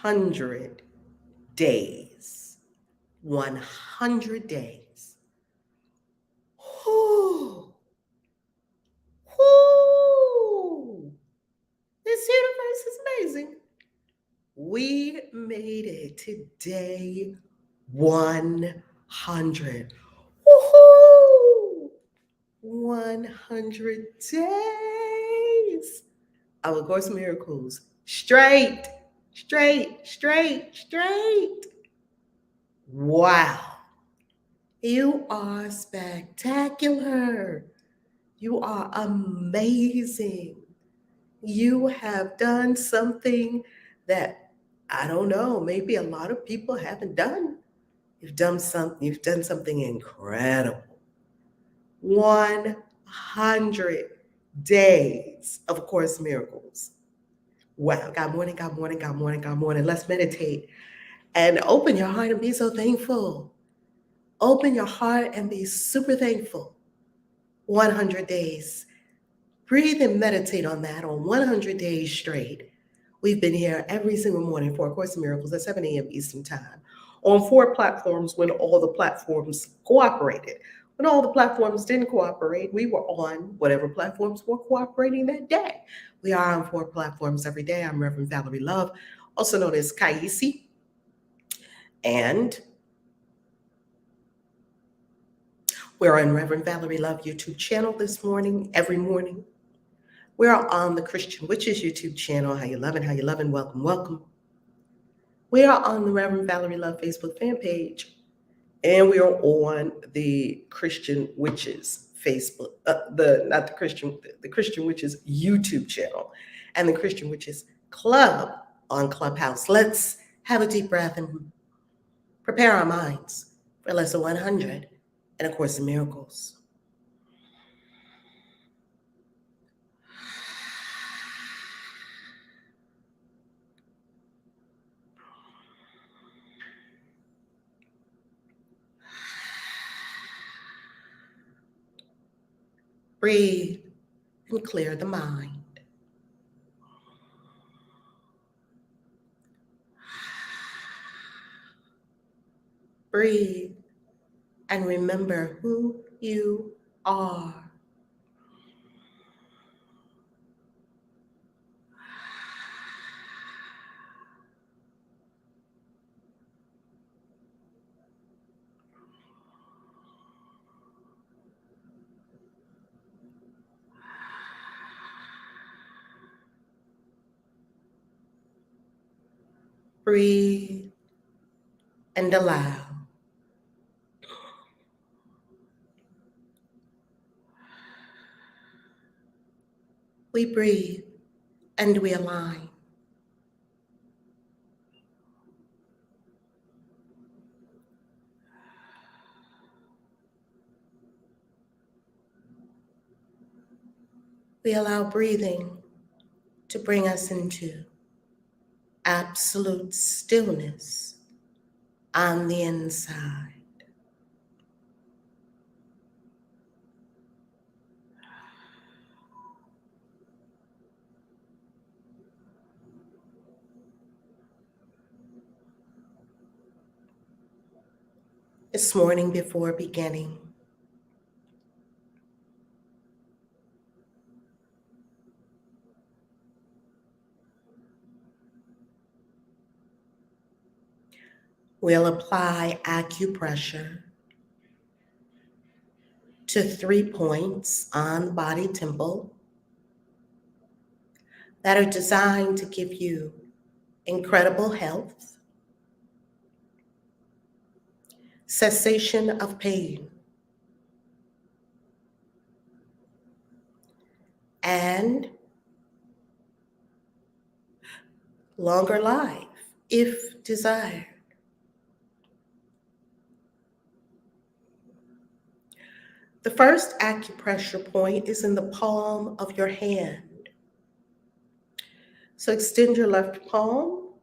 100 days. 100 days. Whoo! Whoo! This universe is amazing. We made it to day 100. Woohoo! 100 days of A Course in Miracles. Straight, straight, straight, straight. Wow. You are spectacular. You are amazing. You have done something that I don't know, maybe a lot of people haven't done. You've done something incredible. 100 days of A Course in Miracles. Wow. God morning, God morning, God morning, God morning. Let's meditate and open your heart and be so thankful. Open your heart and be super thankful. 100 days. Breathe and meditate on that on 100 days straight. We've been here every single morning for A Course in Miracles at 7 a.m. Eastern Time on 4 platforms when all the platforms cooperated. When all the platforms didn't cooperate, we were on whatever platforms were cooperating that day. We are on 4 platforms every day. I'm Reverend Valerie Love, also known as Kaisi. And we're on Reverend Valerie Love YouTube channel this morning, every morning. We're on the Christian Witches YouTube channel. How you loving, how you loving, welcome, welcome. We are on the Reverend Valerie Love Facebook fan page. And we are on the Christian Witches Facebook, the Christian Witches YouTube channel and the Christian Witches Club on Clubhouse. Let's have a deep breath and prepare our minds for lesson 100 in A Course in Miracles. Breathe and clear the mind. Breathe and remember who you are. Breathe and allow. We breathe and we align. We allow breathing to bring us into absolute stillness on the inside. This morning before beginning, we'll apply acupressure to 3 points on the body temple that are designed to give you incredible health, cessation of pain, and longer life if desired. The first acupressure point is in the palm of your hand. So extend your left palm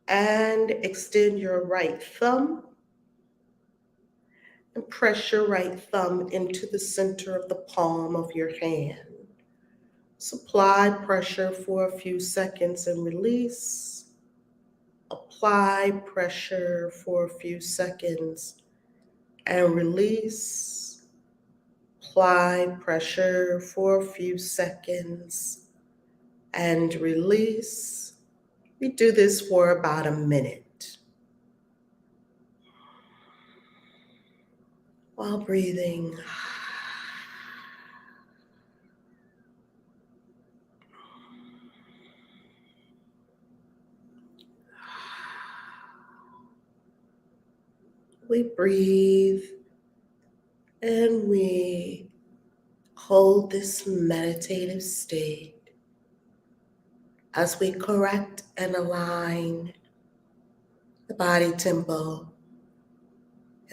and extend your right thumb and press your right thumb into the center of the palm of your hand. Apply pressure for a few seconds and release. Apply pressure for a few seconds and release. Apply pressure for a few seconds and release. We do this for about a minute. While breathing, we breathe and we hold this meditative state as we correct and align the body tempo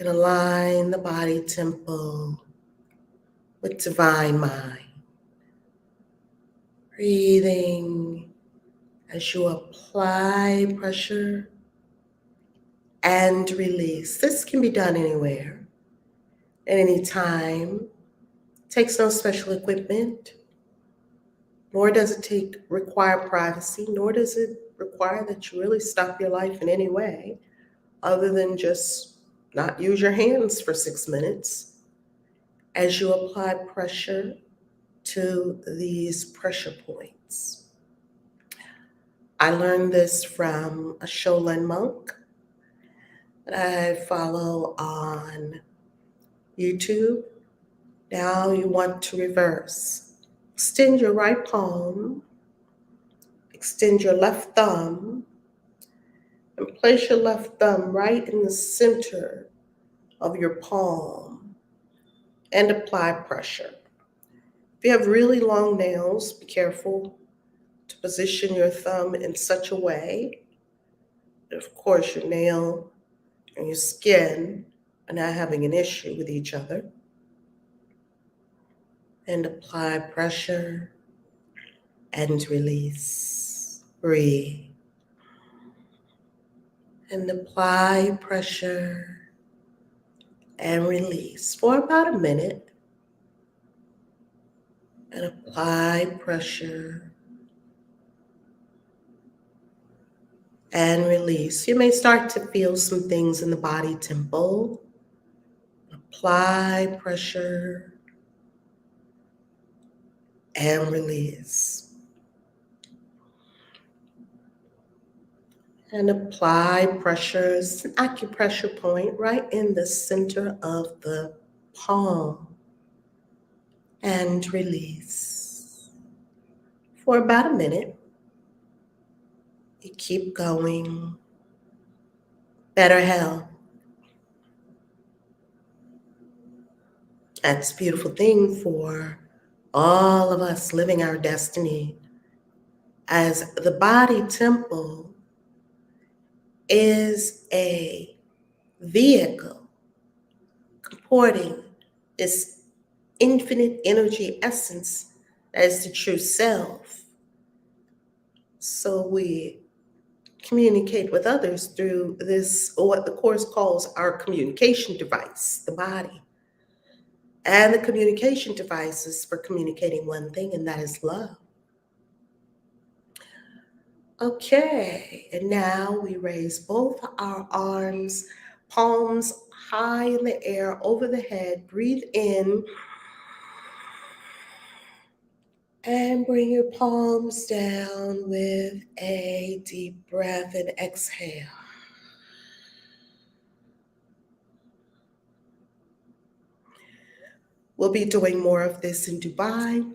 and align the body tempo with divine mind. Breathing as you apply pressure and release. This can be done anywhere, at any time. It takes no special equipment, nor does it require privacy, nor does it require that you really stop your life in any way other than just not use your hands for 6 minutes as you apply pressure to these pressure points. I learned this from a Shaolin monk that I follow on YouTube. Now you want to reverse. Extend your right palm, extend your left thumb, and place your left thumb right in the center of your palm and apply pressure. If you have really long nails, be careful to position your thumb in such a way that, of course, your nail and your skin are not having an issue with each other. And apply pressure and release. Breathe. And apply pressure and release for about a minute. And apply pressure and release. You may start to feel some things in the body tempo. Apply pressure and release. And apply pressure. It's an acupressure point right in the center of the palm. And release for about a minute. You keep going. Better health. That's a beautiful thing for all of us living our destiny, as the body temple is a vehicle comporting this infinite energy essence that is the true self. So we communicate with others through this, or what the Course calls our communication device, the body. And the communication device is for communicating one thing, and that is love. Okay, and now we raise both our arms, palms high in the air over the head. Breathe in. And bring your palms down with a deep breath and exhale. We'll be doing more of this in Dubai.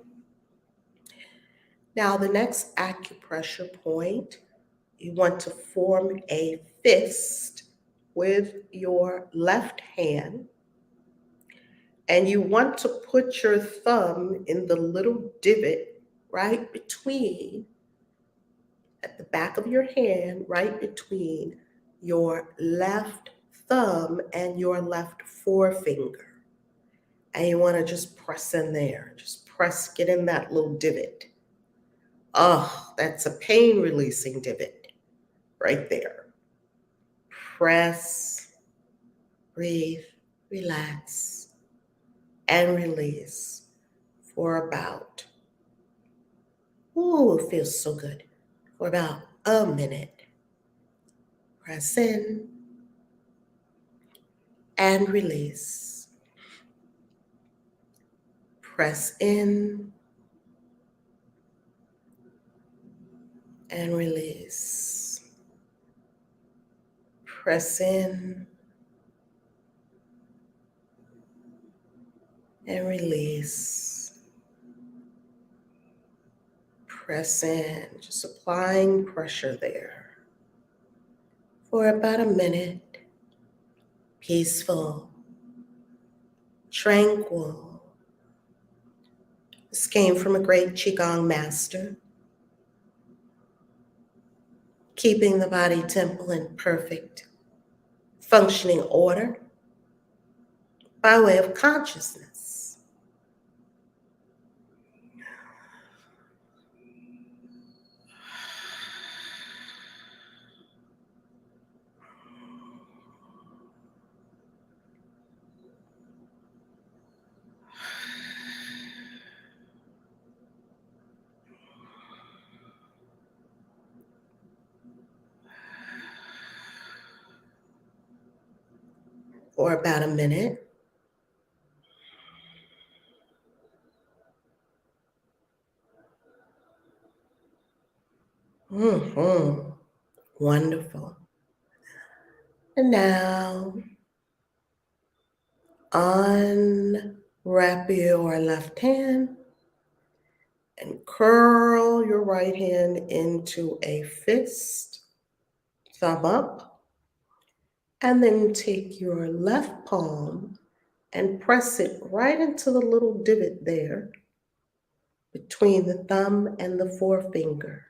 Now, the next acupressure point, you want to form a fist with your left hand, and you want to put your thumb in the little divot right between, at the back of your hand, right between your left thumb and your left forefinger. And you want to just press in there. Just press, get in that little divot. Oh, that's a pain releasing divot right there. Press, breathe, relax, and release for about Oh, it feels so good. For about a minute. Press in and release. Press in and release. Press in and release. Press in, just applying pressure there for about a minute. Peaceful, tranquil. This came from a great Qigong master, keeping the body temple in perfect functioning order by way of consciousness. For about a minute. Wonderful. And now, unwrap your left hand and curl your right hand into a fist, thumb up, and then take your left palm and press it right into the little divot there between the thumb and the forefinger.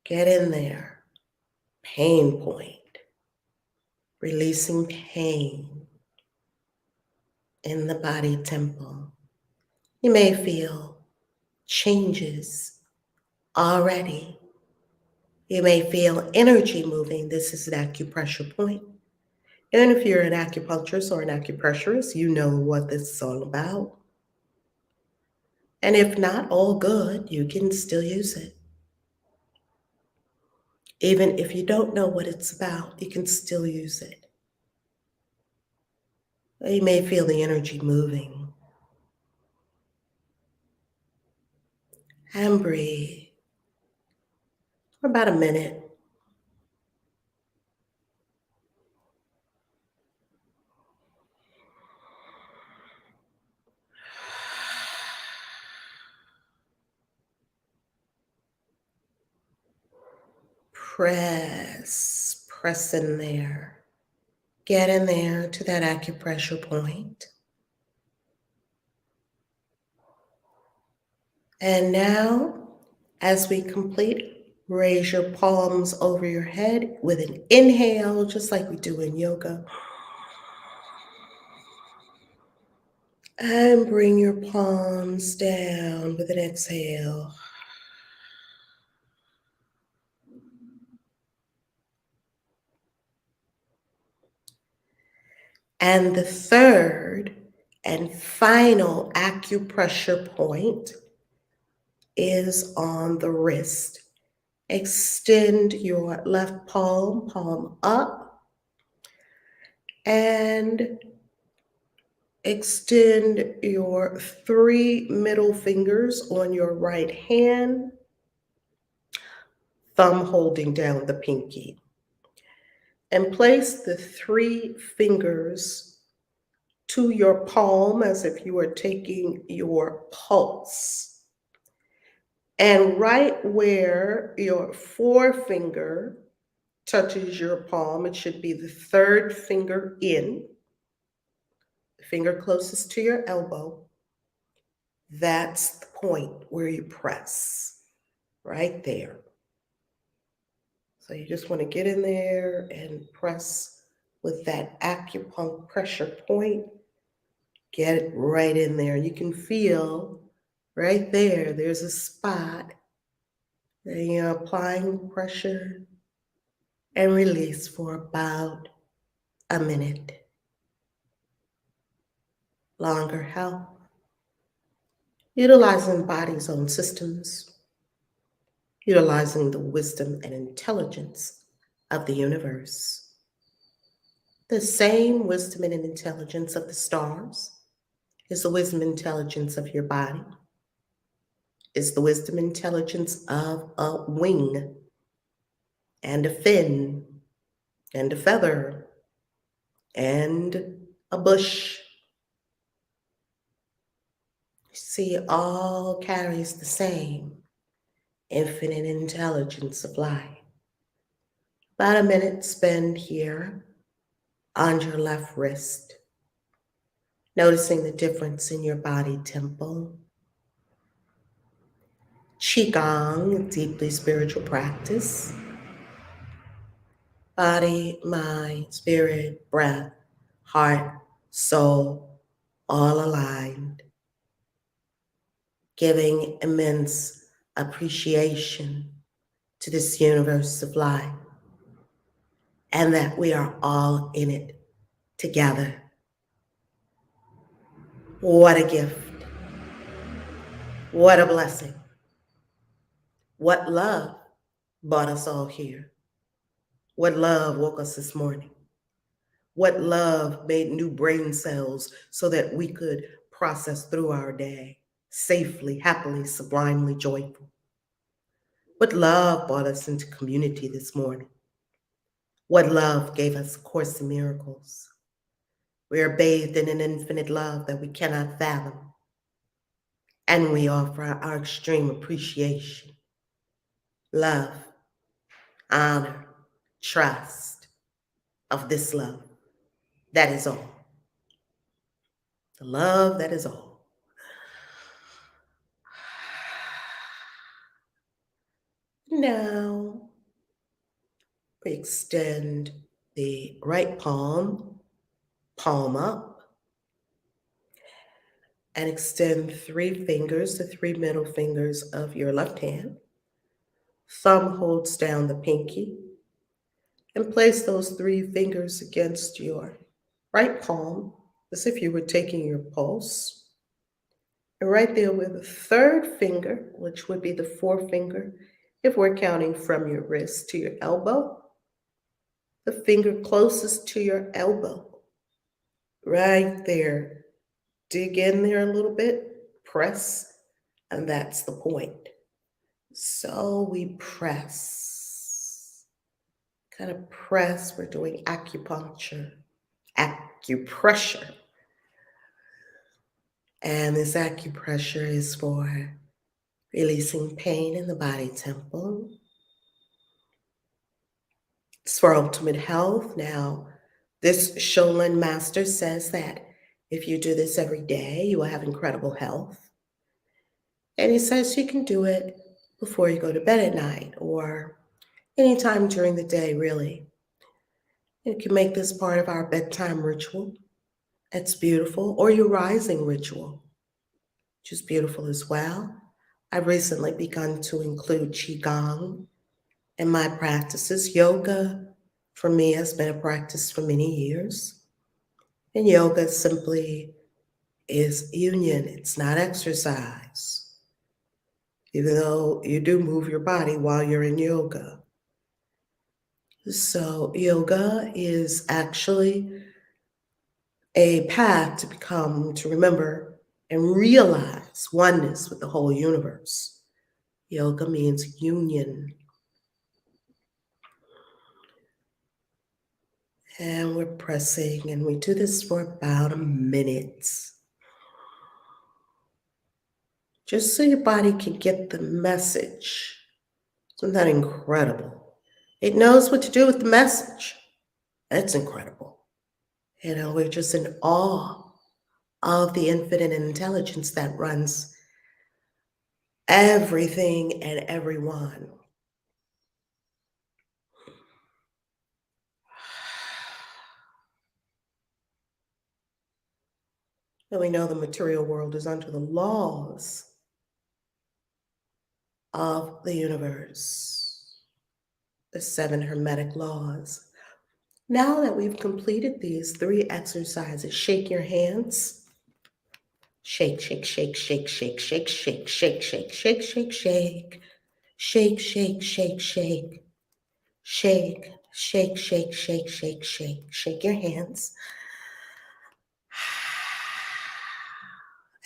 Get in there. Pain point. Releasing pain in the body temple. You may feel changes already. You may feel energy moving. This is an acupressure point. And if you're an acupuncturist or an acupressurist, you know what this is all about. And if not, all good, you can still use it. Even if you don't know what it's about, you can still use it. You may feel the energy moving. And breathe for about a minute. Press in there. Get in there to that acupressure point. And now, as we complete, raise your palms over your head with an inhale, just like we do in yoga. And bring your palms down with an exhale. And the third and final acupressure point is on the wrist. Extend your left palm up, and extend your 3 middle fingers on your right hand, thumb holding down the pinky. And place the 3 fingers to your palm as if you were taking your pulse. And right where your forefinger touches your palm, it should be the 3rd finger in, the finger closest to your elbow. That's the point where you press, right there. So you just want to get in there and press with that acupuncture point. Get it right in there. You can feel right there, there's a spot that you're applying pressure and release for about a minute. Longer help. Utilizing body's own systems utilizing the wisdom and intelligence of the universe. The same wisdom and intelligence of the stars is the wisdom and intelligence of your body, is the wisdom and intelligence of a wing and a fin and a feather and a bush. See, it all carries the same infinite intelligence of light. About a minute spend here on your left wrist, noticing the difference in your body temple. Qigong, deeply spiritual practice. Body, mind, spirit, breath, heart, soul, all aligned. Giving immense appreciation to this universe of light, and that we are all in it together. What a gift. What a blessing. What love brought us all here. What love woke us this morning. What love made new brain cells so that we could process through our day safely, happily, sublimely joyful. What love brought us into community this morning. What love gave us A Course in Miracles. We are bathed in an infinite love that we cannot fathom, and we offer our extreme appreciation, love, honor, trust of this love. That is all. The love that is all. Now, we extend the right palm, palm up, and extend 3 fingers, the 3 middle fingers of your left hand. Thumb holds down the pinky, and place those 3 fingers against your right palm, as if you were taking your pulse. And right there with the 3rd finger, which would be the forefinger, if we're counting from your wrist to your elbow, the finger closest to your elbow, right there. Dig in there a little bit, press, and that's the point. So we press, kind of press. We're doing acupuncture, acupressure. And this acupressure is for releasing pain in the body temple. It's for ultimate health. Now, this Shaolin master says that if you do this every day, you will have incredible health. And he says you can do it before you go to bed at night or anytime during the day, really. You can make this part of our bedtime ritual. It's beautiful. Or your rising ritual, which is beautiful as well. I've recently begun to include Qigong in my practices. Yoga, for me, has been a practice for many years. And yoga simply is union. It's not exercise, even though you do move your body while you're in yoga. So yoga is actually a path to remember and realize oneness with the whole universe. Yoga means union. And we're pressing, and we do this for about a minute. Just so your body can get the message. Isn't that incredible? It knows what to do with the message. That's incredible. We're just in awe of the infinite intelligence that runs everything and everyone. And we know the material world is under the laws of the universe, the 7 hermetic laws. Now that we've completed these 3 exercises, shake your hands. Shake, shake, shake, shake, shake, shake, shake, shake, shake, shake, shake, shake. Shake, shake, shake, shake. Shake, shake, shake, shake, shake, shake. Shake your hands.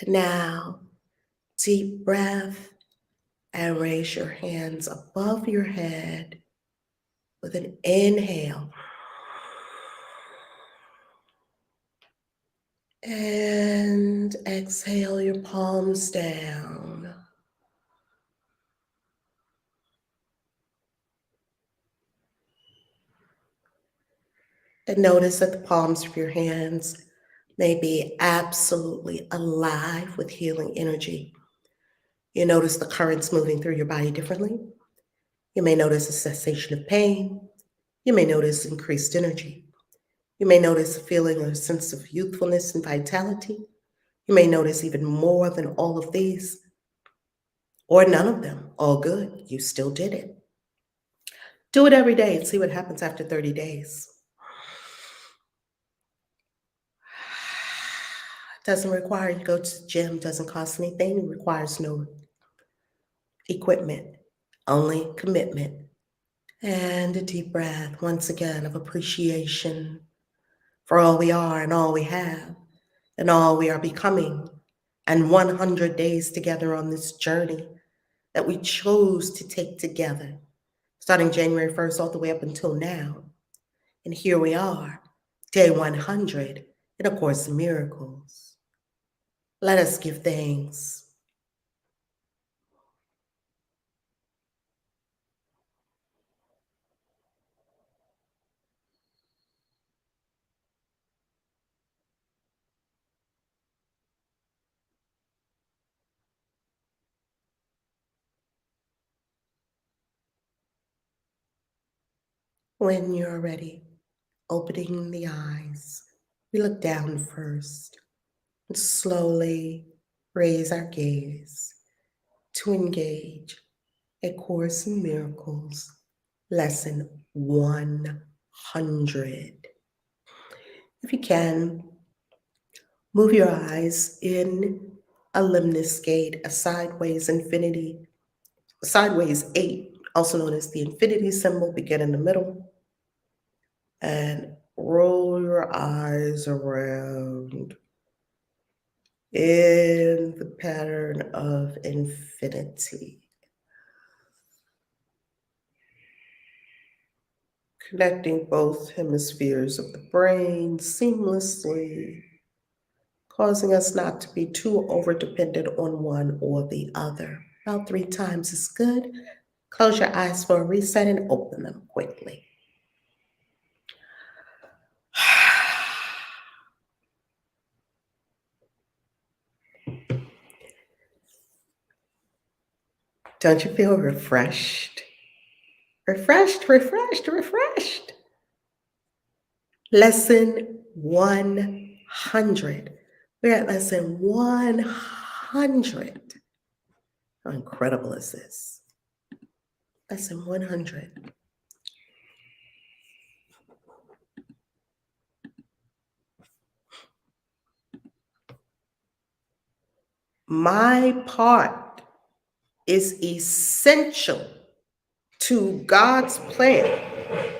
And now, deep breath and raise your hands above your head with an inhale. And exhale your palms down. And notice that the palms of your hands may be absolutely alive with healing energy. You notice the currents moving through your body differently. You may notice a cessation of pain. You may notice increased energy. You may notice a feeling or a sense of youthfulness and vitality. You may notice even more than all of these, or none of them. All good. You still did it. Do it every day and see what happens after 30 days. Doesn't require you to go to the gym, doesn't cost anything, it requires no equipment, only commitment. And a deep breath, once again, of appreciation for all we are and all we have and all we are becoming, and 100 days together on this journey that we chose to take together, starting January 1st all the way up until now. And here we are, day 100 in A Course in Miracles. Let us give thanks. When you're ready, opening the eyes, we look down first and slowly raise our gaze to engage A Course in Miracles, lesson 100. If you can, move your eyes in a lemnis gate, a sideways infinity, sideways 8, also known as the infinity symbol, begin in the middle, and roll your eyes around in the pattern of infinity. Connecting both hemispheres of the brain seamlessly, causing us not to be too over-dependent on one or the other. About 3 times is good. Close your eyes for a reset and open them quickly. Don't you feel refreshed? Refreshed, refreshed, refreshed. Lesson 100. We're at lesson 100. How incredible is this? Lesson 100. My part is essential to God's plan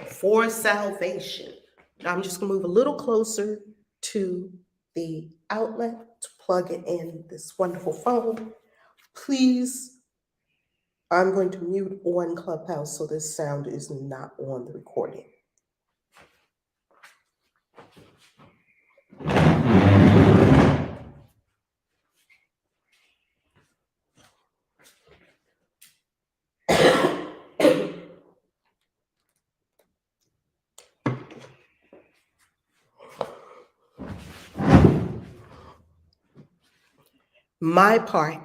for salvation. Now I'm just going to move a little closer to the outlet to plug it in this wonderful phone. Please, I'm going to mute on Clubhouse so this sound is not on the recording. My part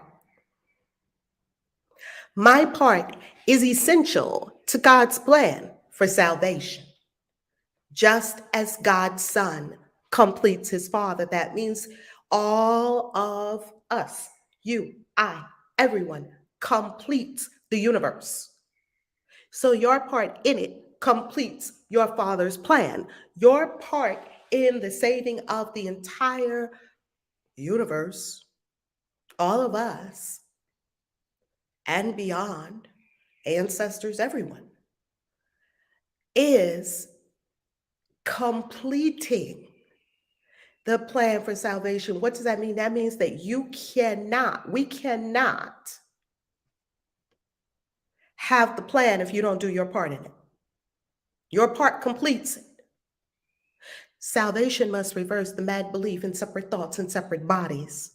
is essential to God's plan for salvation. Just as God's Son completes his Father, that means all of us, you, I, everyone, completes the universe. So your part in it completes your Father's plan. Your part in the saving of the entire universe, all of us, and beyond, ancestors, everyone, is completing the plan for salvation. What does that mean? That means that we cannot have the plan if you don't do your part in it. Your part completes it. Salvation must reverse the mad belief in separate thoughts and separate bodies,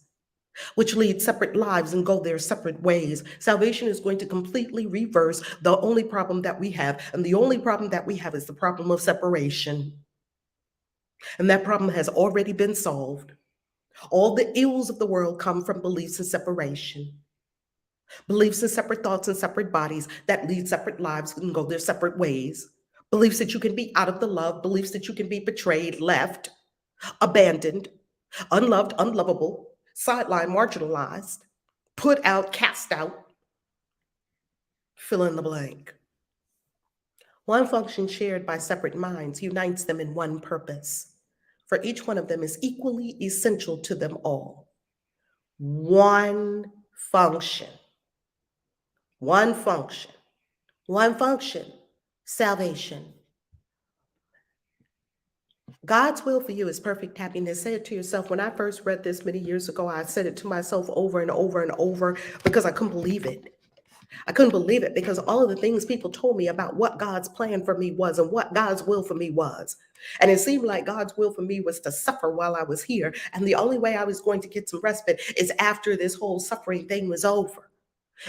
which lead separate lives and go their separate ways. Salvation is going to completely reverse the only problem that we have. And the only problem that we have is the problem of separation. And that problem has already been solved. All the ills of the world come from beliefs in separation. Beliefs in separate thoughts and separate bodies that lead separate lives and go their separate ways. Beliefs that you can be out of the love, beliefs that you can be betrayed, left, abandoned, unloved, unlovable, sidelined, marginalized, put out, cast out, fill in the blank. One function shared by separate minds unites them in one purpose, for each one of them is equally essential to them all. One function, salvation. God's will for you is perfect happiness. Say it to yourself. When I first read this many years ago, I said it to myself over and over and over because I couldn't believe it. I couldn't believe it because all of the things people told me about what God's plan for me was and what God's will for me was. And it seemed like God's will for me was to suffer while I was here. And the only way I was going to get some respite is after this whole suffering thing was over.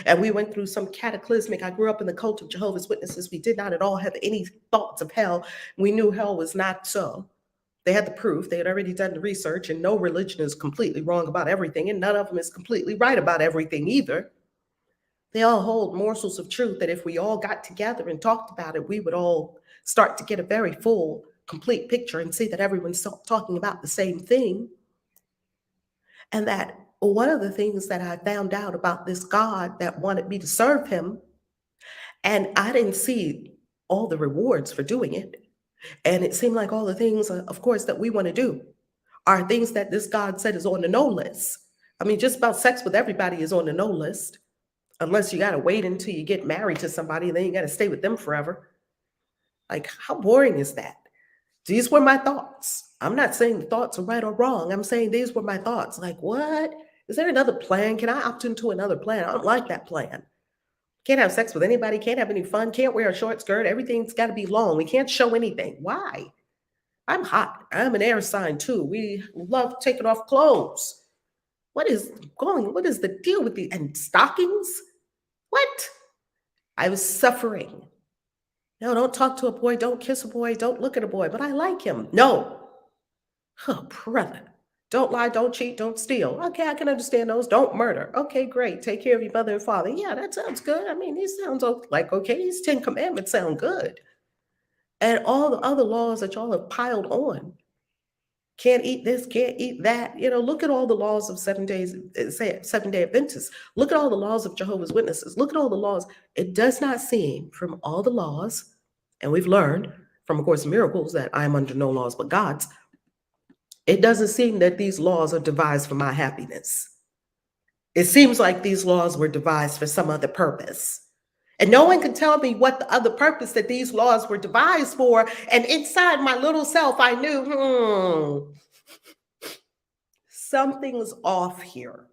And we went through some cataclysmic. I grew up in the cult of Jehovah's Witnesses. We did not at all have any thoughts of hell. We knew hell was not so. They had the proof. They had already done the research, and no religion is completely wrong about everything, and none of them is completely right about everything either. They all hold morsels of truth that if we all got together and talked about it, we would all start to get a very full, complete picture and see that everyone's talking about the same thing. And that one of the things that I found out about this God that wanted me to serve him, and I didn't see all the rewards for doing it. And it seemed like all the things, of course, that we want to do are things that this God said is on the no list. I mean, just about sex with everybody is on the no list, unless you got to wait until you get married to somebody and then you got to stay with them forever. Like, how boring is that? These were my thoughts. I'm not saying the thoughts are right or wrong. I'm saying these were my thoughts. Like, what? Is there another plan? Can I opt into another plan? I don't like that plan. Can't have sex with anybody, can't have any fun, can't wear a short skirt. Everything's got to be long. We can't show anything. Why? I'm hot. I'm an air sign too. We love taking off clothes. What is the deal with and stockings? What? I was suffering. No, don't talk to a boy. Don't kiss a boy. Don't look at a boy. But I like him. No. Oh, brother. Don't lie, don't cheat, don't steal. Okay, I can understand those. Don't murder. Okay, great. Take care of your mother and father. Yeah, that sounds good. I mean, these sounds like, okay, these 10 commandments sound good. And all the other laws that y'all have piled on. Can't eat this, can't eat that. You know, look at all the laws of 7 days, say 7-day Adventists. Look at all the laws of Jehovah's Witnesses. Look at all the laws. It does not seem from all the laws, and we've learned from A Course in Miracles that I am under no laws but God's. It doesn't seem that these laws are devised for my happiness. It seems like these laws were devised for some other purpose. And no one can tell me what the other purpose that these laws were devised for. And inside my little self, I knew, something's off here.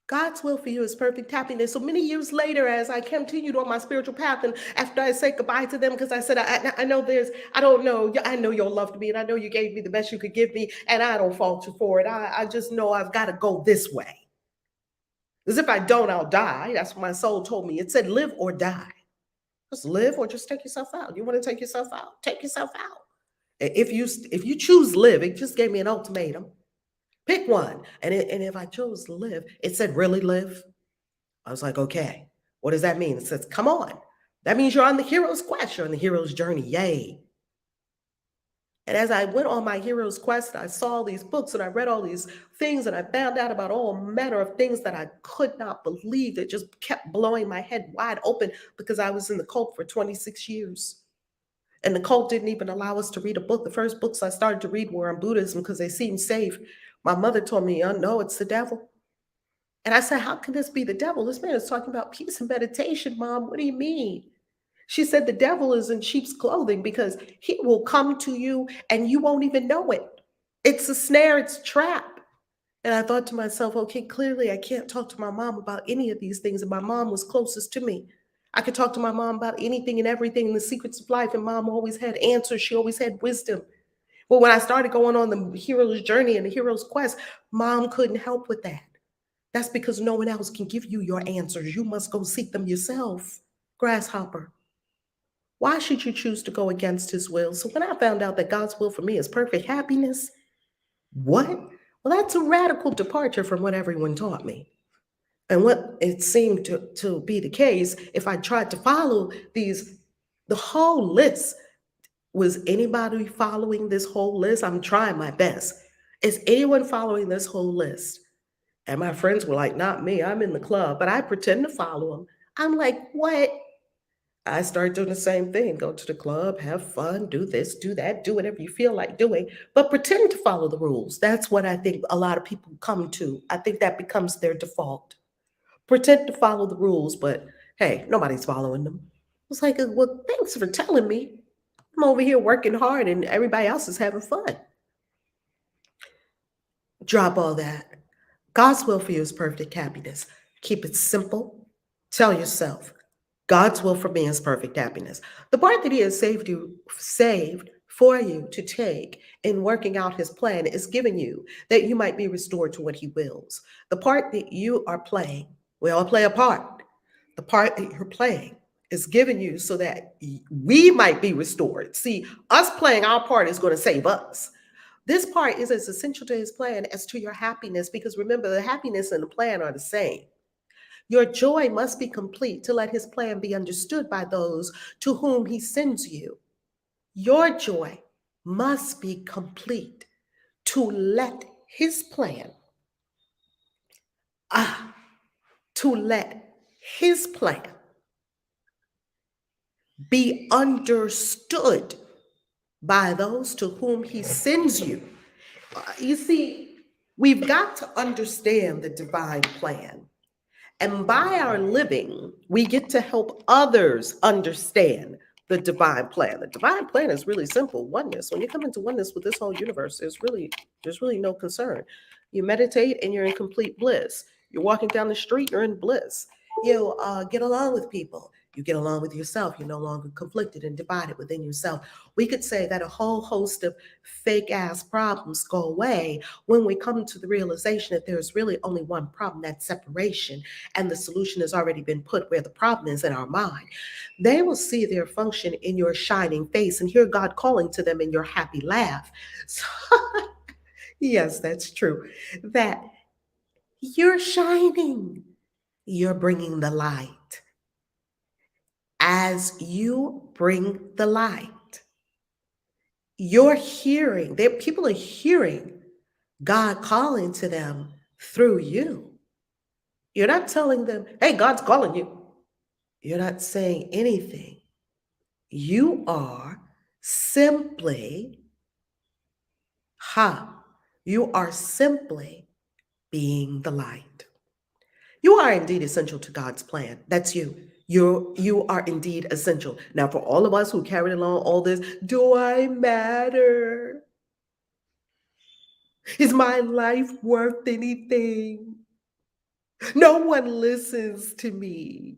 God's will for you is perfect happiness. So many years later, as I continued on my spiritual path, and after I said goodbye to them, because I said, I know I don't know, I know you loved me, and I know you gave me the best you could give me, and I don't fault you for it. I just know I've got to go this way. Because if I don't, I'll die. That's what my soul told me. It said, live or die. Just live or just take yourself out. You want to take yourself out? Take yourself out. If you choose live, it just gave me an ultimatum. Pick one. And if I chose to live, it said, really live? I was like, okay, what does that mean? It says, come on. That means you're on the hero's quest. You're on the hero's journey. Yay. And as I went on my hero's quest, I saw these books and I read all these things and I found out about all manner of things that I could not believe, that just kept blowing my head wide open because I was in the cult for 26 years. And the cult didn't even allow us to read a book. The first books I started to read were on Buddhism because they seemed safe. My mother told me, oh, no, it's the devil. And I said, how can this be the devil? This man is talking about peace and meditation, Mom. What do you mean? She said, the devil is in sheep's clothing because he will come to you and you won't even know it. It's a snare, it's a trap. And I thought to myself, okay, clearly I can't talk to my mom about any of these things. And my mom was closest to me. I could talk to my mom about anything and everything in the secrets of life. And mom always had answers. She always had wisdom. But when I started going on the hero's journey and the hero's quest, mom couldn't help with that. That's because no one else can give you your answers. You must go seek them yourself. Grasshopper. Why should you choose to go against his will? So when I found out that God's will for me is perfect happiness, what? Well, that's a radical departure from what everyone taught me. And what it seemed to be the case, if I tried to follow these, the whole list, was anybody following this whole list? I'm trying my best. Is anyone following this whole list? And my friends were like, not me, I'm in the club, but I pretend to follow them. I'm like, what? I started doing the same thing, go to the club, have fun, do this, do that, do whatever you feel like doing, but pretend to follow the rules. That's what I think a lot of people come to. I think that becomes their default. Pretend to follow the rules, but hey, nobody's following them. It's like, well, thanks for telling me. I'm over here working hard and everybody else is having fun. Drop all that. God's will for you is perfect happiness. Keep it simple. Tell yourself, God's will for me is perfect happiness. The part that he has saved for you to take in working out his plan is given you that you might be restored to what he wills. The part that you are playing, we all play a part. The part that you're playing is given you so that we might be restored. See, us playing our part is going to save us. This part is as essential to his plan as to your happiness, because remember, the happiness and the plan are the same. Your joy must be complete to let his plan be understood by those to whom he sends you. Your joy must be complete to let his plan, to let his plan be understood by those to whom he sends you. You see, we've got to understand the divine plan. And by our living, we get to help others understand the divine plan. The divine plan is really simple. Oneness. When you come into oneness with this whole universe, there's really no concern. You meditate and you're in complete bliss. You're walking down the street, you're in bliss. You get along with people. You get along with yourself. You're no longer conflicted and divided within yourself. We could say that a whole host of fake ass problems go away when we come to the realization that there's really only one problem, that's separation. And the solution has already been put where the problem is, in our mind. They will see their function in your shining face and hear God calling to them in your happy laugh. So, yes, that's true. That you're shining. You're bringing the light. As you bring the light, you're hearing, people are hearing God calling to them through you. You're not telling them, hey, God's calling you. You're not saying anything. You are simply, you are simply being the light. You are indeed essential to God's plan. That's you. You are indeed essential. Now, for all of us who carried along all this, do I matter? Is my life worth anything? No one listens to me.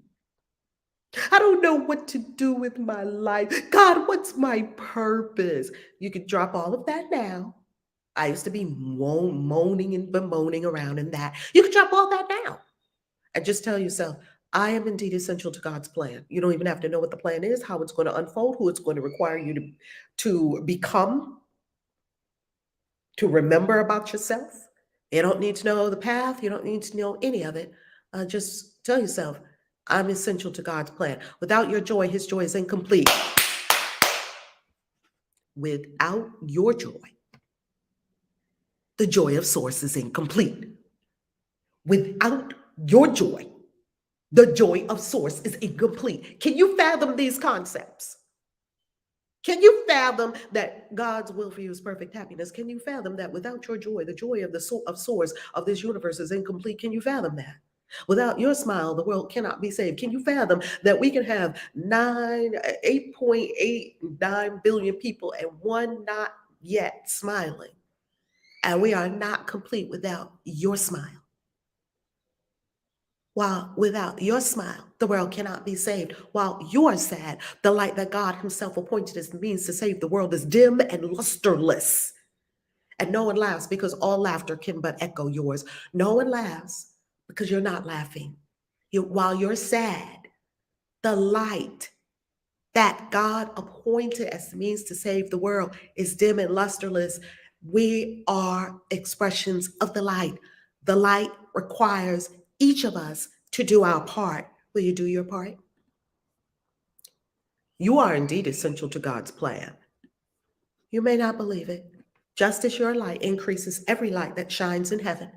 I don't know what to do with my life. God, what's my purpose? You could drop all of that now. I used to be moaning and bemoaning around in that. You could drop all that now and just tell yourself, I am indeed essential to God's plan. You don't even have to know what the plan is, how it's going to unfold, who it's going to require you to become, to remember about yourself. You don't need to know the path. You don't need to know any of it. Just tell yourself, I'm essential to God's plan. Without your joy, his joy is incomplete. Without your joy, the joy of source is incomplete. Without your joy, the joy of source is incomplete. Can you fathom these concepts? Can you fathom that God's will for you is perfect happiness? Can you fathom that without your joy, the joy of the of source of this universe is incomplete? Can you fathom that? Without your smile, the world cannot be saved. Can you fathom that we can have 8.89 billion people and one not yet smiling? And we are not complete without your smile. While without your smile, the world cannot be saved. While you're sad, the light that God Himself appointed as the means to save the world is dim and lusterless. And no one laughs because all laughter can but echo yours. No one laughs because you're not laughing. While you're sad, the light that God appointed as the means to save the world is dim and lusterless. We are expressions of the light. The light requires each of us to do our part. Will you do your part? You are indeed essential to God's plan. You may not believe it. Just as your light increases every light that shines in heaven,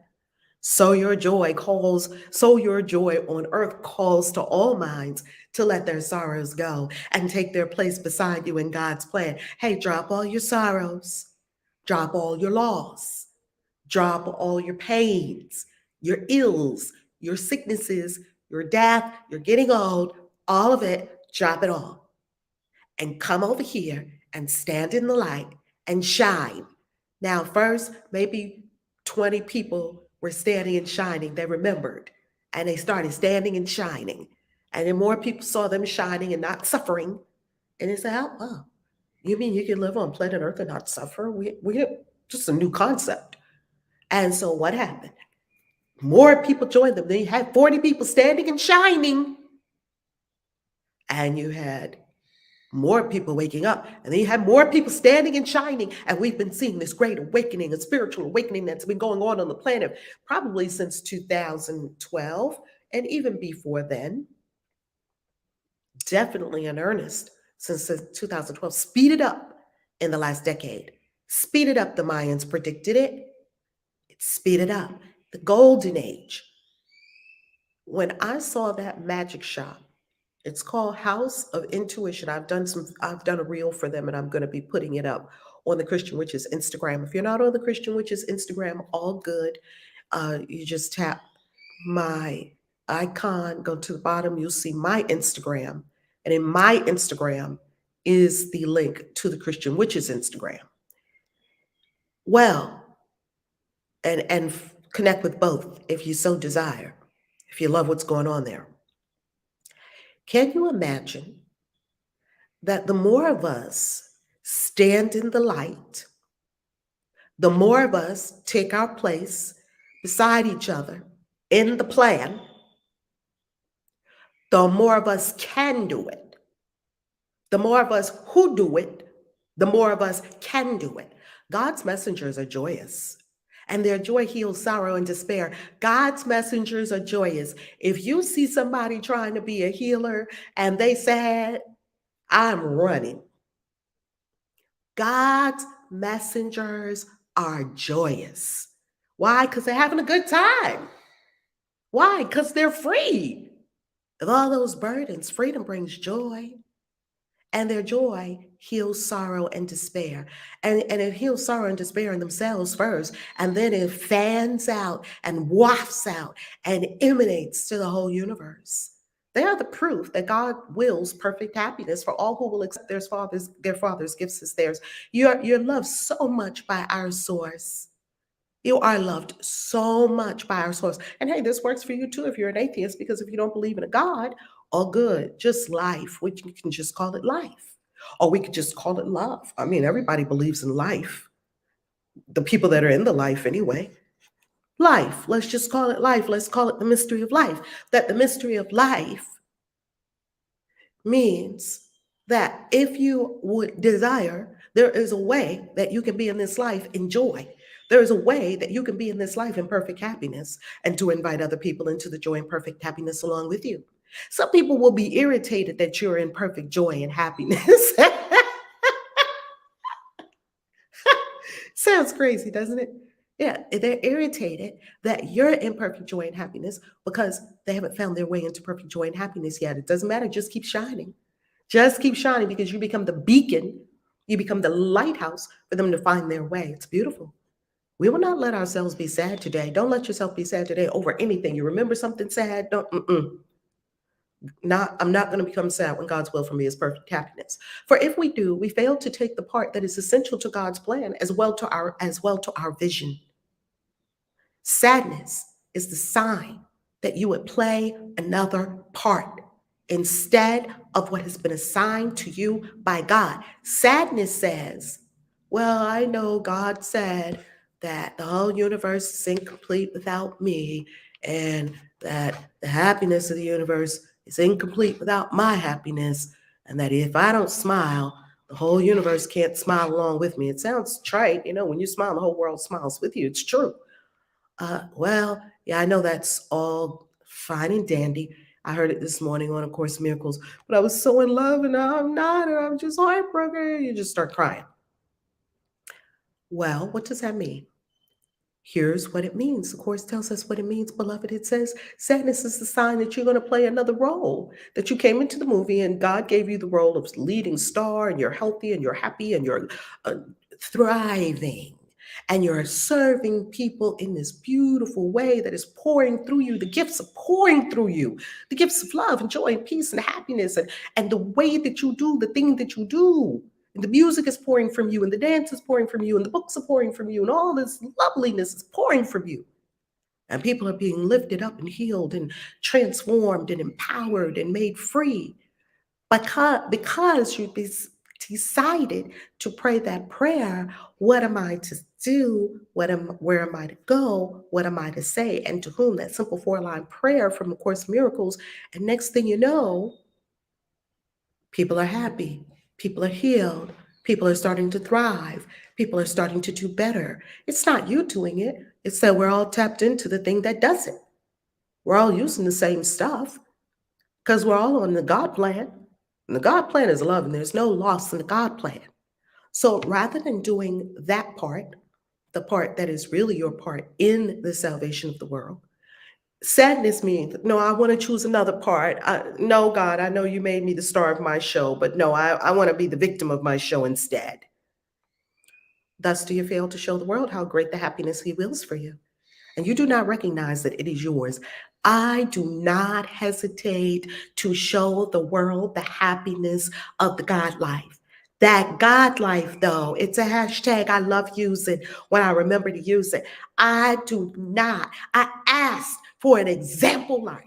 so your joy on earth calls to all minds to let their sorrows go and take their place beside you in God's plan. Hey, drop all your sorrows, drop all your loss, drop all your pains, your ills, your sicknesses, your death, your getting old, all of it, drop it all. And come over here and stand in the light and shine. Now, first, maybe 20 people were standing and shining. They remembered and they started standing and shining. And then more people saw them shining and not suffering. And they said, oh, you mean you can live on planet Earth and not suffer? We just a new concept. And so what happened? More people joined them. They had 40 people standing and shining. And you had more people waking up, and then you have more people standing and shining. And we've been seeing this great awakening, a spiritual awakening that's been going on the planet probably since 2012, and even before then, definitely in earnest since 2012, speeded up in the last decade. Speeded up, the Mayans predicted it. It speeded up. The golden age. When I saw that magic shop, it's called House of Intuition. I've done a reel for them, and I'm going to be putting it up on the Christian Witches Instagram. If you're not on the Christian Witches Instagram, all good. You just tap my icon, go to the bottom, you'll see my Instagram. And in my Instagram is the link to the Christian Witches Instagram. Well, and connect with both if you so desire, if you love what's going on there. Can you imagine that the more of us stand in the light, the more of us take our place beside each other in the plan, the more of us can do it. The more of us who do it, the more of us can do it. God's messengers are joyous, and their joy heals sorrow and despair. God's messengers are joyous. If you see somebody trying to be a healer and they sad, I'm running. God's messengers are joyous. Why? Because they're having a good time. Why? Because they're free of all those burdens. Freedom brings joy. And their joy heals sorrow and despair. And it heals sorrow and despair in themselves first. And then it fans out and wafts out and emanates to the whole universe. They are the proof that God wills perfect happiness for all who will accept their father's gifts as theirs. You're loved so much by our source. You are loved so much by our source. And hey, this works for you too if you're an atheist, because if you don't believe in a God, all good, just life. We can just call it life. Or we could just call it love. I mean, everybody believes in life. The people that are in the life anyway. Life, let's just call it life. Let's call it the mystery of life. That the mystery of life means that if you would desire, there is a way that you can be in this life in joy. There is a way that you can be in this life in perfect happiness and to invite other people into the joy and perfect happiness along with you. Some people will be irritated that you're in perfect joy and happiness. Sounds crazy, doesn't it? Yeah, they're irritated that you're in perfect joy and happiness because they haven't found their way into perfect joy and happiness yet. It doesn't matter. Just keep shining. Just keep shining, because you become the beacon You become the lighthouse for them to find their way. It's beautiful. We will not let ourselves be sad today. Don't let yourself be sad today over anything. You remember something sad? Don't. I'm not going to become sad when God's will for me is perfect happiness. For if we do, we fail to take the part that is essential to God's plan as well to our vision. Sadness is the sign that you would play another part instead of what has been assigned to you by God. Sadness says, well, I know God said that the whole universe is incomplete without me, and that the happiness of the universe is incomplete without my happiness, and that if I don't smile, the whole universe can't smile along with me. It sounds trite, when you smile, the whole world smiles with you. It's true. Well, yeah, I know that's all fine and dandy. I heard it this morning on A Course in Miracles, but I was so in love and now I'm not, and I'm just heartbroken. You just start crying. Well, what does that mean? Here's what it means. The Course tells us what it means, beloved. It says sadness is the sign that you're going to play another role, that you came into the movie and God gave you the role of leading star, and you're healthy and you're happy and you're thriving. And you're serving people in this beautiful way that is pouring through you. The gifts are pouring through you. The gifts of love and joy and peace and happiness. And the way that you do the thing that you do. And the music is pouring from you. And the dance is pouring from you. And the books are pouring from you. And all this loveliness is pouring from you. And people are being lifted up and healed and transformed and empowered and made free. Because you decided to pray that prayer, what am I to do? Where am I to go? What am I to say? And to whom? That simple 4-line prayer from A Course in Miracles. And next thing you know, people are happy. People are healed. People are starting to thrive. People are starting to do better. It's not you doing it. It's that we're all tapped into the thing that does it. We're all using the same stuff because we're all on the God plan. And the God plan is love, and there's no loss in the God plan. So rather than doing that part, the part that is really your part in the salvation of the world, sadness means, no, I want to choose another part. No, God, I know you made me the star of my show, but no, I want to be the victim of my show instead. Thus do you fail to show the world how great the happiness He wills for you. And you do not recognize that it is yours. I do not hesitate to show the world the happiness of the God life. That God life, though, it's a hashtag I love using when I remember to use it. I do not. I asked for an example life.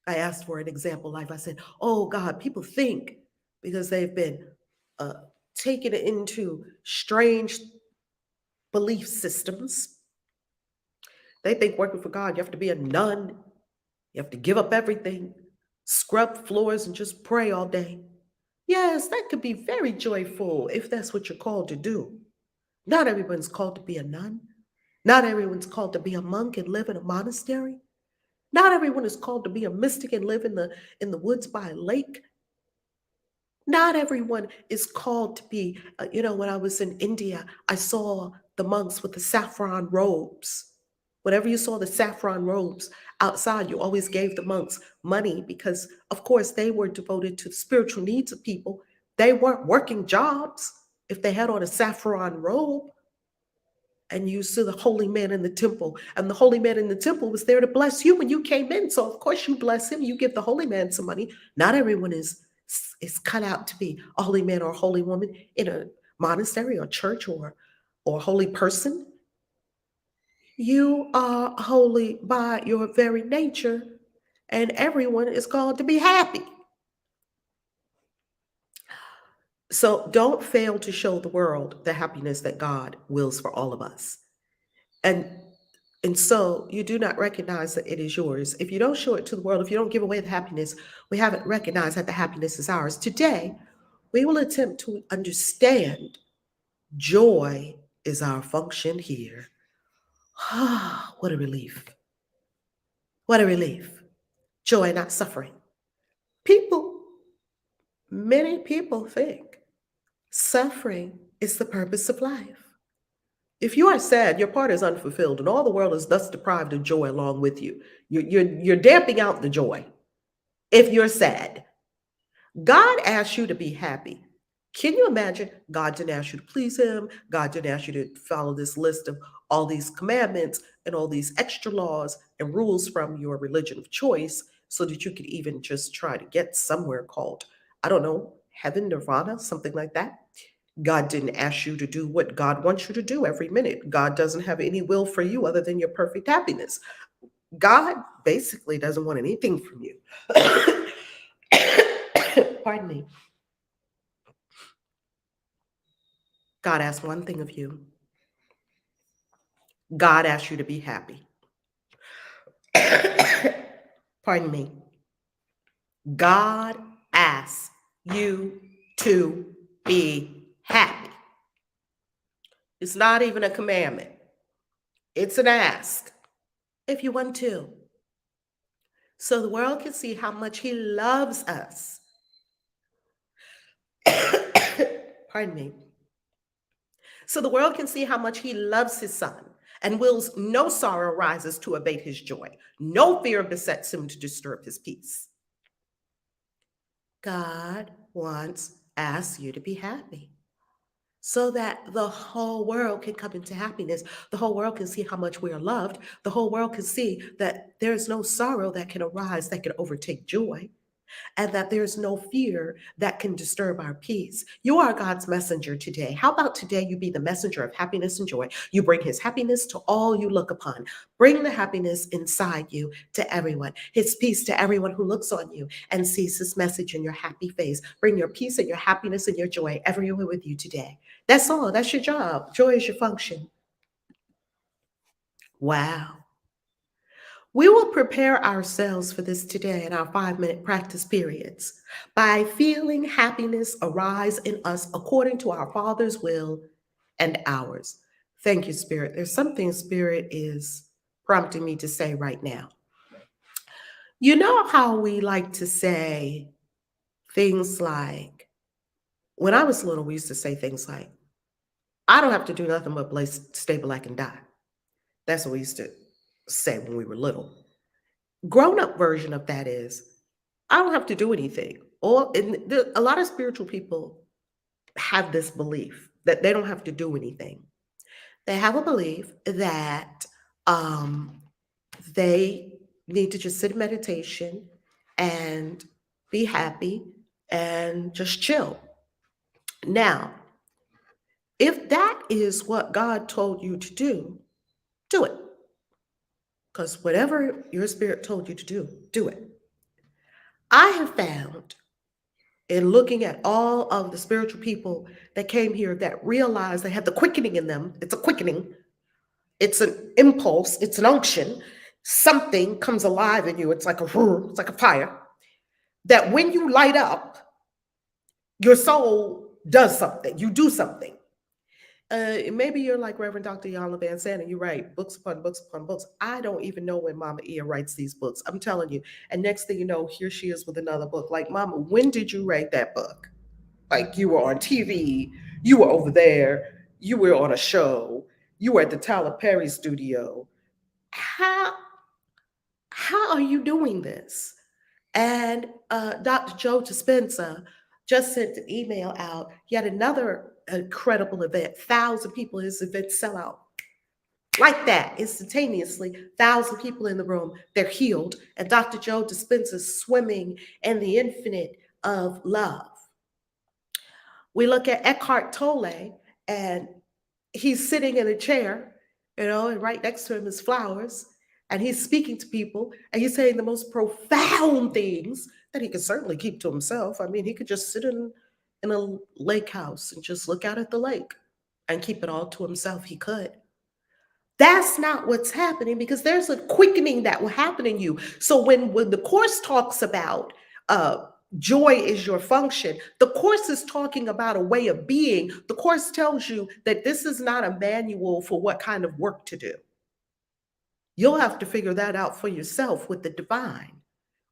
I asked for an example life. I said, oh God, people think because they've been taken into strange belief systems. They think working for God, you have to be a nun. You have to give up everything, scrub floors, and just pray all day. Yes, that could be very joyful if that's what you're called to do. Not everyone's called to be a nun. Not everyone's called to be a monk and live in a monastery. Not everyone is called to be a mystic and live in the woods by a lake. Not everyone is called to be, when I was in India, I saw the monks with the saffron robes. Whenever you saw the saffron robes outside, you always gave the monks money because, of course, they were devoted to the spiritual needs of people. They weren't working jobs if they had on a saffron robe. And you saw the holy man in the temple. And the holy man in the temple was there to bless you when you came in. So, of course, you bless him. You give the holy man some money. Not everyone is cut out to be a holy man or a holy woman in a monastery or church or a holy person. You are holy by your very nature, and everyone is called to be happy. So don't fail to show the world the happiness that God wills for all of us. And so you do not recognize that it is yours. If you don't show it to the world, if you don't give away the happiness, we haven't recognized that the happiness is ours. Today, we will attempt to understand joy is our function here. Ah, what a relief. What a relief. Joy, not suffering. Many people think suffering is the purpose of life. If you are sad, your part is unfulfilled, and all the world is thus deprived of joy along with you. You're damping out the joy if you're sad. God asks you to be happy. Can you imagine? God didn't ask you to please him. God didn't ask you to follow this list of all these commandments and all these extra laws and rules from your religion of choice so that you could even just try to get somewhere called, I don't know, heaven, nirvana, something like that. God didn't ask you to do what God wants you to do every minute. God doesn't have any will for you other than your perfect happiness. God basically doesn't want anything from you. Pardon me. God asks one thing of you. God asks you to be happy. Pardon me. God asks you to be happy. It's not even a commandment. It's an ask if you want to. So the world can see how much he loves us. Pardon me. So the world can see how much he loves his son and wills no sorrow rises to abate his joy. No fear besets him to disturb his peace. God asks you to be happy so that the whole world can come into happiness. The whole world can see how much we are loved. The whole world can see that there's no sorrow that can arise that can overtake joy, and that there's no fear that can disturb our peace. You are God's messenger today. How about today you be the messenger of happiness and joy? You bring his happiness to all you look upon. Bring the happiness inside you to everyone, his peace to everyone who looks on you and sees this message in your happy face. Bring your peace and your happiness and your joy everywhere with you today. That's all. That's your job. Joy is your function. Wow. We will prepare ourselves for this today in our 5-minute practice periods by feeling happiness arise in us according to our Father's will and ours. Thank you, Spirit. There's something Spirit is prompting me to say right now. You know how we like to say things like, when I was little, we used to say things like, I don't have to do nothing but stay black and die. That's what we used to say when we were little. Grown-up version of that is, I don't have to do anything. A lot of spiritual people have this belief that they don't have to do anything. They have a belief that they need to just sit in meditation and be happy and just chill. Now, if that is what God told you to do it. Because whatever your spirit told you to do it. I have found in looking at all of the spiritual people that came here that realized they had the quickening in them. It's a quickening. It's an impulse. It's an unction. Something comes alive in you. It's like a fire. That when you light up, your soul does something. You do something. Maybe you're like Reverend Dr. Yala Van Sant and you write books upon books upon books. I don't even know when Mama Ia writes these books. I'm telling you. And next thing you know, here she is with another book. Like, Mama, when did you write that book? Like, you were on TV, you were over there, you were on a show, you were at the Tyler Perry studio. How are you doing this? And Dr. Joe Dispenza just sent an email out, yet another incredible event, 1,000 people, his event sell out. Like that, instantaneously, 1,000 people in the room, they're healed. And Dr. Joe Dispenza is swimming in the infinite of love. We look at Eckhart Tolle, and he's sitting in a chair, and right next to him is flowers, and he's speaking to people, and he's saying the most profound things that he could certainly keep to himself. I mean, he could just sit in a lake house and just look out at the lake and keep it all to himself. He could. That's not what's happening, because there's a quickening that will happen in you. So when the Course talks about joy is your function, the Course is talking about a way of being. The Course tells you that this is not a manual for what kind of work to do. You'll have to figure that out for yourself with the divine.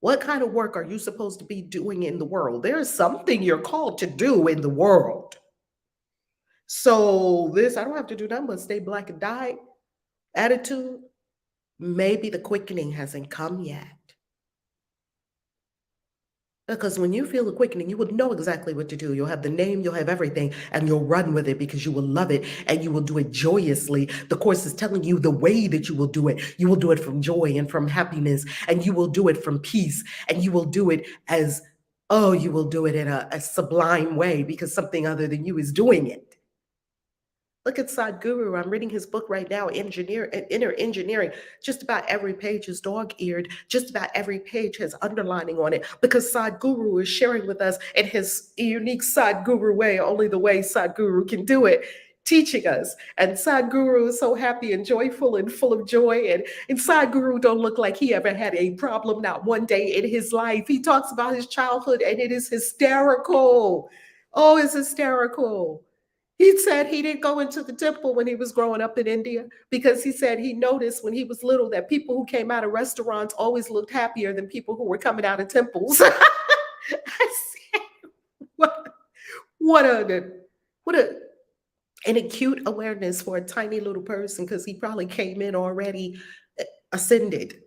What kind of work are you supposed to be doing in the world? There is something you're called to do in the world. So this, I don't have to do nothing but stay black and die attitude, maybe the quickening hasn't come yet. Because when you feel the quickening, you will know exactly what to do. You'll have the name, you'll have everything, and you'll run with it because you will love it and you will do it joyously. The Course is telling you the way that you will do it. You will do it from joy and from happiness, and you will do it from peace, and you will do it as, oh, you will do it in a sublime way because something other than you is doing it. Look at Sadhguru. I'm reading his book right now, Inner Engineering. Just about every page is dog-eared. Just about every page has underlining on it because Sadhguru is sharing with us in his unique Sadhguru way, only the way Sadhguru can do it, teaching us. And Sadhguru is so happy and joyful and full of joy. And Sadhguru don't look like he ever had a problem, not one day in his life. He talks about his childhood and it is hysterical. Oh, it's hysterical. He said he didn't go into the temple when he was growing up in India because he said he noticed when he was little that people who came out of restaurants always looked happier than people who were coming out of temples. I said, what, what a what a an acute awareness for a tiny little person because he probably came in already ascended.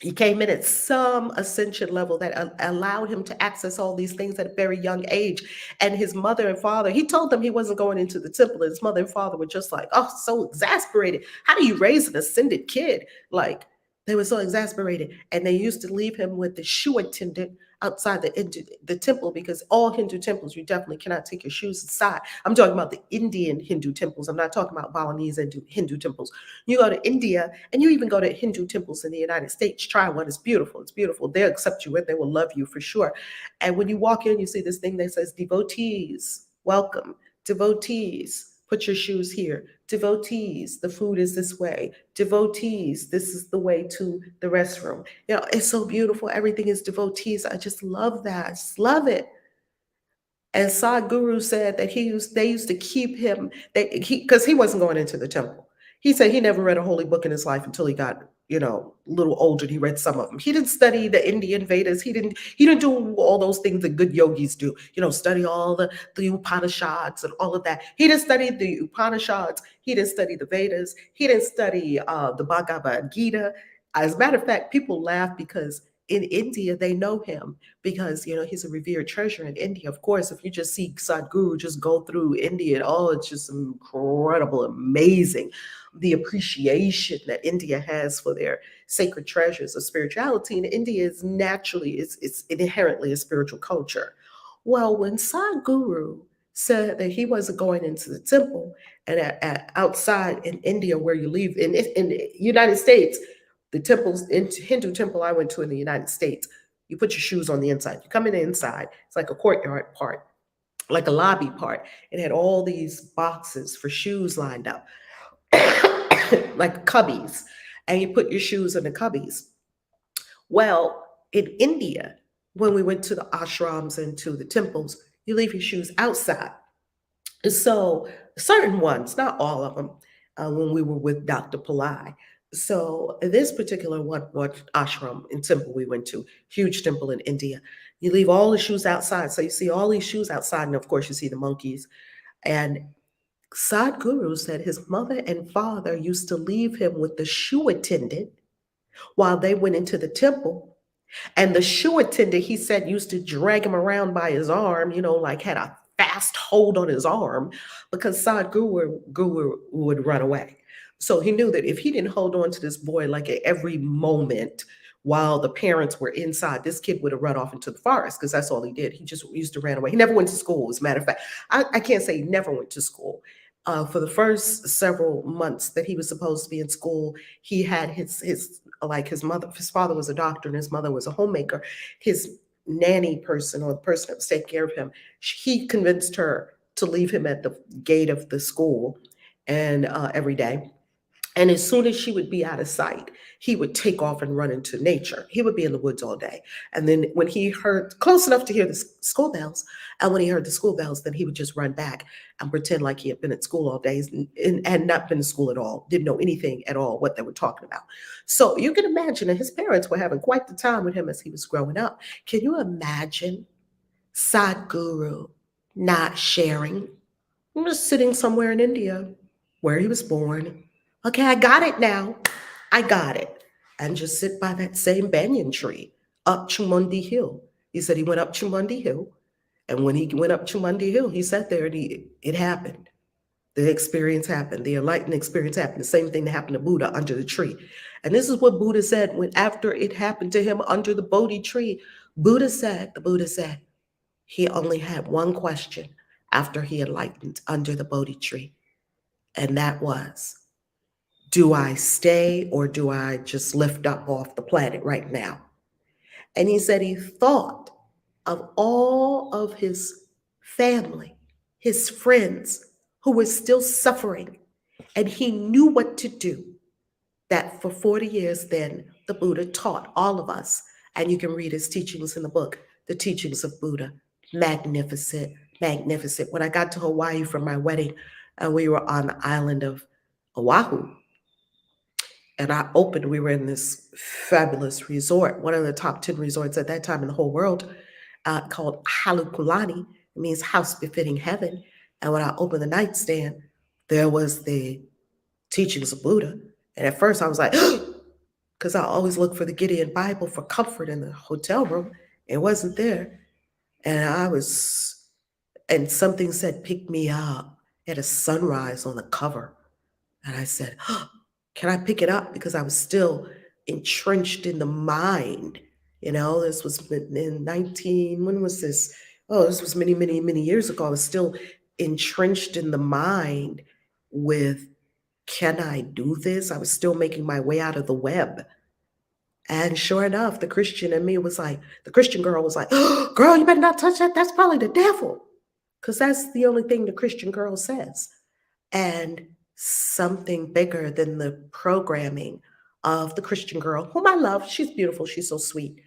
He came in at some ascension level that allowed him to access all these things at a very young age. And his mother and father, he told them he wasn't going into the temple. And his mother and father were just like, oh, so exasperated. How do you raise an ascended kid? Like, they were so exasperated. And they used to leave him with the shoe attendant outside the temple because all Hindu temples, you definitely cannot take your shoes inside. I'm talking about the Indian Hindu temples. I'm not talking about Balinese Hindu temples. You go to India and you even go to Hindu temples in the United States. Try one. It's beautiful. It's beautiful. They'll accept you and they will love you for sure. And when you walk in, you see this thing that says devotees, welcome. Devotees, put your shoes here. Devotees, the food is this way. Devotees, this is the way to the restroom. You know, it's so beautiful. Everything is devotees. I just love that. I just love it. And Sadhguru said that they used to keep him, because he wasn't going into the temple. He said he never read a holy book in his life until he got, a little older. He read some of them. He didn't study the Indian Vedas. He didn't do all those things that good yogis do, study all the Upanishads and all of that. He didn't study the Upanishads. He didn't study the Vedas. He didn't study the Bhagavad Gita. As a matter of fact, people laugh because in India, they know him because, he's a revered treasure in India. Of course, if you just see Sadhguru just go through India, it's just incredible, amazing. The appreciation that India has for their sacred treasures of spirituality. And India is naturally, it's inherently a spiritual culture. Well, when Sadhguru said that he wasn't going into the temple and outside in India where you leave, in the United States, the temples, in Hindu temple I went to in the United States, you put your shoes on the inside. You come in the inside. It's like a courtyard part, like a lobby part. It had all these boxes for shoes lined up, like cubbies. And you put your shoes in the cubbies. Well, in India, when we went to the ashrams and to the temples, you leave your shoes outside. So certain ones, not all of them, when we were with Dr. Pillai. So this particular what ashram and temple we went to, huge temple in India, you leave all the shoes outside. So you see all these shoes outside, and of course you see the monkeys. And Sadhguru said his mother and father used to leave him with the shoe attendant while they went into the temple. And the shoe attendant, he said, used to drag him around by his arm, like had a fast hold on his arm because Sadhguru would run away. So he knew that if he didn't hold on to this boy like at every moment while the parents were inside, this kid would have run off into the forest because that's all he did. He just used to ran away. He never went to school, as a matter of fact. I can't say he never went to school. For the first several months that he was supposed to be in school, he had his father was a doctor and his mother was a homemaker. His nanny person, or the person that was taking care of him, he convinced her to leave him at the gate of the school and every day. And as soon as she would be out of sight, he would take off and run into nature. He would be in the woods all day. And then when he heard close enough to hear the school bells, and when he heard the school bells, then he would just run back and pretend like he had been at school all day and had not been to school at all, didn't know anything at all what they were talking about. So you can imagine that his parents were having quite the time with him as he was growing up. Can you imagine Sadhguru not sharing? I'm just sitting somewhere in India where he was born. Okay, I got it now. I got it. And just sit by that same banyan tree up Chumundi Hill He said he went up Chumundi Hill. And when he went up Chumundi Hill, he sat there and it happened. The experience happened. The enlightened experience happened. The same thing that happened to Buddha under the tree. And this is what Buddha said when after it happened to him under the Bodhi tree. The Buddha said, he only had one question after he enlightened under the Bodhi tree. And that was, do I stay or do I just lift up off the planet right now? And he said he thought of all of his family, his friends who were still suffering, and he knew what to do. That for 40 years then, the Buddha taught all of us, and you can read his teachings in the book, The Teachings of Buddha. Magnificent, magnificent. When I got to Hawaii for my wedding, and we were on the island of Oahu, and we were in this fabulous resort, one of the top 10 resorts at that time in the whole world, called Halekulani. It means house befitting heaven. And when I opened the nightstand, there was the teachings of Buddha. And at first I was like, because I always look for the Gideon Bible for comfort in the hotel room. It wasn't there. And something said, pick me up. It had a sunrise on the cover. And I said, can I pick it up? Because I was still entrenched in the mind. This was in when was this? Oh, this was many, many, many years ago. I was still entrenched in the mind with, can I do this? I was still making my way out of the web. And sure enough, the Christian in me was like, the Christian girl was like, oh, girl, you better not touch that. That's probably the devil. Because that's the only thing the Christian girl says. And something bigger than the programming of the Christian girl, whom I love. She's beautiful. She's so sweet.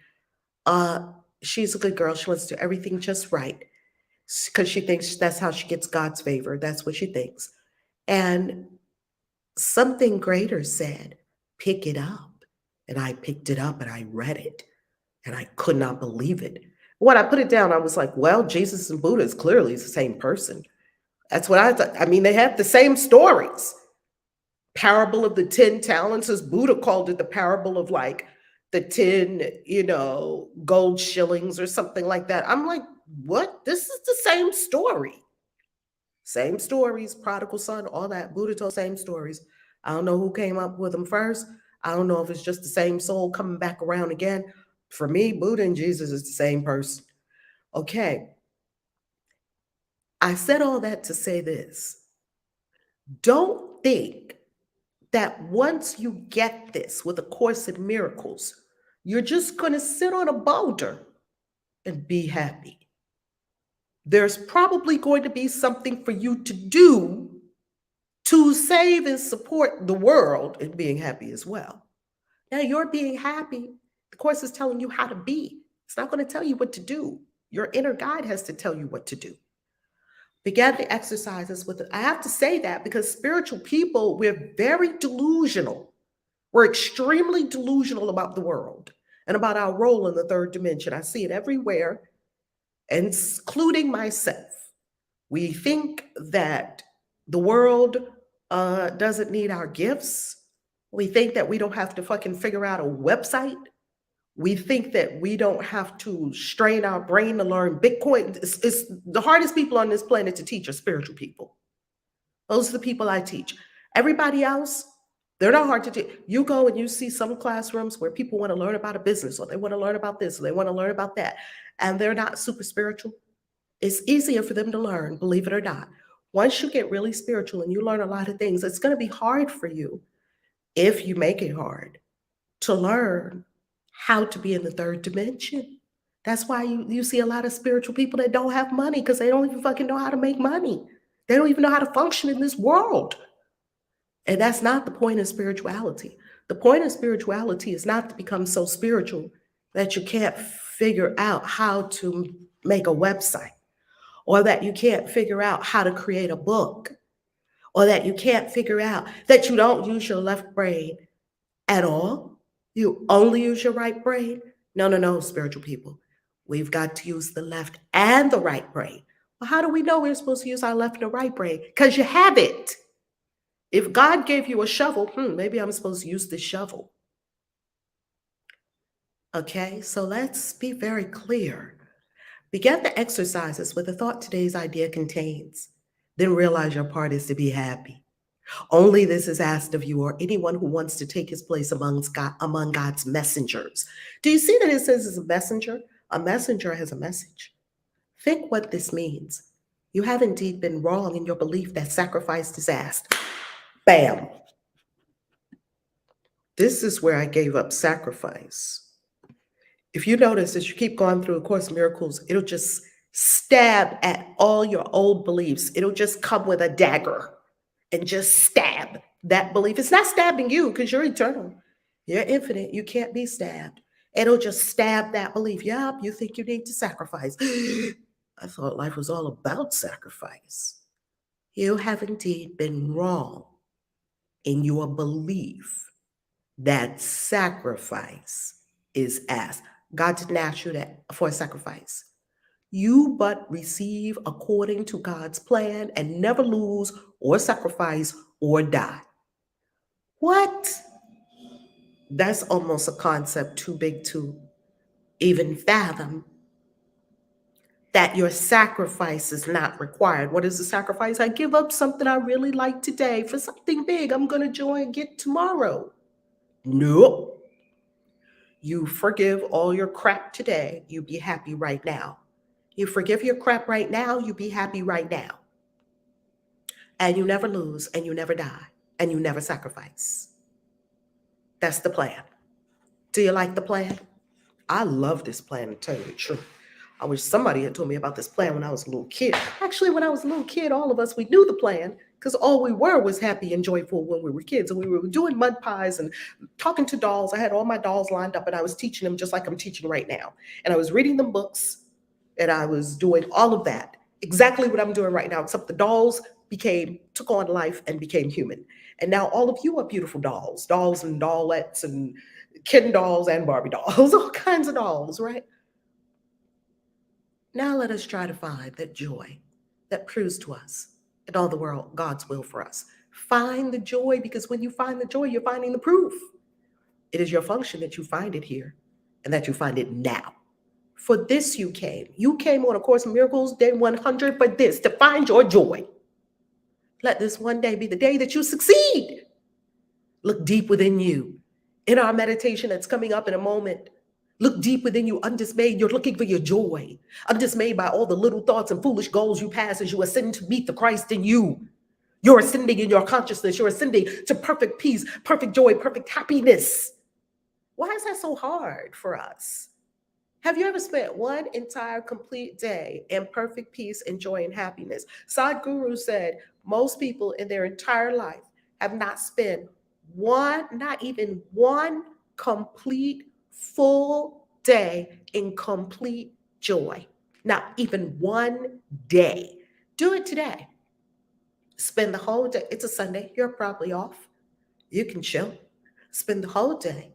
She's a good girl. She wants to do everything just right because she thinks that's how she gets God's favor. That's what she thinks. And something greater said, pick it up. And I picked it up and I read it and I could not believe it. When I put it down, I was like, well, Jesus and Buddha is clearly the same person. That's what I thought. I mean, they have the same stories. Parable of the 10 talents, as Buddha called it, the parable of like the 10, gold shillings or something like that. I'm like, what? This is the same story. Same stories, prodigal son, all that. Buddha told same stories. I don't know who came up with them first. I don't know if it's just the same soul coming back around again. For me, Buddha and Jesus is the same person. Okay. I said all that to say this. Don't think that once you get this with A Course in Miracles, you're just going to sit on a boulder and be happy. There's probably going to be something for you to do to save and support the world in being happy as well. Now, you're being happy. The Course is telling you how to be. It's not going to tell you what to do. Your inner guide has to tell you what to do. Began the exercises with it. I have to say that because spiritual people, we're very delusional. We're extremely delusional about the world and about our role in the third dimension. I see it everywhere, including myself. We think that the world doesn't need our gifts. We think that we don't have to fucking figure out a website. We think that we don't have to strain our brain to learn Bitcoin. It's the hardest people on this planet to teach are spiritual people. Those are the people I teach. Everybody else, they're not hard to teach. You go and you see some classrooms where people want to learn about a business, or they want to learn about this, or they want to learn about that, and they're not super spiritual. It's easier for them to learn, believe it or not. Once you get really spiritual and you learn a lot of things, it's going to be hard for you, if you make it hard, to learn how to be in the third dimension. That's why you see a lot of spiritual people that don't have money, because they don't even fucking know how to make money. They don't even know how to function in this world. And that's not the point of spirituality. The point of spirituality is not to become so spiritual that you can't figure out how to make a website, or that you can't figure out how to create a book, or that you can't figure out that you don't use your left brain at all. You only use your right brain. No, spiritual people. We've got to use the left and the right brain. Well, how do we know we're supposed to use our left and the right brain? Because you have it. If God gave you a shovel, maybe I'm supposed to use this shovel. Okay, so let's be very clear. Begin the exercises with the thought today's idea contains. Then realize your part is to be happy. Only this is asked of you or anyone who wants to take his place among God's messengers. Do you see that it says it's a messenger? A messenger has a message. Think what this means. You have indeed been wrong in your belief that sacrifice is asked. Bam. This is where I gave up sacrifice. If you notice, as you keep going through A Course in Miracles, it'll just stab at all your old beliefs. It'll just come with a dagger and just stab that belief. It's not stabbing you because you're eternal. You're infinite. You can't be stabbed. It'll just stab that belief. Yep, you think you need to sacrifice. I thought life was all about sacrifice. You have indeed been wrong in your belief that sacrifice is asked. God didn't ask you that for a sacrifice. You but receive according to God's plan and never lose or sacrifice or die. What? That's almost a concept too big to even fathom, that your sacrifice is not required. What is the sacrifice? I give up something I really like today for something big I'm going to get tomorrow. Nope. You forgive all your crap today, you be happy right now. You forgive your crap right now, you be happy right now. And you never lose, and you never die, and you never sacrifice. That's the plan. Do you like the plan? I love this plan, to tell you the truth. I wish somebody had told me about this plan when I was a little kid. Actually, when I was a little kid, all of us, we knew the plan because all we were was happy and joyful when we were kids. And we were doing mud pies and talking to dolls. I had all my dolls lined up and I was teaching them just like I'm teaching right now. And I was reading them books and I was doing all of that. Exactly what I'm doing right now, except the dolls took on life and became human. And now all of you are beautiful dolls and dollettes and Ken dolls and Barbie dolls, all kinds of dolls, right? Now let us try to find that joy that proves to us and all the world God's will for us. Find the joy, because when you find the joy, you're finding the proof. It is your function that you find it here and that you find it now. For this you came. You came on A Course in Miracles, day 100, for this, to find your joy. Let this one day be the day that you succeed. Look deep within you. In our meditation that's coming up in a moment, look deep within you, undismayed. You're looking for your joy. Undismayed by all the little thoughts and foolish goals you pass as you ascend to meet the Christ in you. You're ascending in your consciousness. You're ascending to perfect peace, perfect joy, perfect happiness. Why is that so hard for us? Have you ever spent one entire complete day in perfect peace and joy and happiness? Sadhguru said most people in their entire life have not spent not even one complete full day in complete joy. Not even one day. Do it today. Spend the whole day. It's a Sunday. You're probably off. You can chill. Spend the whole day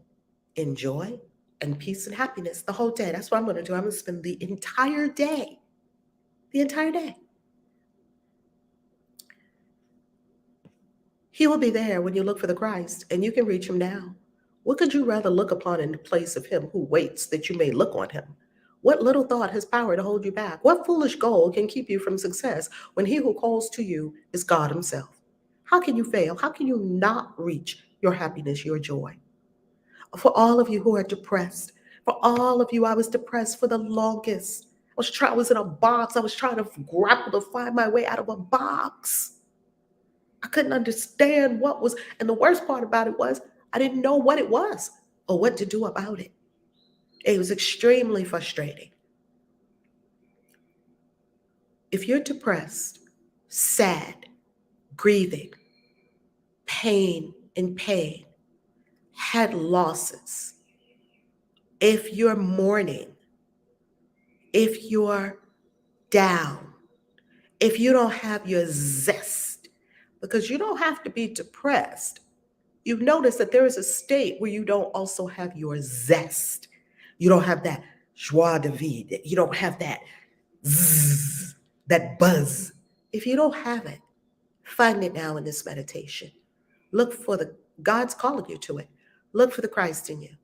in joy and peace and happiness the whole day. That's what I'm going to do. I'm going to spend the entire day. The entire day. He will be there when you look for the Christ, and you can reach him now. What could you rather look upon in the place of him who waits that you may look on him? What little thought has power to hold you back? What foolish goal can keep you from success when he who calls to you is God himself? How can you fail? How can you not reach your happiness, your joy? For all of you who are depressed, for all of you, I was depressed for the longest. I was in a box. I was trying to grapple to find my way out of a box. I couldn't understand what was, and the worst part about it was I didn't know what it was or what to do about it. It was extremely frustrating. If you're depressed, sad, grieving, in pain, had losses, if you're mourning, if you're down, if you don't have your zest, because you don't have to be depressed. You've noticed that there is a state where you don't also have your zest. You don't have that joie de vivre. You don't have that zzz, that buzz. If you don't have it, find it now in this meditation. Look for God's calling you to it. Look for the Christ in you.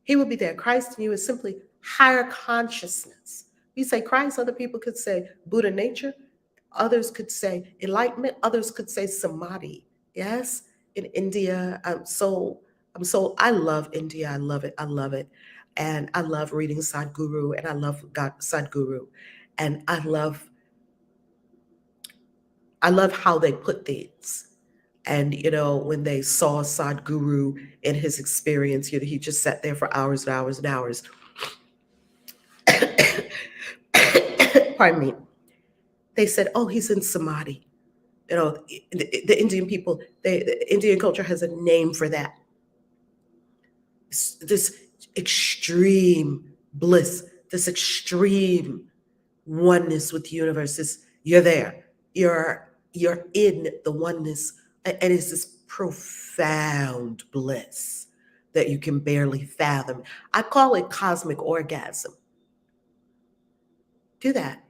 He will be there. Christ in you is simply higher consciousness. You say Christ, other people could say Buddha nature, others could say enlightenment, others could say samadhi. Yes, in India, I love India. I love it. I love it. And I love reading Sadhguru, and I love God Sadhguru. And I love how they put things. And, when they saw Sadhguru in his experience, he just sat there for hours and hours and hours. Pardon me. They said, oh, he's in samadhi. The Indian people, the Indian culture has a name for that. This extreme bliss, this extreme oneness with the universe. You're there. You're in the oneness, and it's this profound bliss that you can barely fathom. I call it cosmic orgasm. Do that.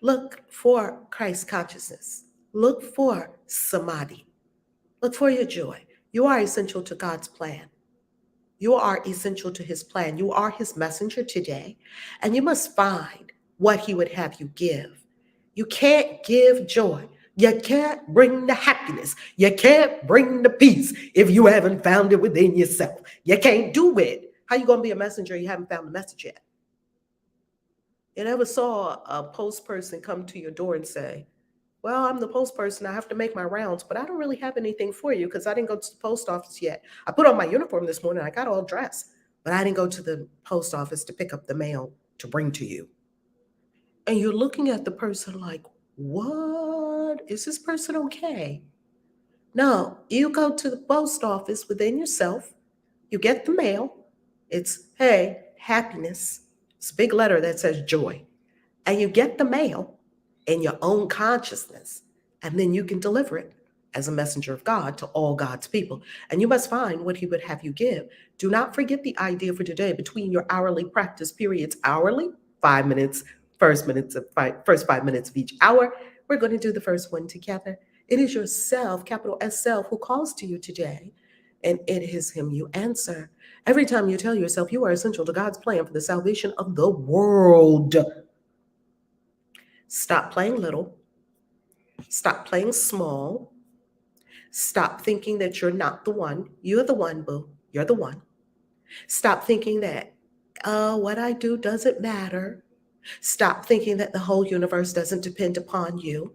Look for Christ consciousness. Look for samadhi. Look for your joy. You are essential to God's plan. You are essential to his plan. You are his messenger today, and you must find what he would have you give. You can't give joy. You can't bring the happiness. You can't bring the peace if you haven't found it within yourself. You can't do it. How you going to be a messenger if you haven't found the message yet? You never saw a post person come to your door and say, well, I'm the post person. I have to make my rounds, but I don't really have anything for you because I didn't go to the post office yet. I put on my uniform this morning. I got all dressed, but I didn't go to the post office to pick up the mail to bring to you. And you're looking at the person like, what? Is this person okay? No, you go to the post office within yourself. You get the mail. It's, hey, happiness. It's a big letter that says joy. And you get the mail in your own consciousness, and then you can deliver it as a messenger of God to all God's people. And you must find what he would have you give. Do not forget the idea for today between your hourly practice periods, hourly, 5 minutes, first 5 minutes of each hour. We're going to do the first one together. It is yourself, capital S self, who calls to you today, and it is him you answer. Every time you tell yourself you are essential to God's plan for the salvation of the world. Stop playing little. Stop playing small. Stop thinking that you're not the one. You're the one, boo. You're the one. Stop thinking that, what I do doesn't matter. Stop thinking that the whole universe doesn't depend upon you.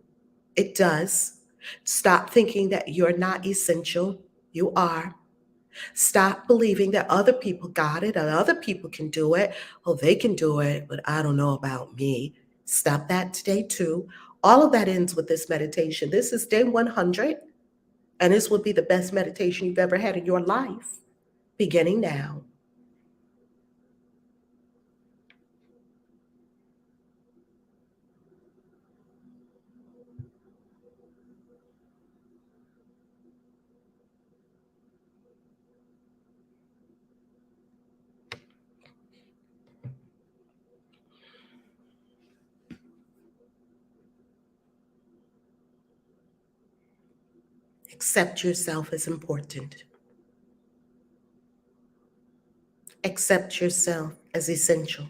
It does. Stop thinking that you're not essential. You are. Stop believing that other people got it and other people can do it. Oh, they can do it, but I don't know about me. Stop that today too. All of that ends with this meditation. This is day 100, and this will be the best meditation you've ever had in your life, beginning now. Accept yourself as important. Accept yourself as essential.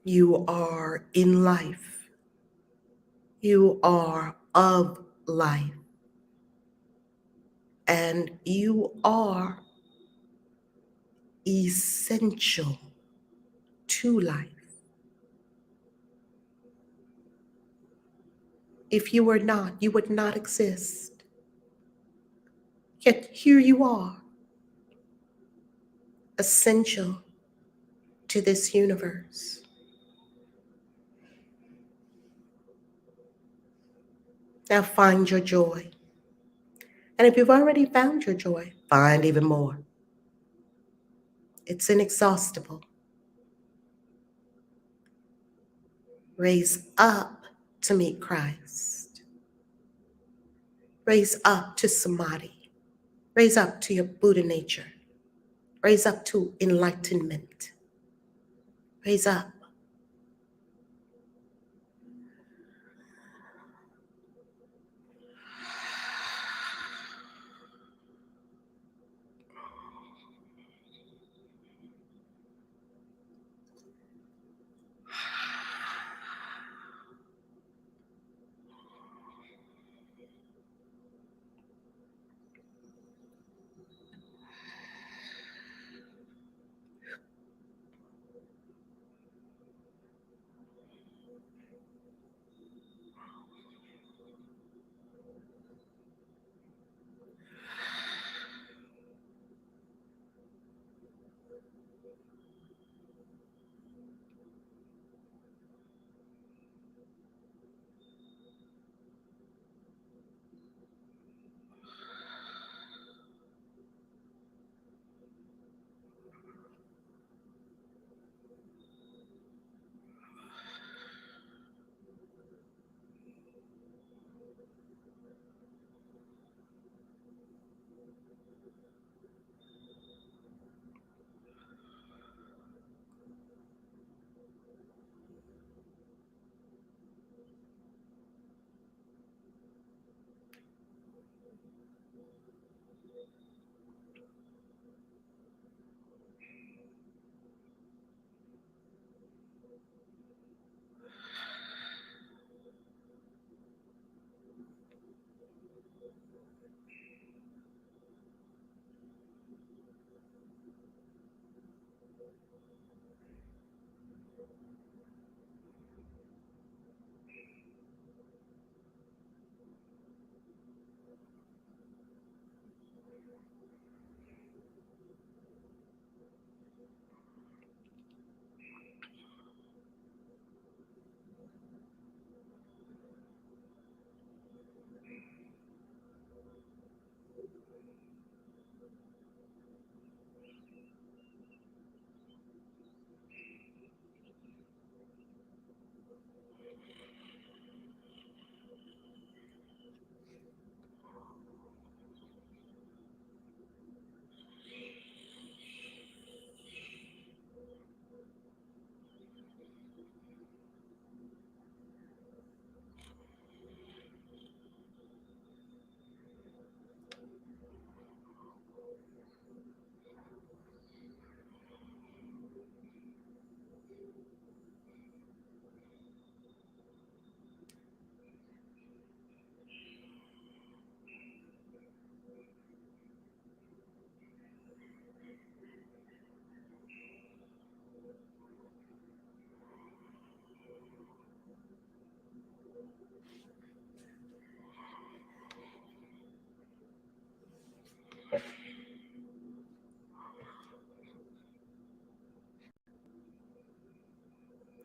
You are in life. You are of life. And you are essential to life. If you were not, you would not exist. Yet here you are, essential to this universe. Now find your joy. And if you've already found your joy, find even more. It's inexhaustible. Raise up to meet Christ. Raise up to samadhi. Raise up to your Buddha nature. Raise up to enlightenment. Raise up.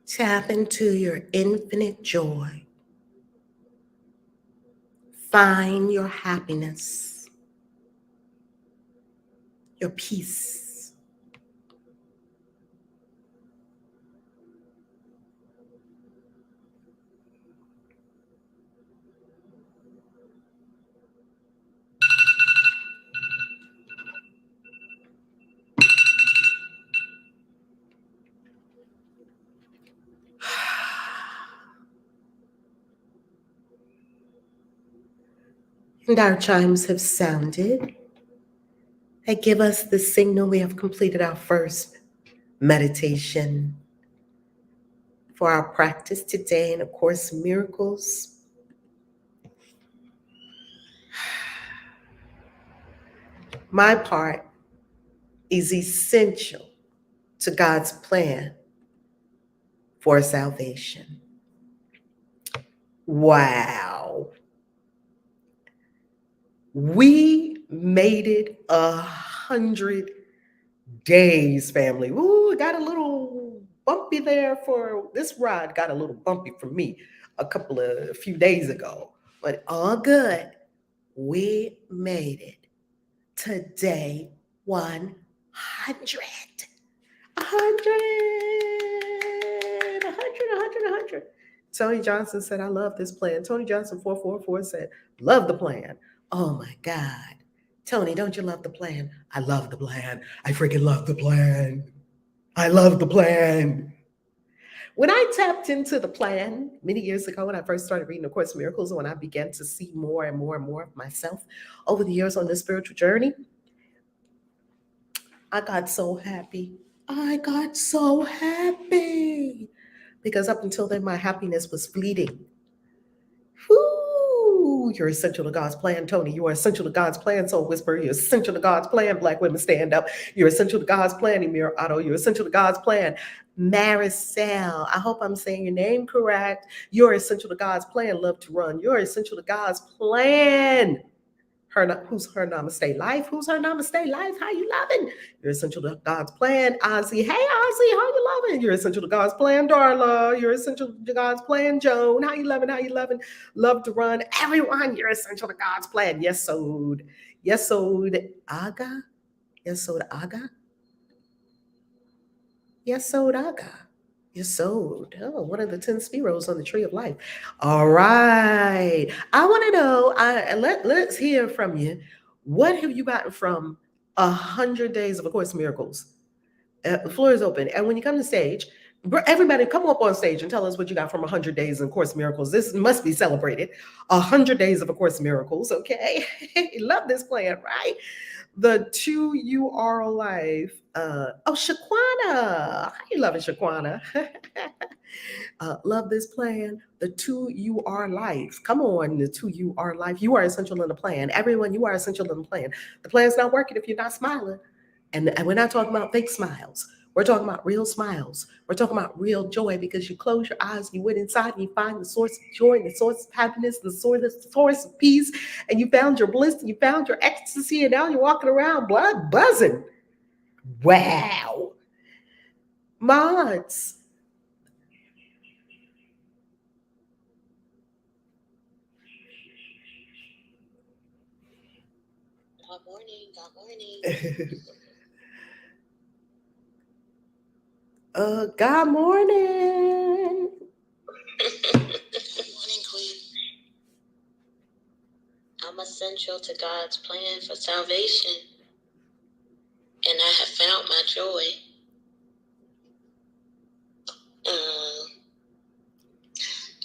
Tap into your infinite joy. Find your happiness, your peace. And our chimes have sounded. That give us the signal we have completed our first meditation for our practice today in A Course in Miracles. My part is essential to God's plan for salvation. Wow. We made it 100 days, family. Ooh, got a little bumpy there for this ride, got a little bumpy for me a few days ago, but all good. We made it to day 100. 100. Tony Johnson said, I love this plan. Tony Johnson 444 said, love the plan. Oh my God. Tony, don't you love the plan? I love the plan. I freaking love the plan. I love the plan. When I tapped into the plan many years ago, when I first started reading A Course in Miracles, when I began to see more and more and more of myself over the years on this spiritual journey, I got so happy. I got so happy because up until then, my happiness was fleeting. Whoo, you're essential to God's plan, Tony. You are essential to God's plan, Soul Whisperer. You're essential to God's plan, Black Women Stand Up. You're essential to God's plan, Emir Otto. You're essential to God's plan, Maricel. I hope I'm saying your name correct. You're essential to God's plan, Love to Run. You're essential to God's plan, Who's her namaste life? Who's her namaste life? How you loving? You're essential to God's plan. Ozzy, hey Ozzy, how you loving? You're essential to God's plan, Darla. You're essential to God's plan, Joan. How you loving? How you loving? Love to run. Everyone, you're essential to God's plan. Yes, so. Yes, so. Aga. Yes, so. Aga. Yes, so. Aga. Yes, so. Oh, one of the 10 sparrows on the tree of life. All right. I want to know. Let's hear from you. What have you gotten from 100 days of A Course in Miracles? The floor is open. And when you come to stage, everybody come up on stage and tell us what you got from 100 days of A Course in Miracles. This must be celebrated. 100 days of A Course in Miracles, okay? Love this plan, right? The 2 You Are Life. Shaquana. How you loving, Shaquana? Love this plan. The 2 You Are Life. Come on, the 2 You Are Life. You are essential in the plan. Everyone, you are essential in the plan. The plan's not working if you're not smiling. And we're not talking about fake smiles. We're talking about real smiles. We're talking about real joy, because you close your eyes, you went inside, and you find the source of joy, and the source of happiness, the source of peace, and you found your bliss, and you found your ecstasy, and now you're walking around blood buzzing. Wow. Mods. Good morning. Good morning. God morning. Good morning, Queen. I'm essential to God's plan for salvation, and I have found my joy.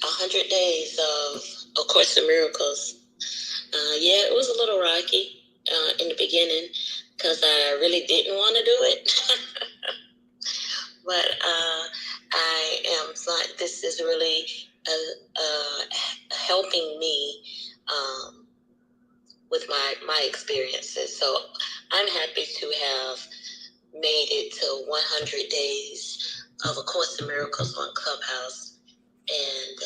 100 days of A Course in Miracles. Yeah, it was a little rocky in the beginning because I really didn't want to do it. But I am. This is really helping me with my experiences. So I'm happy to have made it to 100 days of A Course in Miracles on Clubhouse, and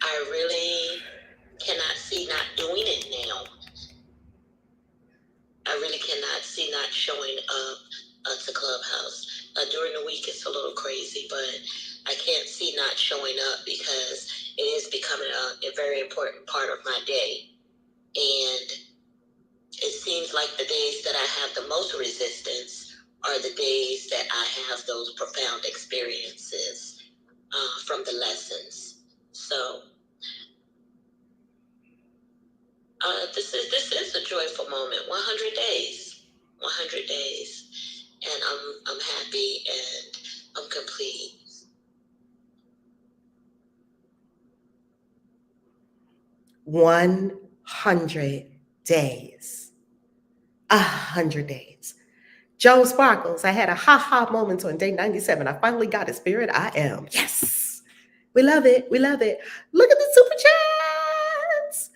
I really cannot see not doing it now. I really cannot see not showing up to Clubhouse. During the week, it's a little crazy, but I can't see not showing up because it is becoming a very important part of my day. And it seems like the days that I have the most resistance are the days that I have those profound experiences from the lessons. So this is a joyful moment. 100 days, 100 days, and I'm happy and I'm complete. 100 days. 100 days. Joe Sparkles, I had a ha-ha moment on day 97. I finally got it, Spirit. I am. Yes. We love it. We love it. Look at the super chats.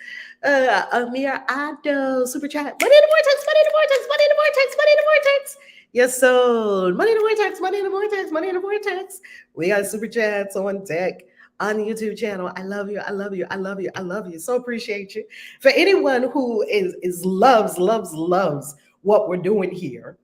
Amir Ado, super chat. Money in the vortex, money in the vortex, money in the vortex, money in the vortex. Yes, so money in the vortex, money in the vortex, money in the vortex. We got super chats on deck on the YouTube channel. I love you. I love you. I love you. I love you. So appreciate you. For anyone who is loves what we're doing here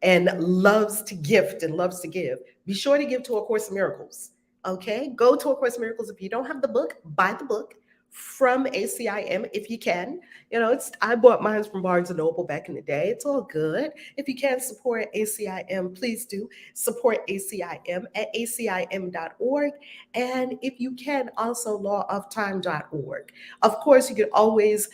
and loves to gift and loves to give, be sure to give to A Course in Miracles. Okay, go to A Course in Miracles. If you don't have the book, buy the book from ACIM if you can. You know, I bought mine from Barnes and Noble back in the day. It's all good. If you can support ACIM, please do support ACIM at acim.org. And if you can, also lawoftime.org. Of course, you can always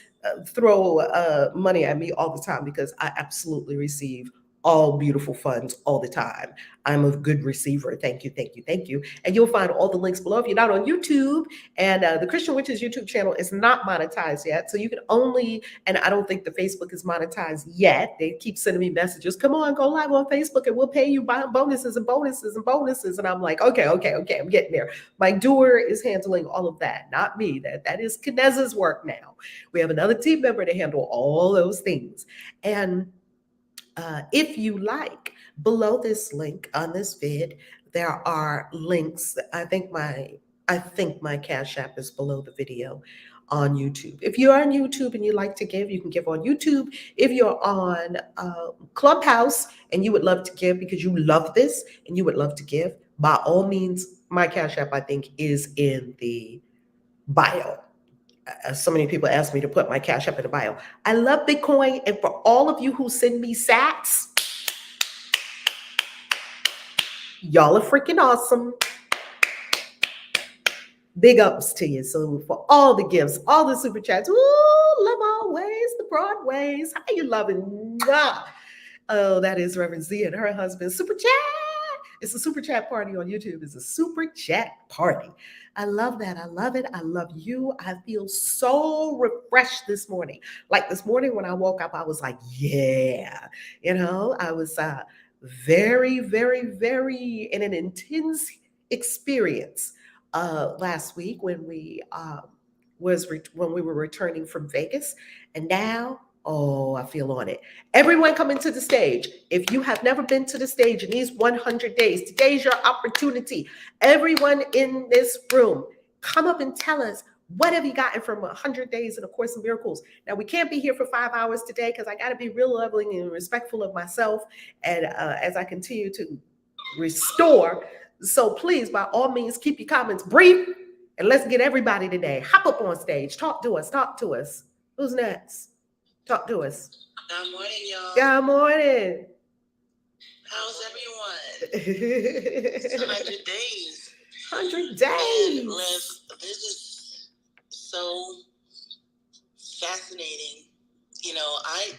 throw money at me all the time, because I absolutely receive all beautiful funds all the time. I'm a good receiver. Thank you, thank you, thank you. And you'll find all the links below. If you're not on YouTube, and the Christian Witches YouTube channel is not monetized yet, so you can only, and I don't think the Facebook is monetized yet. They keep sending me messages, come on, go live on Facebook and we'll pay you bonuses and bonuses and bonuses. And I'm like, okay, I'm getting there. My doer is handling all of that, not me. That is Kineza's work now. We have another team member to handle all those things. And if you like, below this link on this vid, there are links. I think my Cash App is below the video. on YouTube. If you're on YouTube and you like to give, you can give on YouTube. If you're on Clubhouse and you would love to give because you love this and you would love to give, by all means, my Cash App, I think, is in the bio. So many people ask me to put my Cash App in the bio. I love Bitcoin, and for all of you who send me sats, y'all are freaking awesome. Big ups to you. So for all the gifts, all the super chats, woo, love always the Broadways. How you loving? Mwah. Oh, that is Reverend Z and her husband. Super chat. It's a super chat party on YouTube. It's a super chat party. I love that. I love it. I love you. I feel so refreshed this morning. Like this morning when I woke up, I was like, yeah. I was very, very, very in an intense experience last week when when we were returning from Vegas, and now, oh, I feel on it. Everyone coming to the stage. If you have never been to the stage in these 100 days, today's your opportunity. Everyone in this room, come up and tell us, what have you gotten from 100 days in A Course in Miracles? Now, we can't be here for 5 hours today because I got to be real loving and respectful of myself. And as I continue to restore, so please, by all means, keep your comments brief and let's get everybody today. Hop up on stage. Talk to us. Talk to us. Who's next? Talk to us. Good morning, y'all. Good morning. How's everyone? It's 100 days. 100 days. And Liz, this is so fascinating. I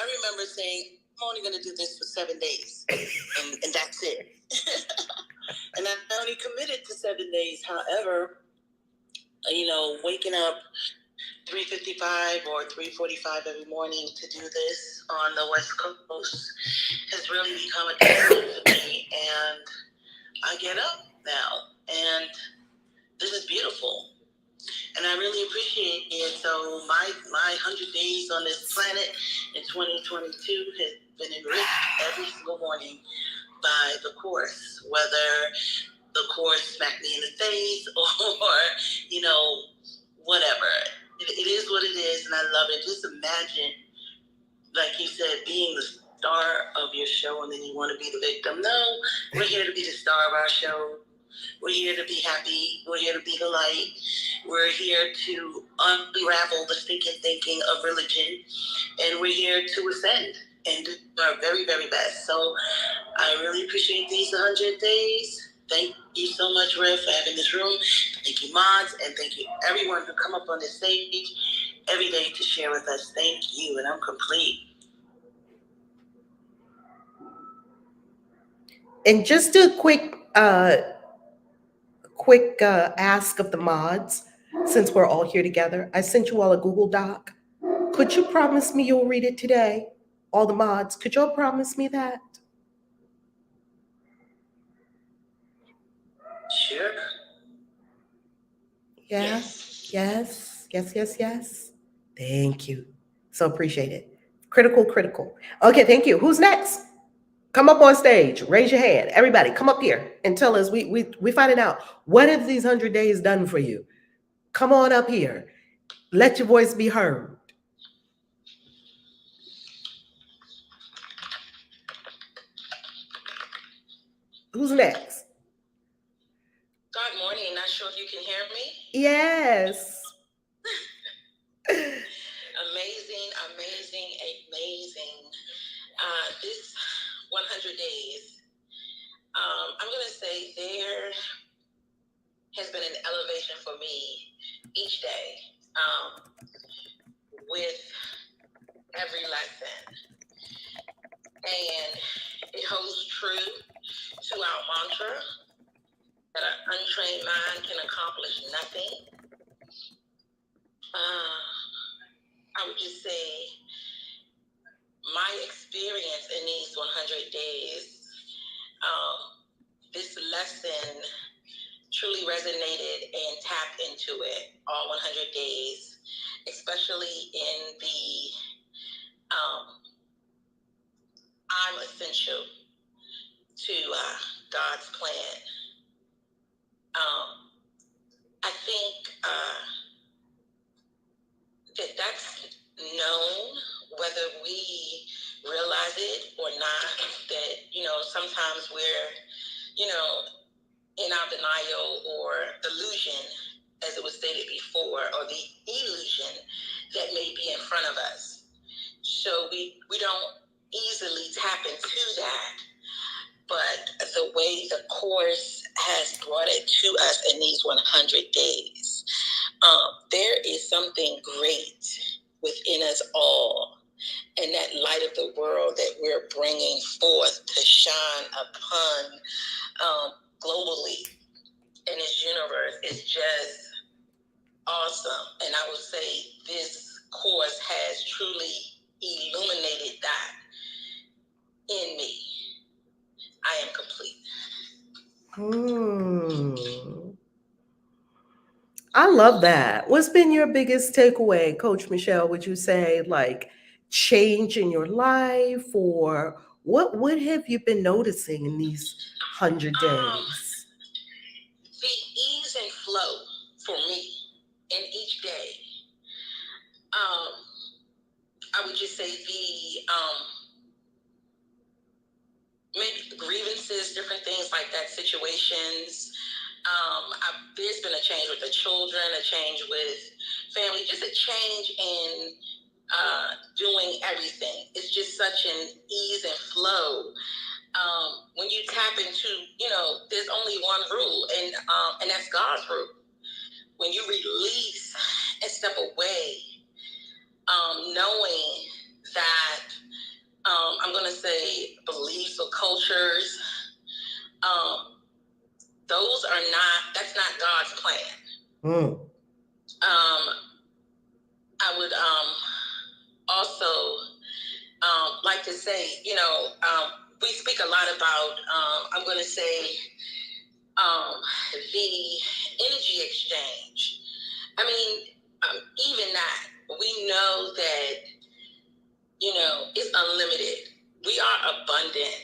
remember saying, I'm only going to do this for 7 days, and that's it. And I only committed to 7 days. However, waking up 3:55 or 3:45 every morning to do this on the West Coast has really become a daily for me. And I get up now, and this is beautiful. And I really appreciate it. So my 100 days on this planet in 2022 has been enriched every single morning by the Course, whether the Course smacked me in the face or, whatever. It is what it is, and I love it. Just imagine, like you said, being the star of your show and then you want to be the victim. No, we're here to be the star of our show. We're here to be happy. We're here to be the light. We're here to unravel the stinking thinking of religion. And we're here to ascend and do our very, very best. So I really appreciate these 100 days. Thank you so much, Rev, for having this room. Thank you, mods, and thank you everyone who come up on this stage every day to share with us. Thank you, and I'm complete. And just a quick ask of the mods, since we're all here together. I sent you all a Google Doc. Could you promise me you'll read it today? All the mods, could y'all promise me that? Sure. Yeah. Yes. Thank you. So appreciate it. Critical. Okay, thank you. Who's next? Come up on stage. Raise your hand. Everybody, come up here and tell us. We finding out, what have these 100 days done for you? Come on up here. Let your voice be heard. Who's next? Good morning. Not sure if you can hear me. Yes. Amazing. This 100 days, I'm going to say there has been an elevation for me each day with every lesson. And it holds true to our mantra that an untrained mind can accomplish nothing. I would just say my experience in these 100 days, this lesson truly resonated and tapped into it all 100 days, especially in the I'm essential to God's plan. I think that's known, whether we realize it or not, that, sometimes we're, in our denial or delusion, as it was stated before, or the illusion that may be in front of us. So we don't easily tap into that. But the way the Course has brought it to us in these 100 days, there is something great within us all, and that light of the world that we're bringing forth to shine upon globally in this universe is just awesome. And I would say this Course has truly illuminated that in me. I am complete. I love that. What's been your biggest takeaway, Coach Michelle? Would you say like change in your life, or what have you been noticing in these 100 days? The ease and flow for me in each day. I would just say maybe grievances, different things like that, situations. There's been a change with the children, a change with family, just a change in doing everything. It's just such an ease and flow. When you tap into, there's only one rule, and that's God's rule. When you release and step away, knowing that, I'm going to say beliefs or cultures, that's not God's plan. I would also like to say, we speak a lot about, I'm going to say, the energy exchange. I mean, even that, we know that, it's unlimited. We are abundant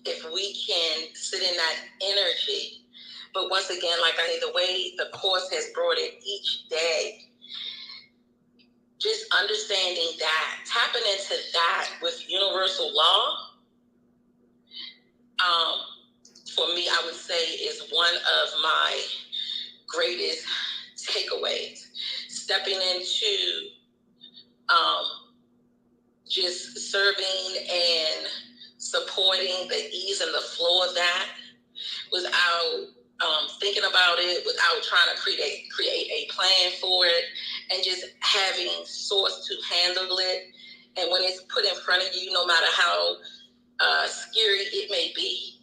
if we can sit in that energy. But once again, like I say, the way the Course has brought it each day, just understanding that, tapping into that with universal law, for me, I would say is one of my greatest takeaways. Stepping into just serving and supporting the ease and the flow of that without thinking about it, without trying to create a plan for it, and just having source to handle it. And when it's put in front of you, no matter how scary it may be,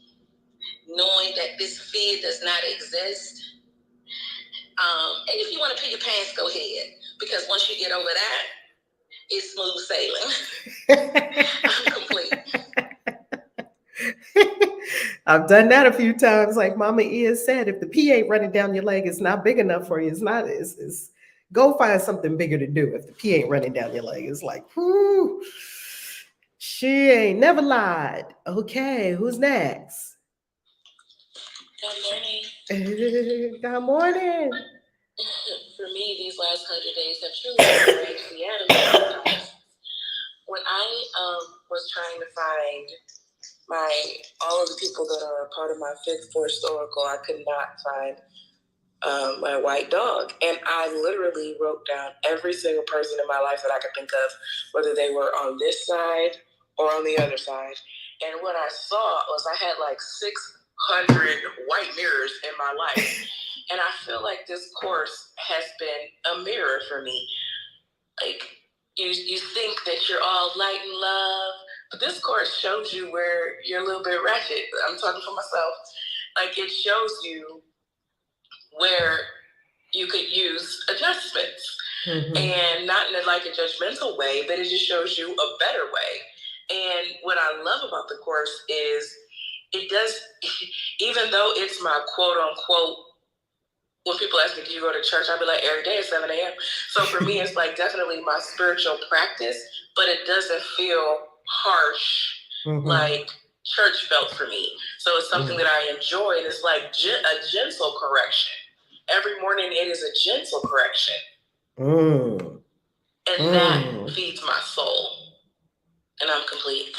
knowing that this fear does not exist. And if you want to pee your pants, go ahead. Because once you get over that, it's smooth sailing. I'm complete. I've done that a few times. Like Mama E said, if the pee ain't running down your leg, it's not big enough for you. It's go find something bigger to do. If the pee ain't running down your leg, it's like, whoo, she ain't never lied. Okay, who's next? Good morning. Good morning. For me, these last 100 days have truly been the animal. When I was trying to find all of the people that are a part of my fifth force oracle, I could not find my white dog. And I literally wrote down every single person in my life that I could think of, whether they were on this side or on the other side. And what I saw was I had like 600 white mirrors in my life. And I feel like this Course has been a mirror for me. Like, you think that you're all light and love, but this Course shows you where you're a little bit ratchet. I'm talking for myself. Like, it shows you where you could use adjustments. Mm-hmm. And not in like a judgmental way, but it just shows you a better way. And what I love about the Course is it does, even though it's my quote unquote, when people ask me, do you go to church? I'll be like, every day at 7 a.m. So for me, it's like definitely my spiritual practice, but it doesn't feel harsh, mm-hmm. like church felt for me. So it's something that I enjoy. And it's like a gentle correction. Every morning it is a gentle correction. And that feeds my soul. And I'm complete.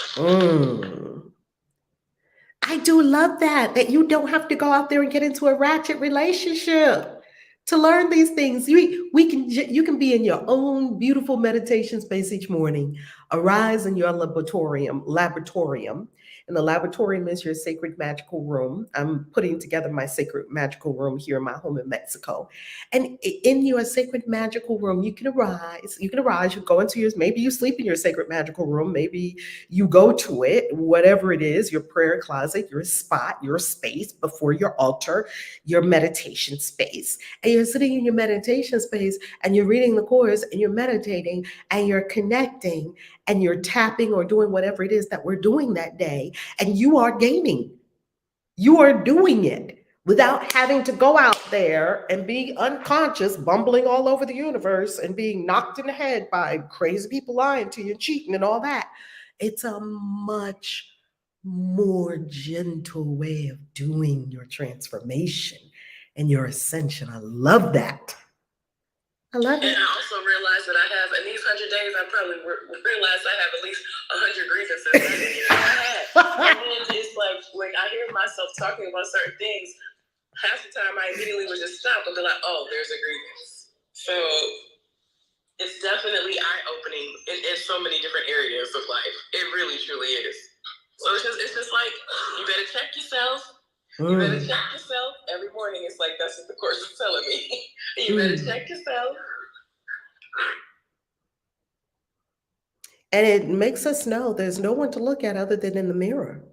I do love that you don't have to go out there and get into a ratchet relationship to learn these things. You can be in your own beautiful meditation space each morning. Arise in your laboratorium. And the laboratorium is your sacred magical room. I'm putting together my sacred magical room here in my home in Mexico. And in your sacred magical room, you can arise. You go into maybe you sleep in your sacred magical room. Maybe you go to it, whatever it is, your prayer closet, your spot, your space before your altar, your meditation space. And you're sitting in your meditation space and you're reading the course and you're meditating and you're connecting and you're tapping or doing whatever it is that we're doing that day. And you are gaining. You are doing it without having to go out there and be unconscious, bumbling all over the universe and being knocked in the head by crazy people lying to you, cheating and all that. It's a much more gentle way of doing your transformation and your ascension. I love that. I love it. And I also realized that I have, in these 100 days, I probably realized I have at least 100 grievances. I didn't even know I had. And then it's like I hear myself talking about certain things, half the time I immediately would just stop and be like, oh, there's a grievance. So it's definitely eye-opening in so many different areas of life. It really, truly is. So it's just like, you better check yourself. You better check yourself. Every morning it's like, that's what the course is telling me. You better check yourself. And it makes us know there's no one to look at other than in the mirror.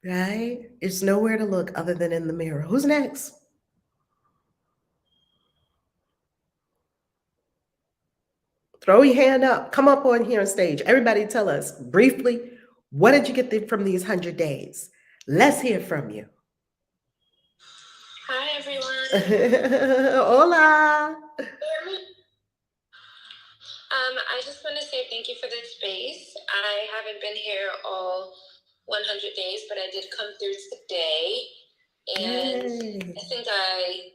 Right? It's nowhere to look other than in the mirror. Who's next? Throw your hand up. Come up on here on stage. Everybody tell us briefly, what did you get from these 100 days? Let's hear from you. Hi, everyone. Hola. I just want to say thank you for the space. I haven't been here all 100 days, but I did come through today. And I think I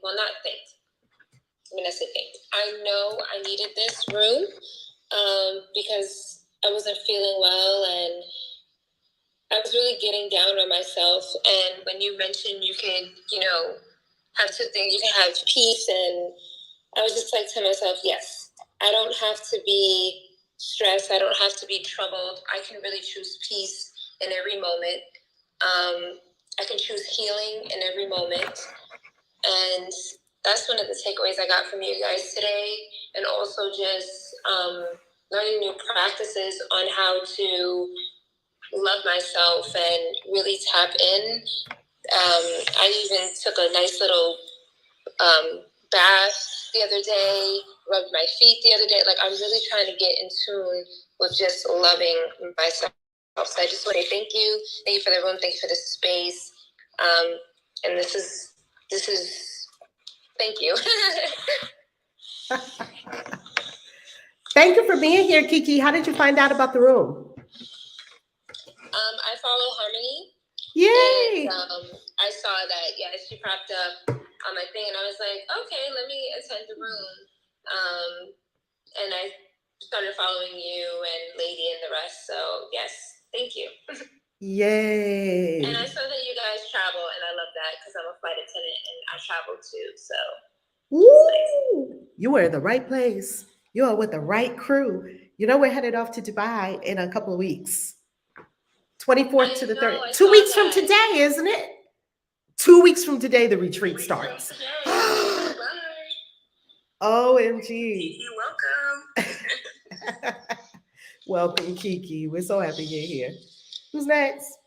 know I needed this room because I wasn't feeling well and I was really getting down on myself. And when you mentioned you can, have two things, you can have peace, and I was just like to myself, yes, I don't have to be stressed. I don't have to be troubled. I can really choose peace in every moment. I can choose healing in every moment. And that's one of the takeaways I got from you guys today. And also just learning new practices on how to love myself and really tap in. I even took a nice little bath the other day, rubbed my feet the other day. Like, I'm really trying to get in tune with just loving myself. So I just want to thank you. Thank you for the room. Thank you for the space. And this is thank you. Thank you for being here, Kiki. How did you find out about the room? I follow Harmony. Yay! And I saw that, she popped up on my thing, and I was like, okay, let me attend the room. And I started following you and Lady and the rest. So yes, thank you. Yay! And I saw that you guys travel, and I love that because I'm a flight attendant and I travel too. So woo! Nice. You are in the right place. You are with the right crew. We're headed off to Dubai in a couple of weeks. 24th to the 30th. 2 weeks from today, isn't it? 2 weeks from today, the retreat starts. OMG. You're welcome. Welcome, Kiki. We're so happy you're here. Who's next?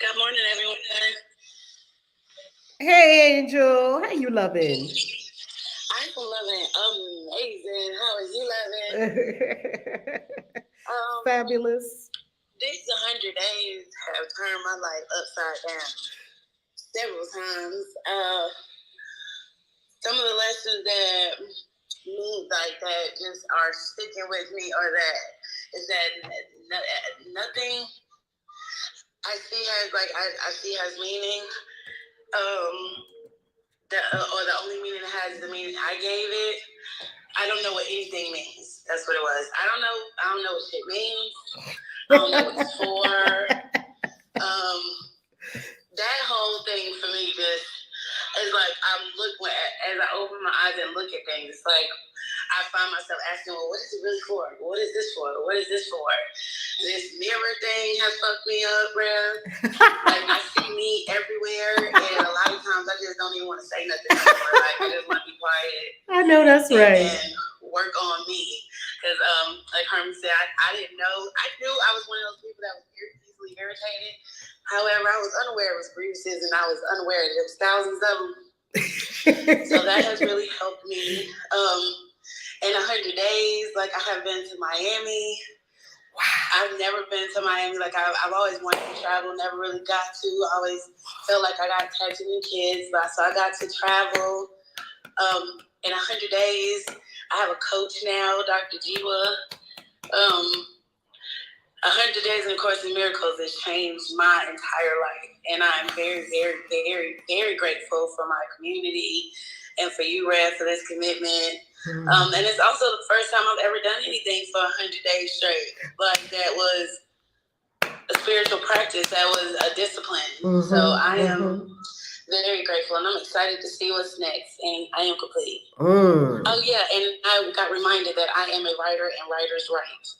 Good morning, everyone. Hey, Angel. How you loving? I'm loving amazing. How are you loving? Fabulous. These 100 days have turned my life upside down several times. Some of the lessons that just are sticking with me are that nothing I see has meaning. or the only meaning it has is the meaning I gave it. I don't know what anything means. That's what it was. I don't know what shit means. I don't know what it's for. That whole thing for me just is like as I open my eyes and look at things. It's like I find myself asking, well, what is it really for? What is this for? What is this for? This mirror thing has fucked me up, bruh. Like, I see me everywhere, and a lot of times I just don't even want to say nothing anymore. Like, I just want to be quiet. I know that's right. And work on me. Because, like Herman said, I didn't know. I knew I was one of those people that was easily irritated. However, I was unaware it was grievances, and I was unaware there was thousands of them. So that has really helped me. In 100 days, like, I have been to Miami. Wow. I've never been to Miami. Like, I've always wanted to travel, never really got to. I always felt like I got attached to new kids, so I got to travel. In 100 days, I have a coach now, Dr. Jiwa. 100 Days in A Course in Miracles has changed my entire life. And I'm very, very, very, very grateful for my community and for you, Red, for this commitment. And it's also the first time I've ever done anything for 100 days straight. Like, that was a spiritual practice. That was a discipline. So I am very grateful, and I'm excited to see what's next. And I am complete. Oh, yeah, and I got reminded that I am a writer, and writers write.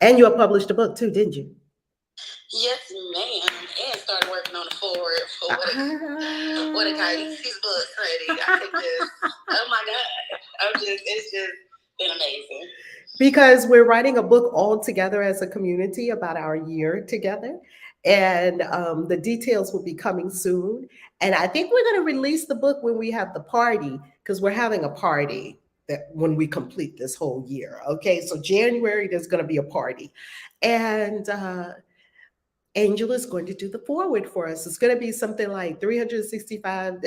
And you published a book too, didn't you? Yes, ma'am. And started working on the forward for what a Kai's book, honey. I think this. Oh my God. It's just been amazing. Because we're writing a book all together as a community about our year together. And the details will be coming soon. And I think we're going to release the book when we have the party, because we're having a party that when we complete this whole year. Okay, so January, there's going to be a party. And Angel is going to do the forward for us. It's going to be something like 365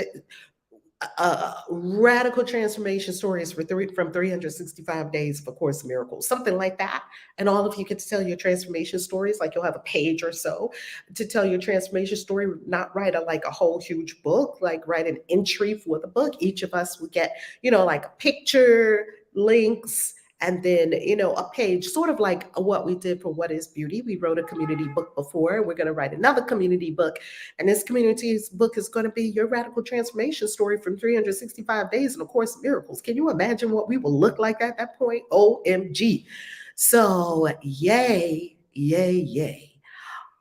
radical transformation stories from 365 days of A Course in Miracles, something like that. And all of you get to tell your transformation stories. Like, you'll have a page or so to tell your transformation story, not write a whole huge book, like write an entry for the book. Each of us would get, like a picture, links, and then, a page, sort of like what we did for What is Beauty. We wrote a community book before. We're going to write another community book. And this community's book is going to be your radical transformation story from 365 days in A Course in Miracles. Can you imagine what we will look like at that point? OMG. So yay, yay, yay.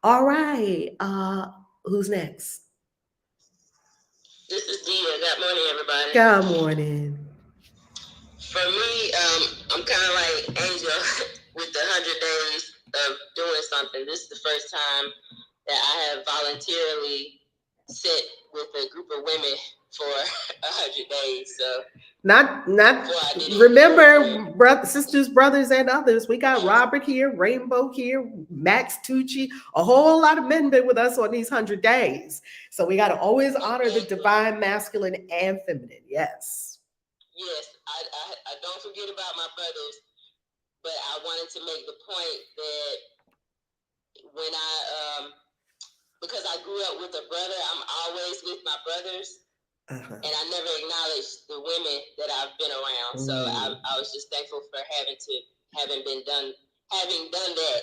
All right. Who's next? This is Dia. Good morning, everybody. Good morning. For me, I'm kind of like Angel with the 100 days of doing something. This is the first time that I have voluntarily sit with a group of women for 100 days. So not remember, sisters, brothers, and others. We got Robert here, Rainbow here, Max Tucci, a whole lot of men been with us on these 100 days. So we got to always honor the divine masculine and feminine. Yes. Yes, I don't forget about my brothers, but I wanted to make the point that when because I grew up with a brother, I'm always with my brothers, and I never acknowledged the women that I've been around. So I was just thankful for having done that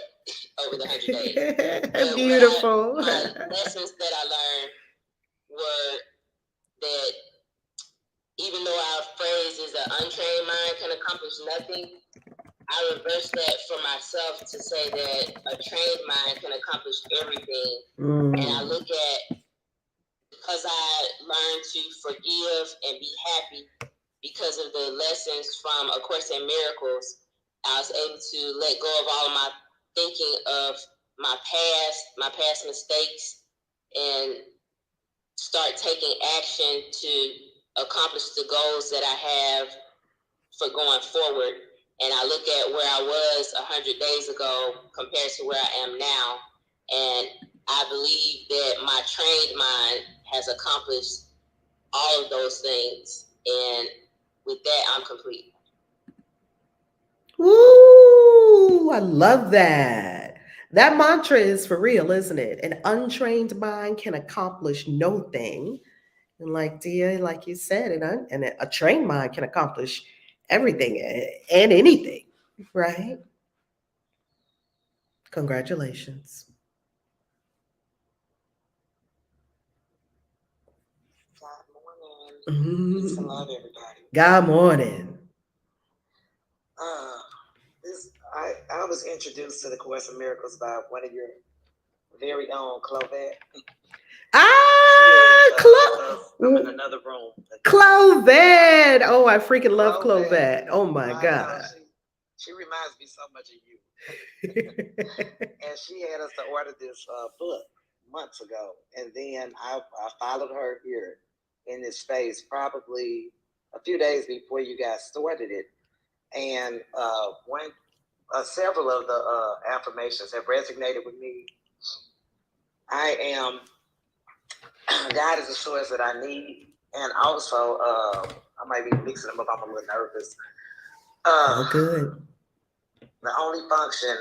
over the 100 days. Beautiful. My lessons that I learned were that even though our phrase is an untrained mind can accomplish nothing, I reverse that for myself to say that a trained mind can accomplish everything. And I look at, because I learned to forgive and be happy because of the lessons from A Course in Miracles, I was able to let go of all of my thinking of my past mistakes, and start taking action to accomplish the goals that I have for going forward. And I look at where I was 100 days ago compared to where I am now, and I believe that my trained mind has accomplished all of those things. And with that, I'm complete. Ooh, I love that. That mantra is for real, isn't it? An untrained mind can accomplish no thing. And like Dia, like you said, and a trained mind can accomplish everything and anything, right? Congratulations. God morning. Peace and Mhm. love, everybody. Good morning. Uh, I was introduced to the Course of Miracles by one of your very own Clovette. Ah, I'm in another room. Clovette. Oh, I freaking love Clovette. Clovette. Oh my I know God. she reminds me so much of you. And she had us to order this book months ago, and then I followed her here in this space probably a few days before you guys started it, and when several of the affirmations have resonated with me. I am God is the source that I need, and also I might be mixing them up. I'm a little nervous. Oh, good. The only function,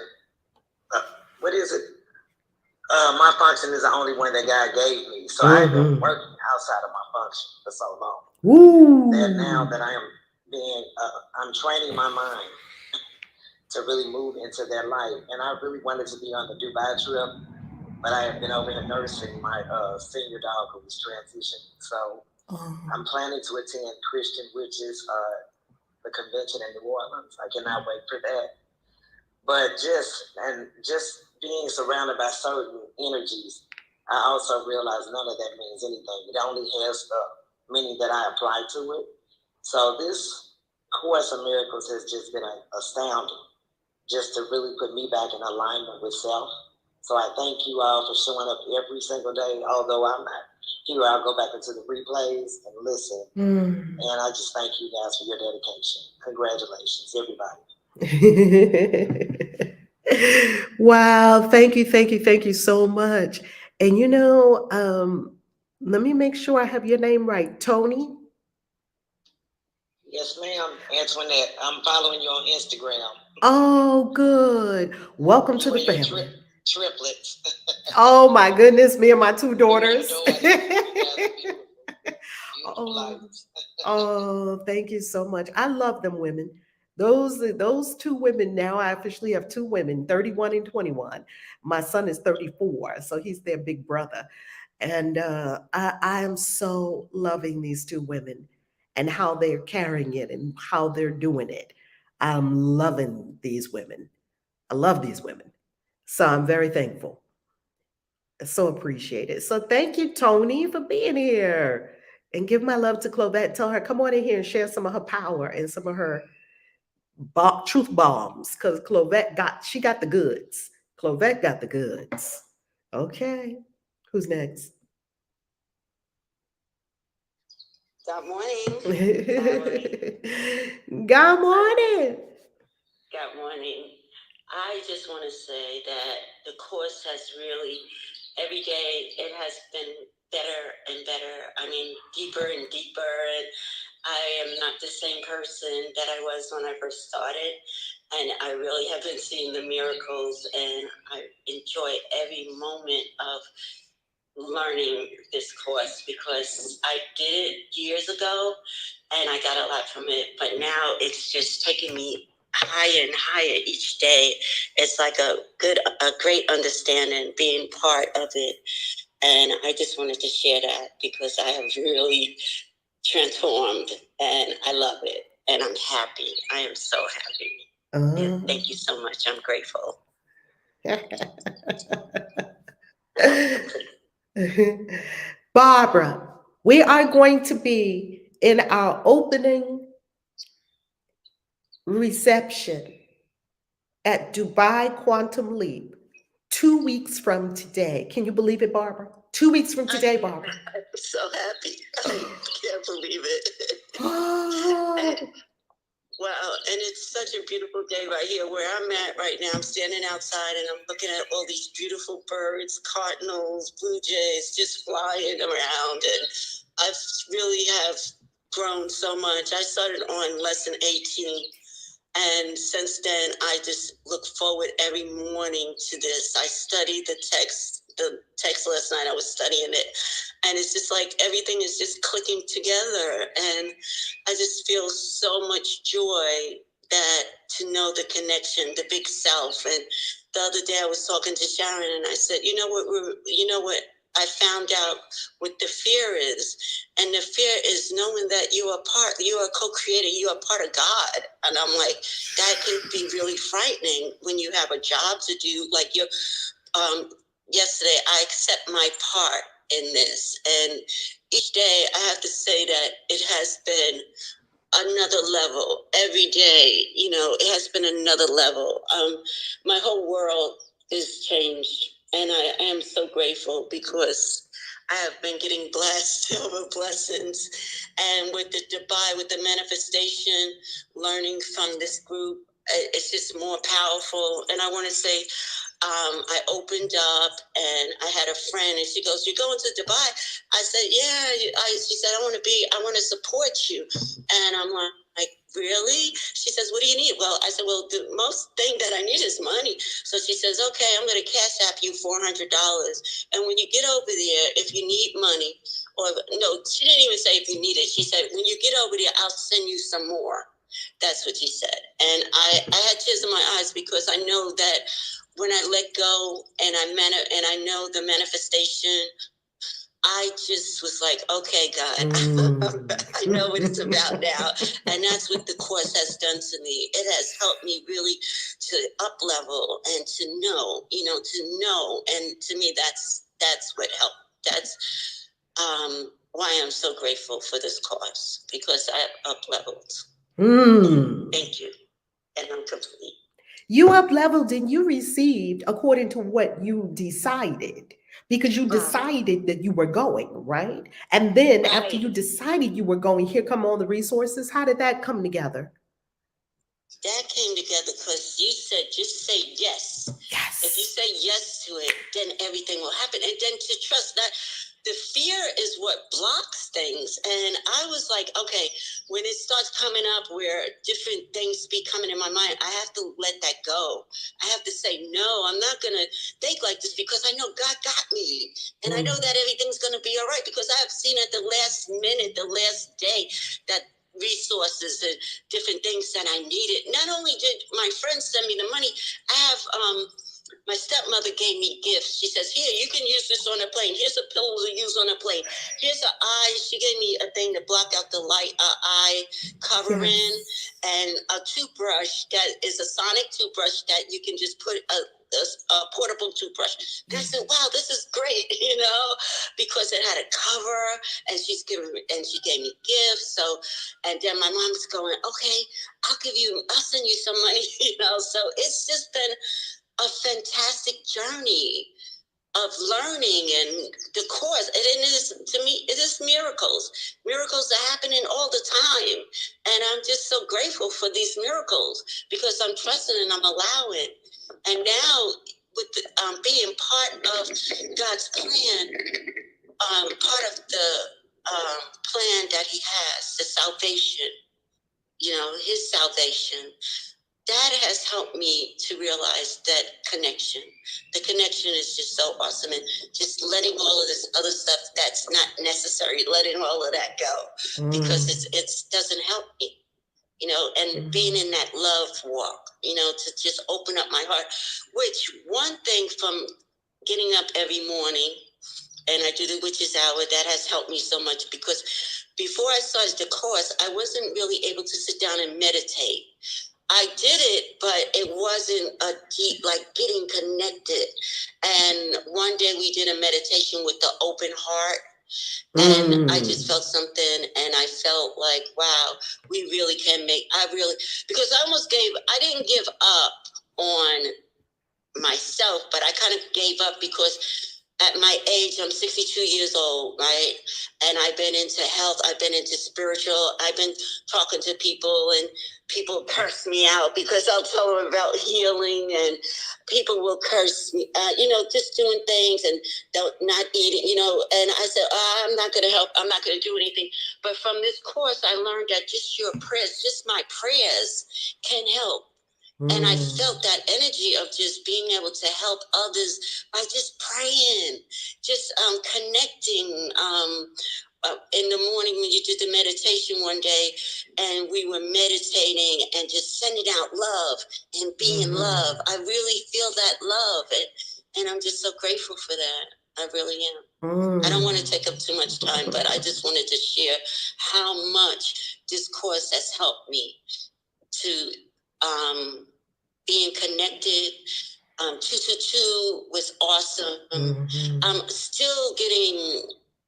what is it? My function is the only one that God gave me. So I've been working outside of my function for so long. Woo. That now that I am I'm training my mind to really move into that life. And I really wanted to be on the Dubai trip, but I have been over here nursing my senior dog who was transitioning. So I'm planning to attend Christian Witches, the convention in New Orleans. I cannot wait for that. But just being surrounded by certain energies, I also realize none of that means anything. It only has the meaning that I apply to it. So this Course of Miracles has just been astounding, just to really put me back in alignment with self. So I thank you all for showing up every single day. Although I'm not here, I'll go back into the replays and listen. And I just thank you guys for your dedication. Congratulations, everybody. Wow, thank you so much. And let me make sure I have your name right. Tony? Yes, ma'am. Antoinette, I'm following you on Instagram. Oh, good. Welcome to the family. Triplets. Oh my goodness, me and my two daughters. Oh, oh, thank you so much. I love them women. Those two women now, I officially have two women, 31 and 21. My son is 34, so he's their big brother. And I am so loving these two women and how they're carrying it and how they're doing it. I'm loving these women. I love these women. So I'm very thankful. So appreciated. So thank you, Tony, for being here. And give my love to Clovette. Tell her, come on in here and share some of her power and some of her truth bombs. Because she got the goods. Clovette got the goods. Okay. Who's next? Good morning. Good morning. Good morning. I just want to say that the course has really, every day, it has been better and better. I mean, deeper and deeper. And I am not the same person that I was when I first started. And I really have been seeing the miracles, and I enjoy every moment of learning this course because I did it years ago and I got a lot from it, but now it's just taking me higher and higher each day. It's like a great understanding, being part of it. And I just wanted to share that because I have really transformed and I love it and I'm happy. I am so happy. And thank you so much. I'm grateful. Barbara, we are going to be in our opening reception at Dubai Quantum Leap 2 weeks from today. Can you believe it, Barbara? 2 weeks from today, Barbara. I'm so happy. I can't believe it. Wow, and it's such a beautiful day right here where I'm at right now. I'm standing outside and I'm looking at all these beautiful birds, cardinals, blue jays, just flying around. And I really have grown so much. I started on lesson 18. And since then, I just look forward every morning to this. I study the text the text last night. I was studying it, and it's just like everything is just clicking together, and I just feel so much joy that to know the connection, the big self. And the other day I was talking to Sharon, and I said, you know what I found out what the fear is. And the fear is knowing that you are a co-creator, you are part of God. And I'm like, that can be really frightening when you have a job to do. Like yesterday, I accept my part in this. And each day I have to say that it has been another level every day. It has been another level. My whole world is changed, and I am so grateful because I have been getting blessed over blessings. And with the Dubai, with the manifestation, learning from this group, it's just more powerful. And I want to say, I opened up, and I had a friend, and she goes, "You're going to Dubai?" I said, "Yeah." She said, "I want to support you." And I'm like, "Really?" She says, "What do you need?" Well, I said, "Well, the most thing that I need is money." So she says, "Okay, I'm going to cash app you $400. And when you get over there, if you need money, or no, she didn't even say if you need it. She said, when you get over there, I'll send you some more." That's what she said. And I had tears in my eyes because I know that when I let go and I know the manifestation, I just was like, okay, God, I know what it's about now. And that's what the course has done to me. It has helped me really to up level and to know. And to me, that's what helped. That's why I'm so grateful for this course, because I up leveled. Thank you. And I'm complete. You up leveled and you received according to what you decided, because you decided that you were going, right? And then after you decided you were going, here come all the resources. How did that come together? That came together because you said, just say yes. Yes. If you say yes to it, then everything will happen. And then to trust that the fear is what blocks things. And I was like, okay, when it starts coming up where different things be coming in my mind, I have to let that go. I have to say, no, I'm not going to think like this, because I know God got me. And I know that everything's going to be all right, because I have seen at the last minute, the last day, that resources and different things that I needed. Not only did my friends send me the money, I have my stepmother gave me gifts. She says, "Here, you can use this on a plane. Here's a pillow to use on a plane. Here's an eye." She gave me a thing to block out the light, eye covering, and a toothbrush that is a sonic toothbrush that you can just put a portable toothbrush. And I said, "Wow, this is great," because it had a cover, and she gave me gifts. So, and then my mom's going, "Okay, I'll send you some money," So it's just been a fantastic journey of learning and the course. And it is, to me, it is miracles. Miracles are happening all the time. And I'm just so grateful for these miracles, because I'm trusting and I'm allowing. And now, with being part of God's plan, part of the plan that He has, the salvation, His salvation, that has helped me to realize that connection. The connection is just so awesome. And just letting all of this other stuff that's not necessary, letting all of that go, because it doesn't help me, and being in that love walk, to just open up my heart, which one thing from getting up every morning, and I do the witch's hour, that has helped me so much, because before I started the course, I wasn't really able to sit down and meditate. I did it, but it wasn't a deep, like getting connected. And one day we did a meditation with the open heart. And I just felt something, and I felt like, wow, we really can because I didn't give up on myself, but I kind of gave up because at my age, I'm 62 years old, right? And I've been into health, I've been into spiritual, I've been talking to people, and people curse me out because I'll tell them about healing, and people will curse me, just doing things and not eating, and I said, I'm not going to help, I'm not going to do anything. But from this course, I learned that just your prayers, just my prayers can help. And I felt that energy of just being able to help others by just praying, just connecting. In the morning when you did the meditation one day, and we were meditating and just sending out love and being love. I really feel that love, and I'm just so grateful for that. I really am. I don't want to take up too much time, but I just wanted to share how much this course has helped me to being connected. 222 was awesome. I'm still getting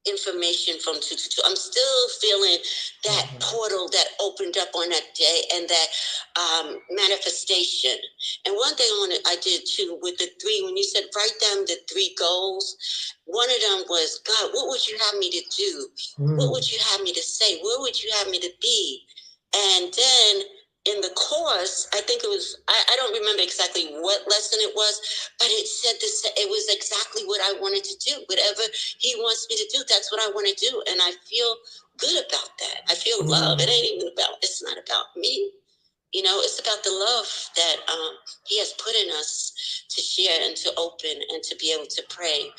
information from 222. I'm still feeling that portal that opened up on that day, and that manifestation. And one thing I did too with the three, when you said write down the three goals, one of them was, God, what would you have me to do? What would you have me to say? Where would you have me to be? And then in the course, I think it was, I don't remember exactly what lesson it was, but it said this, it was exactly what I wanted to do. Whatever he wants me to do, that's what I want to do. And I feel good about that. I feel love. It ain't even about, it's not about me. You know, it's about the love that he has put in us to share and to open and to be able to pray.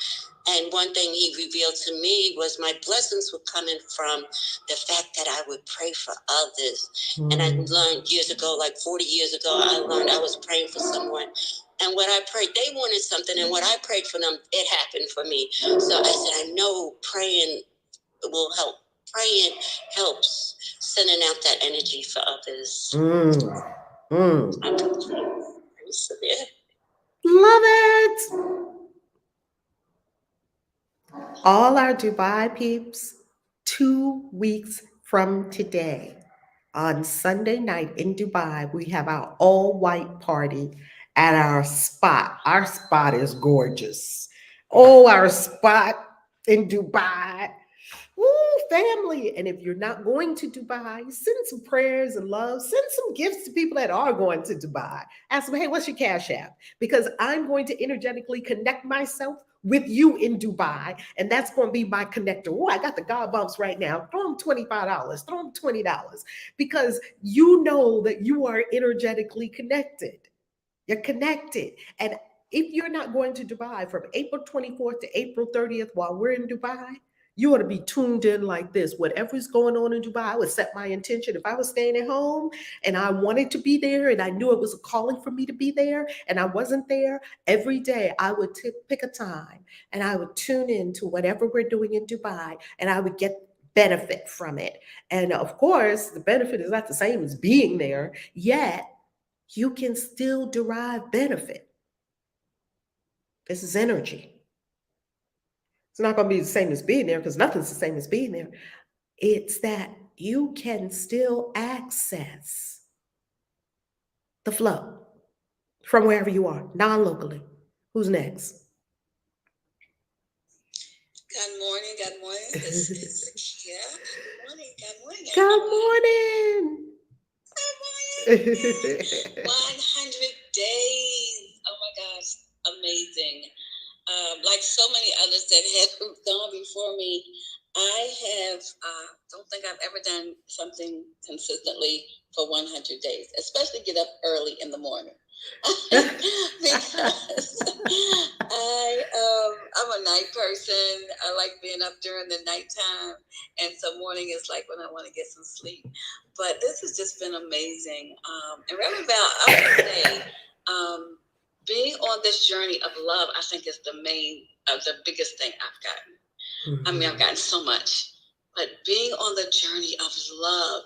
And one thing he revealed to me was my blessings were coming from the fact that I would pray for others. And I learned years ago, like 40 years ago, I learned I was praying for someone. And what I prayed, they wanted something. And what I prayed for them, it happened for me. So I said, I know praying will help. Praying helps sending out that energy for others. I'm severe. Love it. All our Dubai peeps, 2 weeks from today, on Sunday night in Dubai, we have our all-white party at our spot. Our spot is gorgeous. Oh, our spot in Dubai. Woo, family. And if you're not going to Dubai, send some prayers and love. Send some gifts to people that are going to Dubai. Ask them, hey, what's your Cash App? Because I'm going to energetically connect myself with you in Dubai. And that's going to be my connector. Oh, I got the God bumps right now. Throw them $25. Throw them $20. Because you know that you are energetically connected. You're connected. And if you're not going to Dubai from April 24th to April 30th while we're in Dubai, you ought to be tuned in like this. Whatever's going on in Dubai, I would set my intention. If I was staying at home and I wanted to be there and I knew it was a calling for me to be there and I wasn't there, every day I would pick a time and I would tune in to whatever we're doing in Dubai and I would get benefit from it. And of course, the benefit is not the same as being there, yet you can still derive benefit. This is energy. It's not going to be the same as being there because nothing's the same as being there. It's that you can still access the flow from wherever you are, non-locally. Who's next? Good morning, good morning. This is Zakia. Good morning, good morning. Good morning. Good morning. 100 days. Oh my gosh, amazing. Like so many others that have gone before me, I don't think I've ever done something consistently for 100 days, especially get up early in the morning. Because I'm a night person. I like being up during the nighttime, and so morning is like when I want to get some sleep. But this has just been amazing. And Reverend Val, I would say, being on this journey of love, I think is the biggest thing I've gotten. I mean, I've gotten so much, but being on the journey of love.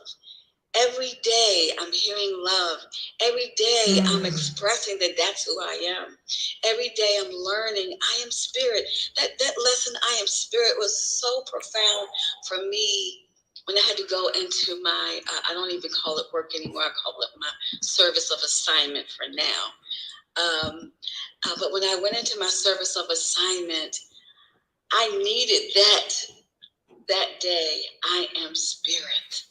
Every day I'm hearing love. Every day I'm expressing that that's who I am. Every day I'm learning I am spirit. That lesson, I am spirit, was so profound for me when I had to go into my, I don't even call it work anymore. I call it my service of assignment for now. But when I went into my service of assignment, I needed that day, I am spirit.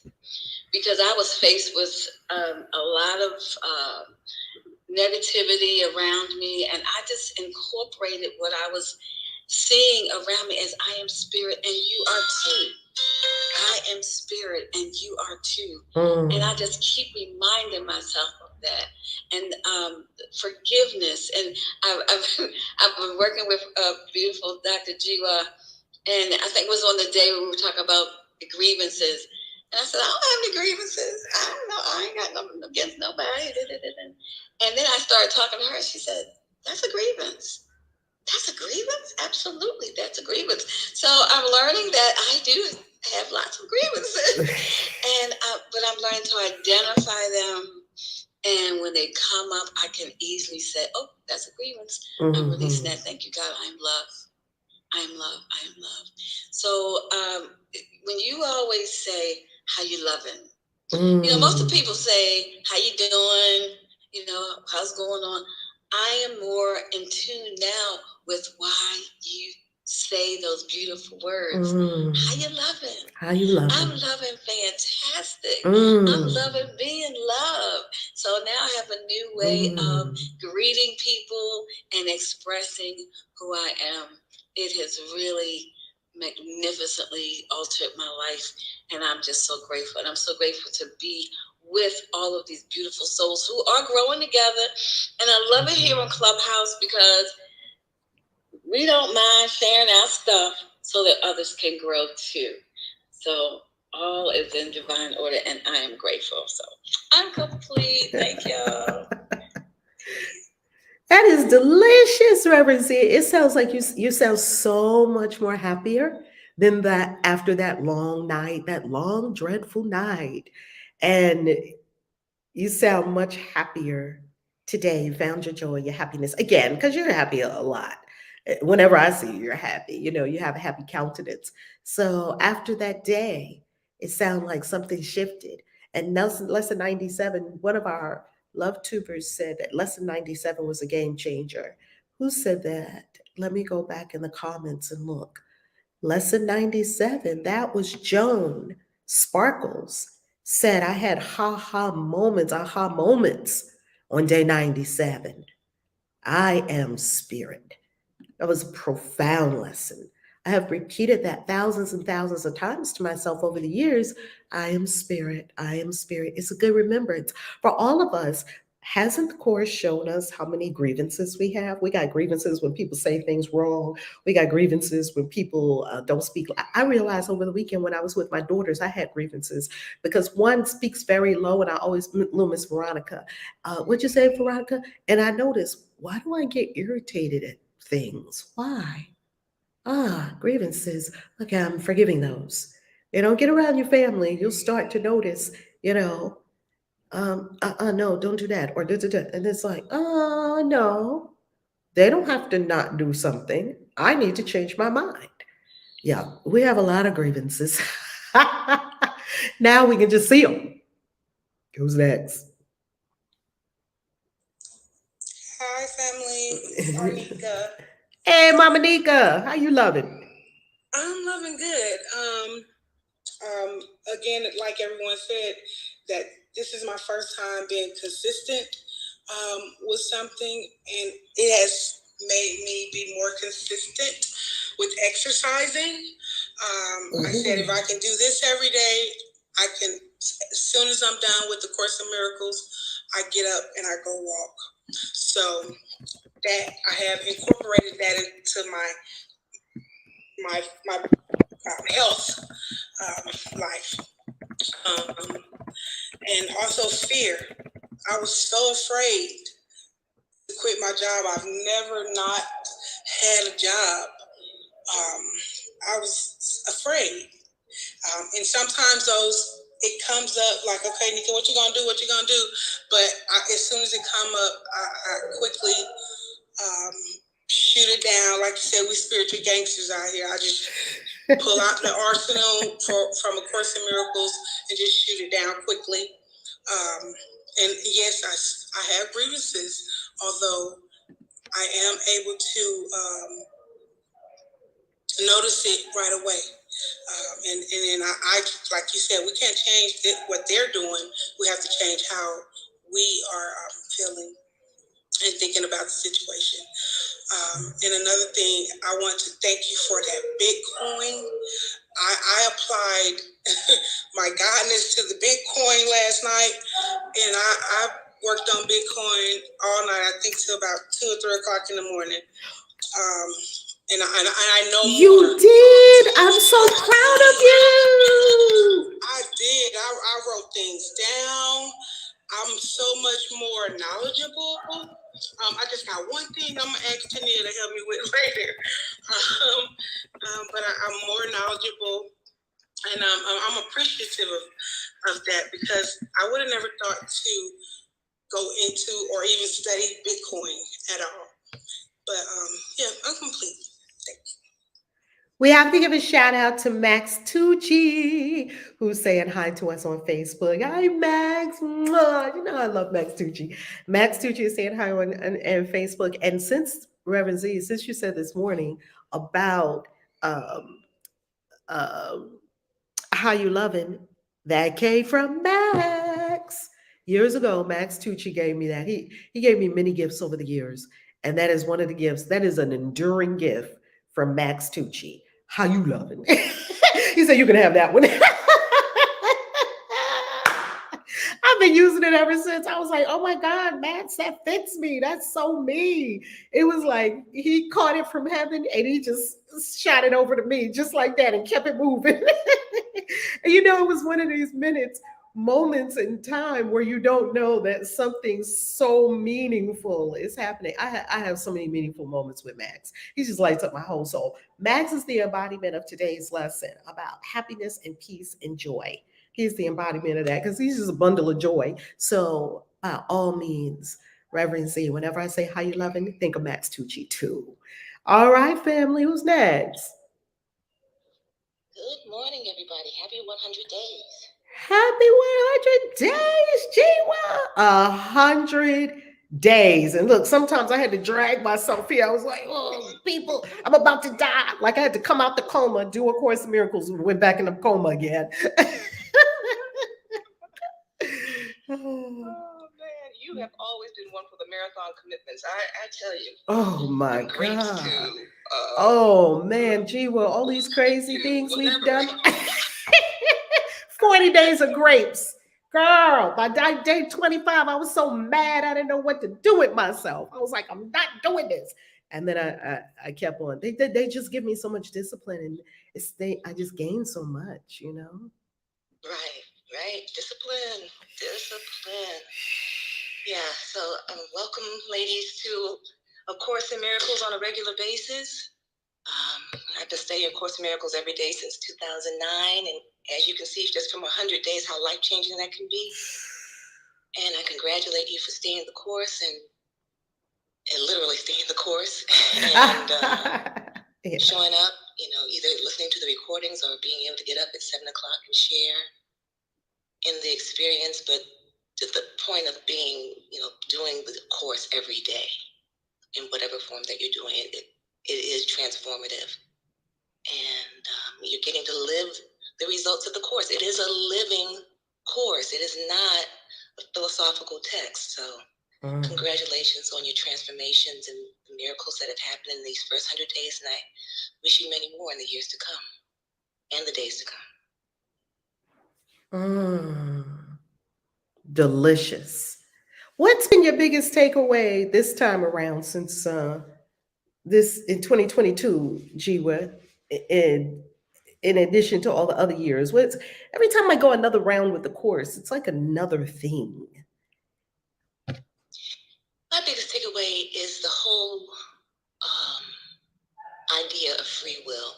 Because I was faced with a lot of negativity around me, and I just incorporated what I was seeing around me as I am spirit and you are too. I am spirit and you are too. And I just keep reminding myself of that. And forgiveness. And I've been working with beautiful Dr. Jiwa, and I think it was on the day when we were talking about the grievances. And I said, I don't have any grievances. I don't know. I ain't got nothing against nobody. And then I started talking to her. She said, that's a grievance. That's a grievance? Absolutely, that's a grievance. So I'm learning that I do have lots of grievances. But I'm learning to identify them. And when they come up, I can easily say, oh, that's a grievance. I'm releasing that. Thank you, God. I'm love. I'm love. I am love. So when you always say how you loving, most of the people say, how you doing? How's going on? I am more in tune now with why you say those beautiful words. How you loving? How you loving? I'm loving fantastic. I'm loving being loved. So now I have a new way of greeting people and expressing who I am. It has really magnificently altered my life, and I'm just so grateful. And I'm so grateful to be with all of these beautiful souls who are growing together. And I love it here on Clubhouse because we don't mind sharing our stuff so that others can grow too. So all is in divine order, and I am grateful. So I'm complete. Thank you. That is delicious, Reverend Z. It sounds like you sound so much more happier than that after that long night, that long, dreadful night. And you sound much happier today. You found your joy, your happiness again, because you're happy a lot. Whenever I see you, you're happy. You have a happy countenance. So after that day, it sounded like something shifted. And Lesson 97, one of our love tubers said that Lesson 97 was a game changer. Who said that? Let me go back in the comments and look. Lesson 97, that was Joan Sparkles, said, I had aha moments on day 97. I am spirit. That was a profound lesson. I have repeated that thousands and thousands of times to myself over the years. I am spirit. I am spirit. It's a good remembrance for all of us. Hasn't the course shown us how many grievances we have? We got grievances when people say things wrong. We got grievances when people don't speak. I realized over the weekend when I was with my daughters, I had grievances because one speaks very low, and I always, little Miss Veronica, what'd you say, Veronica? And I noticed, why do I get irritated at things? Why? Grievances. Okay, I'm forgiving those. Get around your family. You'll start to notice, no, don't do that, or da. And it's like, no, they don't have to not do something. I need to change my mind. Yeah, we have a lot of grievances. Now we can just see them. Who's next? Hi, family. Arnika. Hey, Mama Nika, how you loving? I'm loving good. Again, like everyone said, that this is my first time being consistent with something, and it has made me be more consistent with exercising. I said if I can do this every day, I can. As soon as I'm done with the Course in Miracles, I get up and I go walk. So that I have incorporated that into my health life, and also fear. I was so afraid to quit my job. I've never not had a job. I was afraid, and sometimes it comes up like, okay, Nika, what you gonna do? What you gonna do? But as soon as it come up, I quickly shoot it down. Like you said, we spiritual gangsters out here. I just pull out the arsenal from A Course in Miracles and just shoot it down quickly. And yes, I have grievances, although I am able to notice it right away. And then I, like you said, we can't change what they're doing. We have to change how we are feeling and thinking about the situation. And another thing, I want to thank you for that Bitcoin. I applied my godness to the Bitcoin last night, and I worked on Bitcoin all night, I think till about 2 or 3 o'clock in the morning. And I know you more. did. I'm so proud of you. I did. I wrote things down. I'm so much more knowledgeable. I just got one thing I'm gonna ask Tania to help me with later. But I'm more knowledgeable, and I'm appreciative of that, because I would have never thought to go into or even study Bitcoin at all. But yeah, I'm complete. Thank you. We have to give a shout out to Max Tucci, who's saying hi to us on Facebook. Hi, Max. Mwah. You know I love Max Tucci. Max Tucci is saying hi on Facebook. And since Reverend Z, since you said this morning about um, um, how you loving, that came from Max. Years ago, Max Tucci gave me that. He gave me many gifts over the years, and that is one of the gifts. That is an enduring gift from Max Tucci. How you loving? He said you can have that one. I've been using it ever since. I was like, oh my God, Max, that fits me. That's so me. It was like he caught it from heaven and he just shot it over to me just like that and kept it moving. And it was one of these moments in time where you don't know that something so meaningful is happening. I have so many meaningful moments with Max. He just lights up my whole soul. Max is the embodiment of today's lesson about happiness and peace and joy. He's the embodiment of that because he's just a bundle of joy. So by all means, Reverend Z, whenever I say how you loving, think of Max Tucci too. All right, family, who's next? Good morning, everybody. Happy 100 days. Happy 100 days, Jiwa. 100 days. And look, sometimes I had to drag myself here. I was like, oh, people, I'm about to die. Like I had to come out the coma, do A Course in Miracles, and went back in the coma again. Oh man, you have always been one for the marathon commitments. I tell you. Oh my Great God. to, oh man, Jiwa, all these crazy things we've done. 40 days of grapes. Girl, by day 25, I was so mad I didn't know what to do with myself. I was like, I'm not doing this. And then I kept on. They just give me so much discipline, and I just gained so much, Right. Discipline. Yeah, so welcome, ladies, to A Course in Miracles on a regular basis. I've been studying A Course in Miracles every day since 2009, and as you can see, just from 100 days, how life-changing that can be. And I congratulate you for staying the course and literally staying the course and showing up, either listening to the recordings or being able to get up at 7 o'clock and share in the experience, but to the point of being, doing the course every day in whatever form that you're doing it is transformative. And you're getting to live the results of the course. It is a living course. It is not a philosophical text. So congratulations on your transformations and the miracles that have happened in these first 100 days. And I wish you many more in the years to come and the days to come. Delicious. What's been your biggest takeaway this time around since this in 2022, Jiwa, in addition to all the other years? Every time I go another round with the course, it's like another thing. My biggest takeaway is the whole idea of free will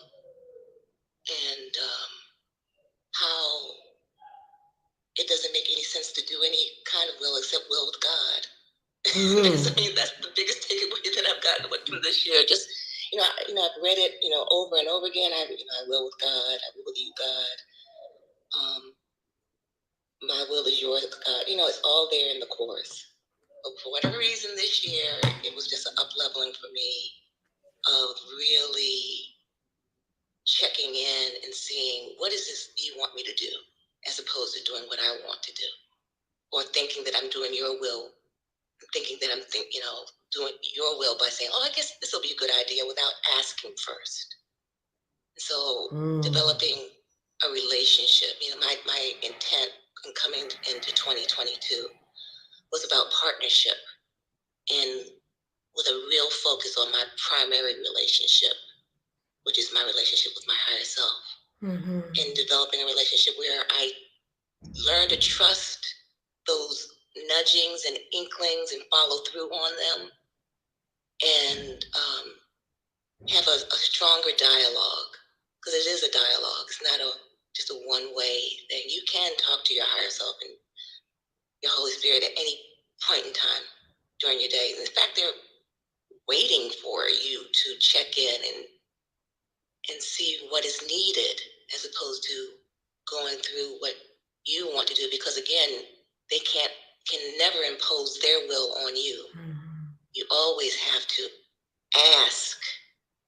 and how it doesn't make any sense to do any kind of will except will with God. That's the biggest takeaway that I've gotten from this year. Just I've read it over and over again. I will with God. I will with you, God. My will is yours, God. It's all there in the course. But for whatever reason this year, it was just an up-leveling for me of really checking in and seeing what is this you want me to do, as opposed to doing what I want to do, or thinking that I'm doing your will, thinking that I'm doing your will by saying, oh, I guess this will be a good idea without asking first. So developing a relationship, my intent in coming into 2022 was about partnership and with a real focus on my primary relationship, which is my relationship with my higher self. In developing a relationship where I learn to trust those nudgings and inklings and follow through on them, and have a stronger dialogue, because it is a dialogue. It's not just a one-way thing. You can talk to your higher self and your Holy Spirit at any point in time during your day. In fact, they're waiting for you to check in and see what is needed, as opposed to going through what you want to do, because again, they can never impose their will on you. You always have to ask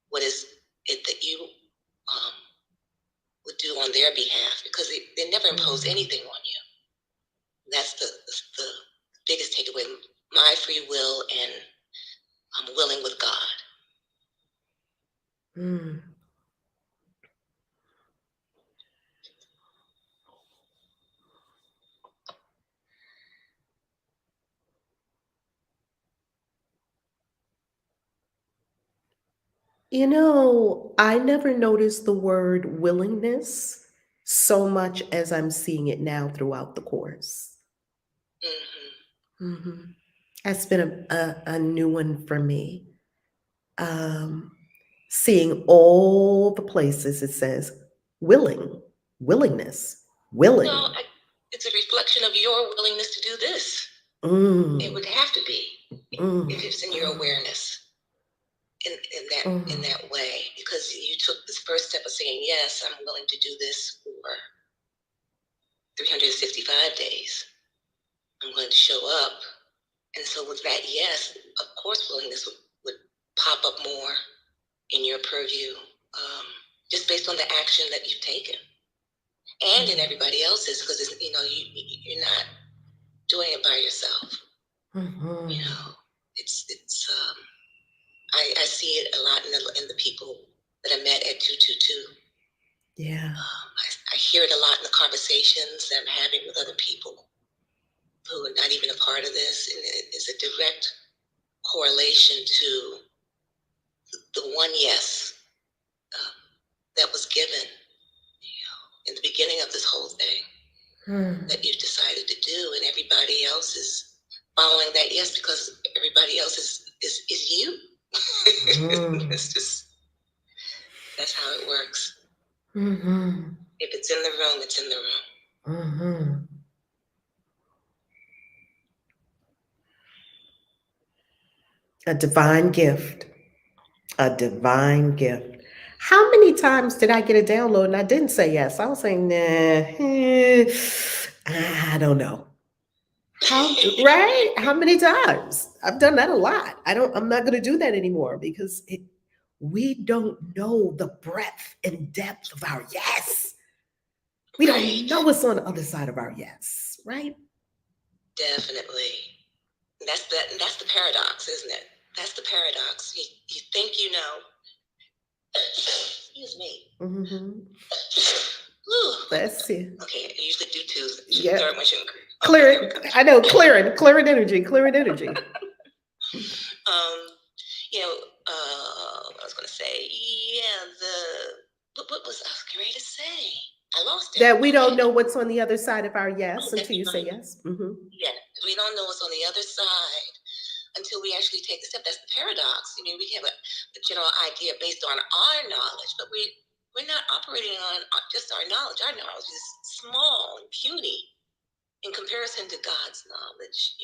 what is it that you would do on their behalf, because they never impose anything on you. That's the biggest takeaway. My free will, and I'm willing with God. You know, I never noticed the word willingness so much as I'm seeing it now throughout the course. That's been a new one for me. Seeing all the places it says willingness, willing. No, it's a reflection of your willingness to do this. It would have to be, if it's in your awareness. In that way, because you took this first step of saying, yes, I'm willing to do this for 365 days. I'm going to show up. And so with that yes, of course, willingness would pop up more in your purview, just based on the action that you've taken, and in everybody else's, because you're not doing it by yourself. You know, it's I see it a lot in the people that I met at 222. Yeah. I hear it a lot in the conversations that I'm having with other people who are not even a part of this, and it is a direct correlation to the one yes that was given, in the beginning of this whole thing, that you've decided to do, and everybody else is following that yes, because everybody else is you. It's just, that's how it works. If it's in the room, it's in the room. A divine gift. A divine gift. How many times did I get a download and I didn't say yes? I was saying, nah, I don't know. Right? How many times? I've done that a lot. I'm not going to do that anymore, because we don't know the breadth and depth of our yes. We don't know what's on the other side of our yes, right? Definitely. That's the paradox, isn't it? That's the paradox. You think you know. Excuse me. Let's see. Okay, I usually do two. Yeah. Third one shouldn't. Clearing. I know, clearing energy. I was going to say, what was I ready to say? I lost it. That we don't know what's on the other side of our yes until you say yes. Yeah, we don't know what's on the other side until we actually take the step. That's the paradox. We have a general idea based on our knowledge, but we're not operating on just our knowledge. Our knowledge is small and puny in comparison to God's knowledge.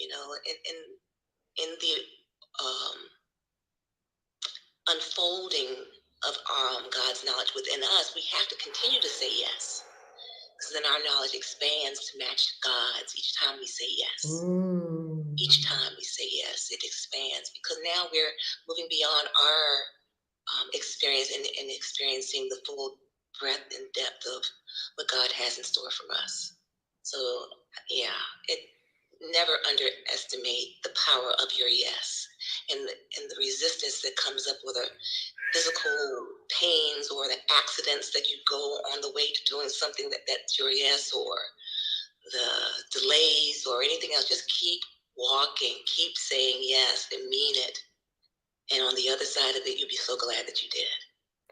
In the unfolding of God's knowledge within us, we have to continue to say yes, because then our knowledge expands to match God's each time we say yes. Each time we say yes, it expands, because now we're moving beyond our experience and experiencing the full breadth and depth of what God has in store for us. So yeah, never underestimate the power of your yes, and the resistance that comes up with the physical pains or the accidents that you go on the way to doing something that's your yes, or the delays or anything else. Just keep walking, keep saying yes and mean it. And on the other side of it, you'll be so glad that you did.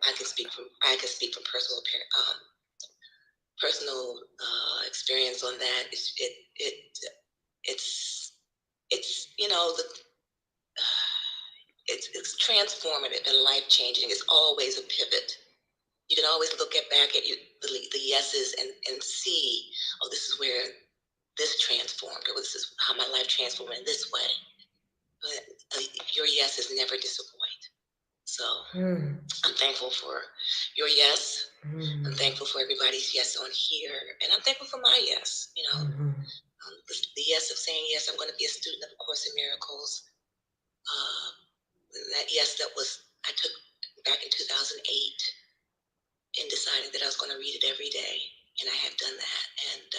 I can speak from personal experience on that. It's you know it's transformative and life changing. It's always a pivot. You can always look back at the yeses and see, oh, this is where this transformed, or this is how my life transformed in this way. But your yeses never disappoint. So I'm thankful for your yes. I'm thankful for everybody's yes on here, and I'm thankful for my yes. The yes of saying yes, I'm going to be a student of A Course in Miracles. That yes, I took back in 2008, and decided that I was going to read it every day, and I have done that, and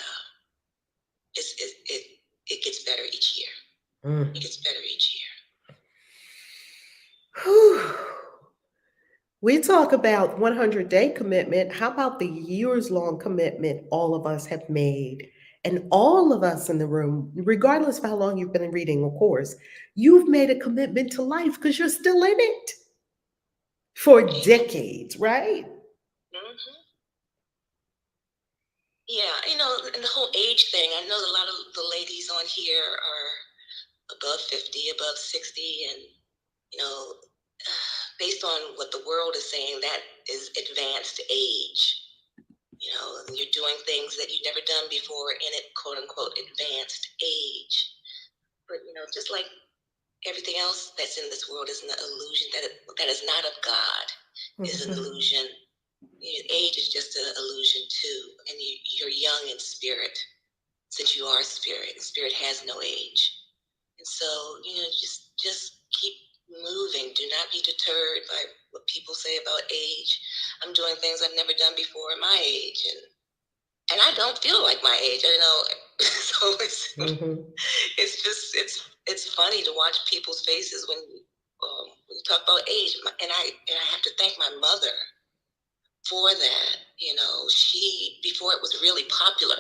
it gets better each year. It gets better each year. We talk about 100-day commitment. How about the years-long commitment all of us have made? And all of us in the room, regardless of how long you've been reading, of course, you've made a commitment to life because you're still in it for decades, right? Mm-hmm. Yeah, and the whole age thing, I know a lot of the ladies on here are above 50, above 60, and, based on what the world is saying, that is advanced age. You're doing things that you've never done before in it, quote unquote, advanced age. But, just like everything else that's in this world is an illusion, that is not of God, is an illusion. Age is just an illusion too, and you're young in spirit, since you are spirit. Spirit has no age, and so just keep moving. Do not be deterred by what people say about age. I'm doing things I've never done before at my age, and I don't feel like my age. So it's funny to watch people's faces when you talk about age, and I have to thank my mother for that. She, before it was really popular,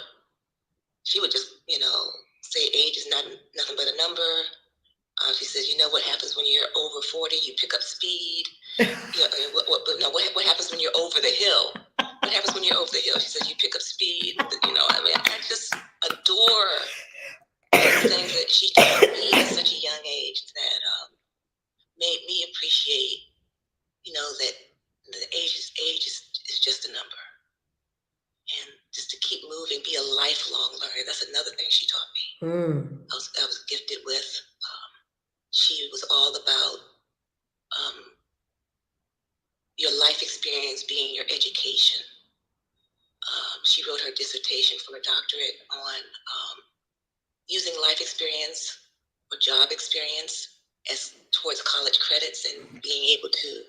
she would just say age is nothing but a number. She says, what happens when you're over 40? You pick up speed. What happens when you're over the hill? What happens when you're over the hill? She says, you pick up speed. I just adore the things that she taught me at such a young age that made me appreciate, that the age is just a number. And just to keep moving, be a lifelong learner. That's another thing she taught me. I was gifted with. She was all about your life experience being your education. She wrote her dissertation for a doctorate on using life experience or job experience as towards college credits, and being able to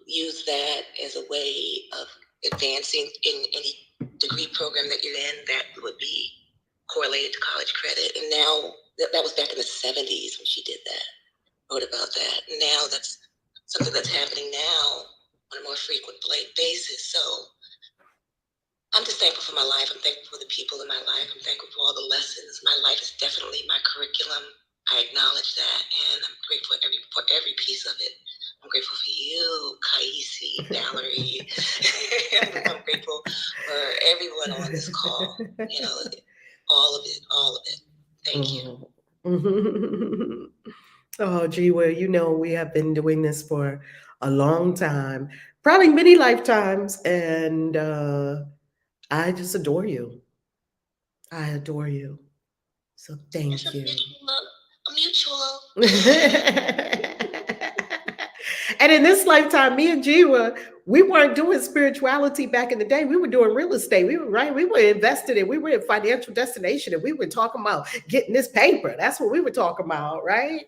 use that as a way of advancing in any degree program that you're in that would be correlated to college credit. And now that was back in the 70s when she did that, wrote about that. And now that's something that's happening now on a more frequent basis. So I'm just thankful for my life. I'm thankful for the people in my life. I'm thankful for all the lessons. My life is definitely my curriculum. I acknowledge that, and I'm grateful for every piece of it. I'm grateful for you, Kaisi, Valerie. I'm grateful for everyone on this call. All of it. Thank you. Oh, gee, well, we have been doing this for a long time, probably many lifetimes, and I just adore you. I adore you. So thank you. A mutual. And in this lifetime, me and Jiwa, we weren't doing spirituality back in the day. We were doing real estate. We were invested in. We were in financial destination, and we were talking about getting this paper. That's what we were talking about, right?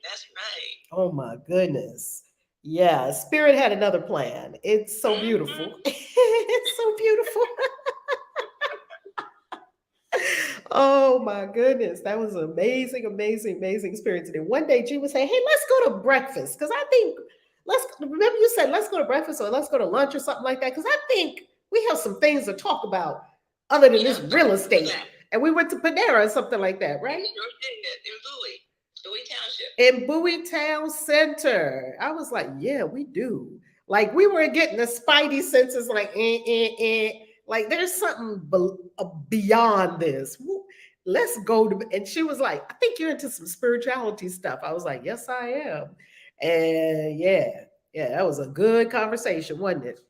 That's right. Oh my goodness. Yeah, Spirit had another plan. It's so beautiful. It's so beautiful. Oh my goodness. That was an amazing, amazing, amazing experience today. One day G would say, hey, let's go to breakfast. Because I think remember you said let's go to breakfast or let's go to lunch or something like that. Because I think we have some things to talk about other than this real estate And we went to Panera or something like that, right? We sure did in Bowie Township. In Bowie Town Center. I was like, yeah, we do. Like we were getting the spidey senses, like, like there's something beyond this. Let's go to. And she was like, I think you're into some spirituality stuff. I was like, yes, I am. And yeah, that was a good conversation, wasn't it?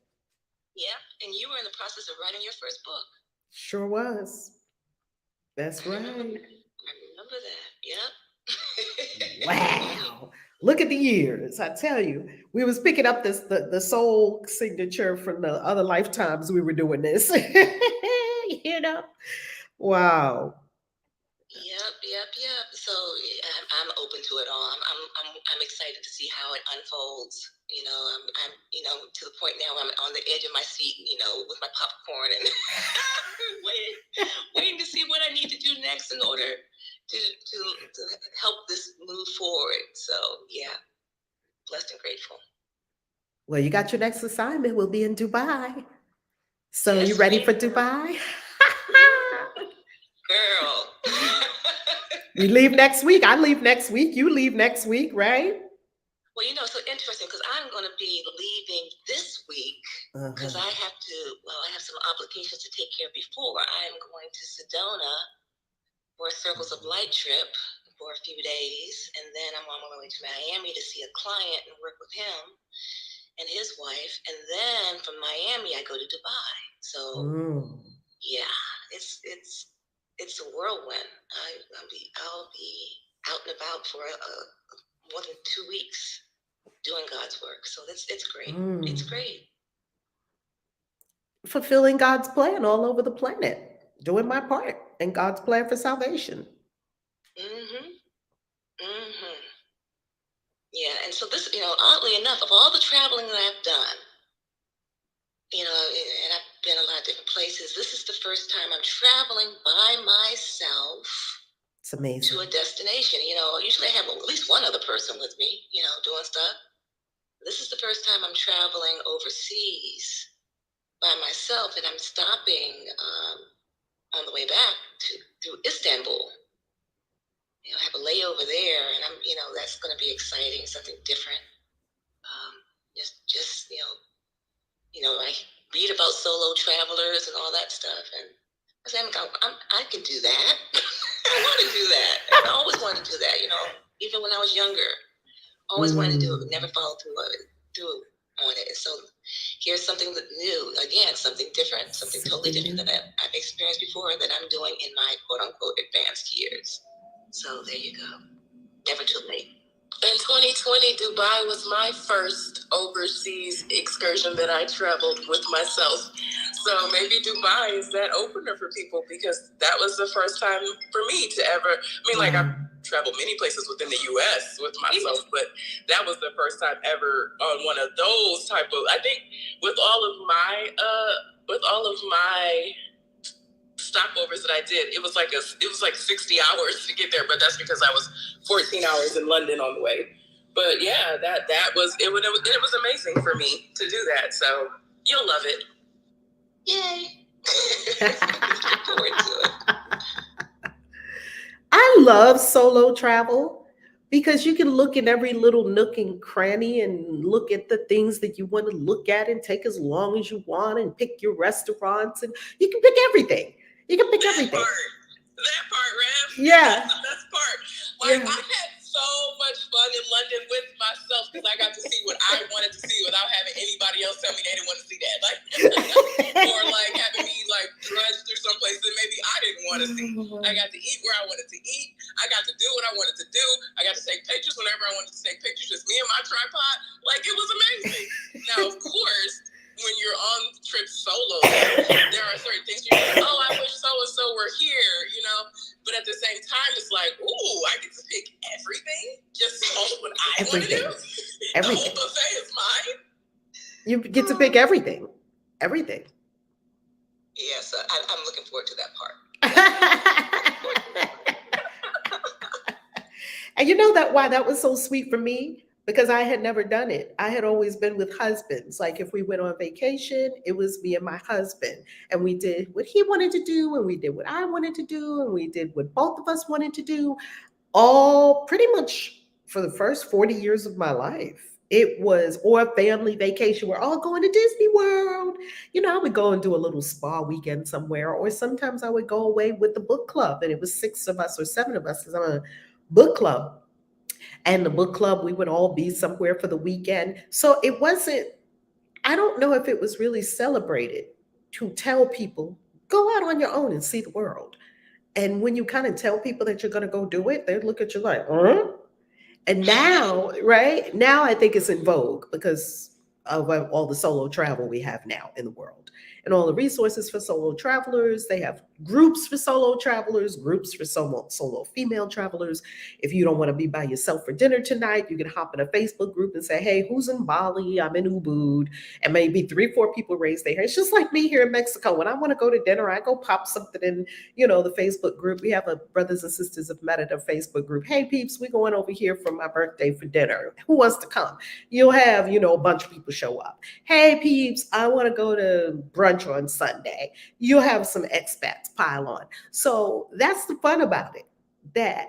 Yeah, and you were in the process of writing your first book. Sure was. That's right. I remember that. Yeah. Wow. Look at the years. I tell you, we was picking up the soul signature from the other lifetimes we were doing this. You know? Wow. Yep. So I'm open to it all. I'm excited to see how it unfolds. I'm to the point now I'm on the edge of my seat, with my popcorn and waiting to see what I need to do next in order to help this move forward. So yeah, blessed and grateful. Well, you got your next assignment. We'll be in Dubai. So yes, you ready for Dubai? Girl. We leave next week. I leave next week. You leave next week, right? Well, so interesting because I'm going to be leaving this week because I have some obligations to take care of before I'm going to Sedona for a Circles of Light trip for a few days. And then I'm on my way to Miami to see a client and work with him and his wife. And then from Miami, I go to Dubai. So yeah, it's a whirlwind. I'll be out and about for more than 2 weeks doing God's work. So it's great. It's great. Fulfilling God's plan all over the planet, doing my part in God's plan for salvation. Yeah, and so this, oddly enough, of all the traveling that I've done, and I've been a lot of different places, this is the first time I'm traveling by myself. It's amazing. To a destination. Usually I have at least one other person with me, doing stuff. This is the first time I'm traveling overseas by myself, and I'm stopping on the way back through Istanbul. I have a layover there, and I'm, that's going to be exciting, something different. I read about solo travelers and all that stuff, and I said, I can do that. I want to do that. I always wanted to do that, even when I was younger. Always wanted to do it, but never followed through on it. So here's something new, again, something different, something totally different that I've experienced before that I'm doing in my quote-unquote advanced years. So there you go. Never too late. In 2020, Dubai was my first overseas excursion that I traveled with myself. So maybe Dubai is that opener for people because that was the first time for me to ever, I've traveled many places within the U.S. with myself, but that was the first time ever on one of those type of, I think with all of my stopovers that I did, it was like 60 hours to get there, but that's because I was 14 hours in London on the way. But yeah, it was amazing for me to do that. So you'll love it. Yay. Looking forward to it. I love solo travel because you can look in every little nook and cranny and look at the things that you want to look at and take as long as you want and pick your restaurants, and you can pick everything. You can pick everything. That part, Rev. Yeah. That's the best part. I had so much fun in London with myself because I got to see what I wanted to see without having anybody else tell me they didn't want to see that. Or having me drudge through some places that maybe I didn't want to see. I got to eat where I wanted to eat. I got to do what I wanted to do. I got to take pictures whenever I wanted to take pictures. Just me and my tripod. It was amazing. Now, of course, when you're on trips solo, there are certain things you're like, oh, I wish so-and-so were here, But at the same time, it's like, ooh, I get to pick everything, just what I want to do. Everything. The whole buffet is mine. You get to pick everything. Everything. Yeah, so I'm looking forward to that part. And you know why that was so sweet for me? because I had never done it. I had always been with husbands. Like if we went on vacation, it was me and my husband, and we did what he wanted to do, and we did what I wanted to do, and we did what both of us wanted to do, all pretty much for the first 40 years of my life. It was, or a family vacation. We're all going to Disney World. I would go and do a little spa weekend somewhere, or sometimes I would go away with the book club, and it was 6 of us or 7 of us on a book club. And the book club, we would all be somewhere for the weekend. So it wasn't, I don't know if it was really celebrated to tell people, go out on your own and see the world. And when you kind of tell people that you're going to go do it, they look at you like, huh? And now, right now, I think it's in vogue because of all the solo travel we have now in the world and all the resources for solo travelers. They have groups for solo travelers, groups for solo female travelers. If you don't want to be by yourself for dinner tonight, you can hop in a Facebook group and say, hey, who's in Bali? I'm in Ubud. And maybe 3, 4 people raise their hand. It's just like me here in Mexico. When I want to go to dinner, I go pop something in the Facebook group. We have a brothers and sisters of Meta Facebook group. Hey peeps, we're going over here for my birthday for dinner. Who wants to come? You'll have, a bunch of people show up. Hey peeps, I want to go to brunch on Sunday. You'll have some expats pile on. So that's the fun about it. That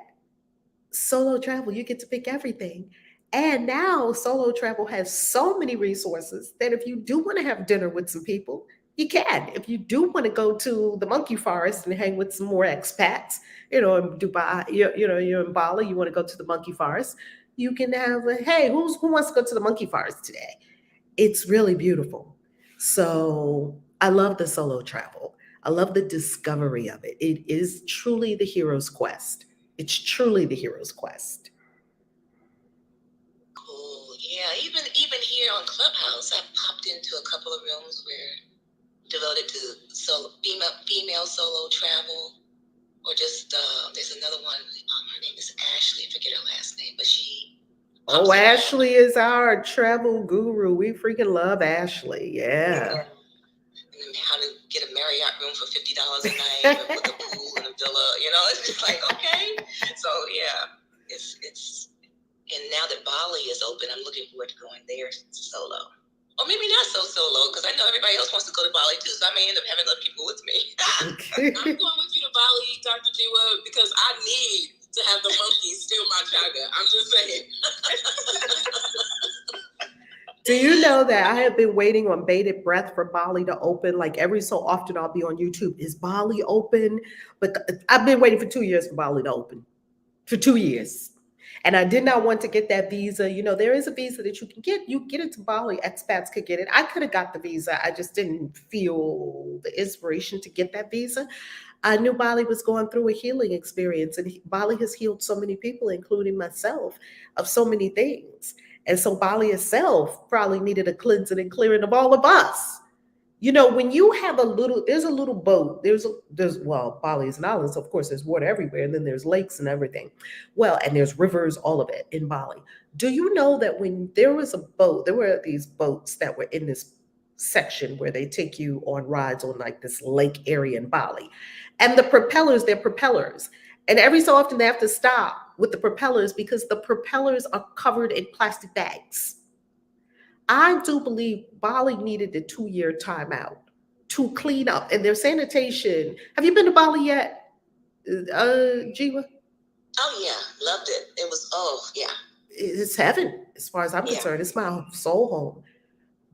solo travel, you get to pick everything. And now solo travel has so many resources that if you do want to have dinner with some people, you can. If you do want to go to the monkey forest and hang with some more expats, in Dubai, you're in Bali, you want to go to the monkey forest, you can have hey, who wants to go to the monkey forest today? It's really beautiful. So I love the solo travel. I love the discovery of it. It is truly the hero's quest. It's truly the hero's quest. Cool. Yeah, even here on Clubhouse, I've popped into a couple of rooms where devoted to female solo travel, or just there's another one. Her name is Ashley. I forget her last name, but she. Oh, Ashley is our travel guru. We freaking love Ashley. Yeah. And how to get a Marriott room for $50 a night with a pool and a villa. It's just like, okay. So yeah, it's and now that Bali is open, I'm looking forward to going there solo. Or maybe not so solo, because I know everybody else wants to go to Bali too, so I may end up having other people with me. I'm going with you to Bali, Dr. Jiwa, because I need to have the monkeys steal my chaga. I'm just saying. Do you know that I have been waiting on bated breath for Bali to open? Like every so often I'll be on YouTube. Is Bali open? But I've been waiting for 2 years for Bali to open. For 2 years. And I did not want to get that visa. There is a visa that you can get. You get it to Bali. Expats could get it. I could have got the visa. I just didn't feel the inspiration to get that visa. I knew Bali was going through a healing experience, and Bali has healed so many people, including myself, of so many things. And so Bali itself probably needed a cleansing and clearing of all of us. When you have there's a little boat, well, Bali is an island, so of course there's water everywhere, and then there's lakes and everything. Well, and there's rivers, all of it in Bali. Do you know that when there was a boat, there were these boats that were in this section where they take you on rides on like this lake area in Bali. And they're propellers. And every so often they have to stop with the propellers because the propellers are covered in plastic bags. I do believe Bali needed a 2-year timeout to clean up and their sanitation. Have you been to Bali yet, Jiwa? Oh yeah, loved it. It was yeah. It's heaven as far as I'm concerned. It's my soul home.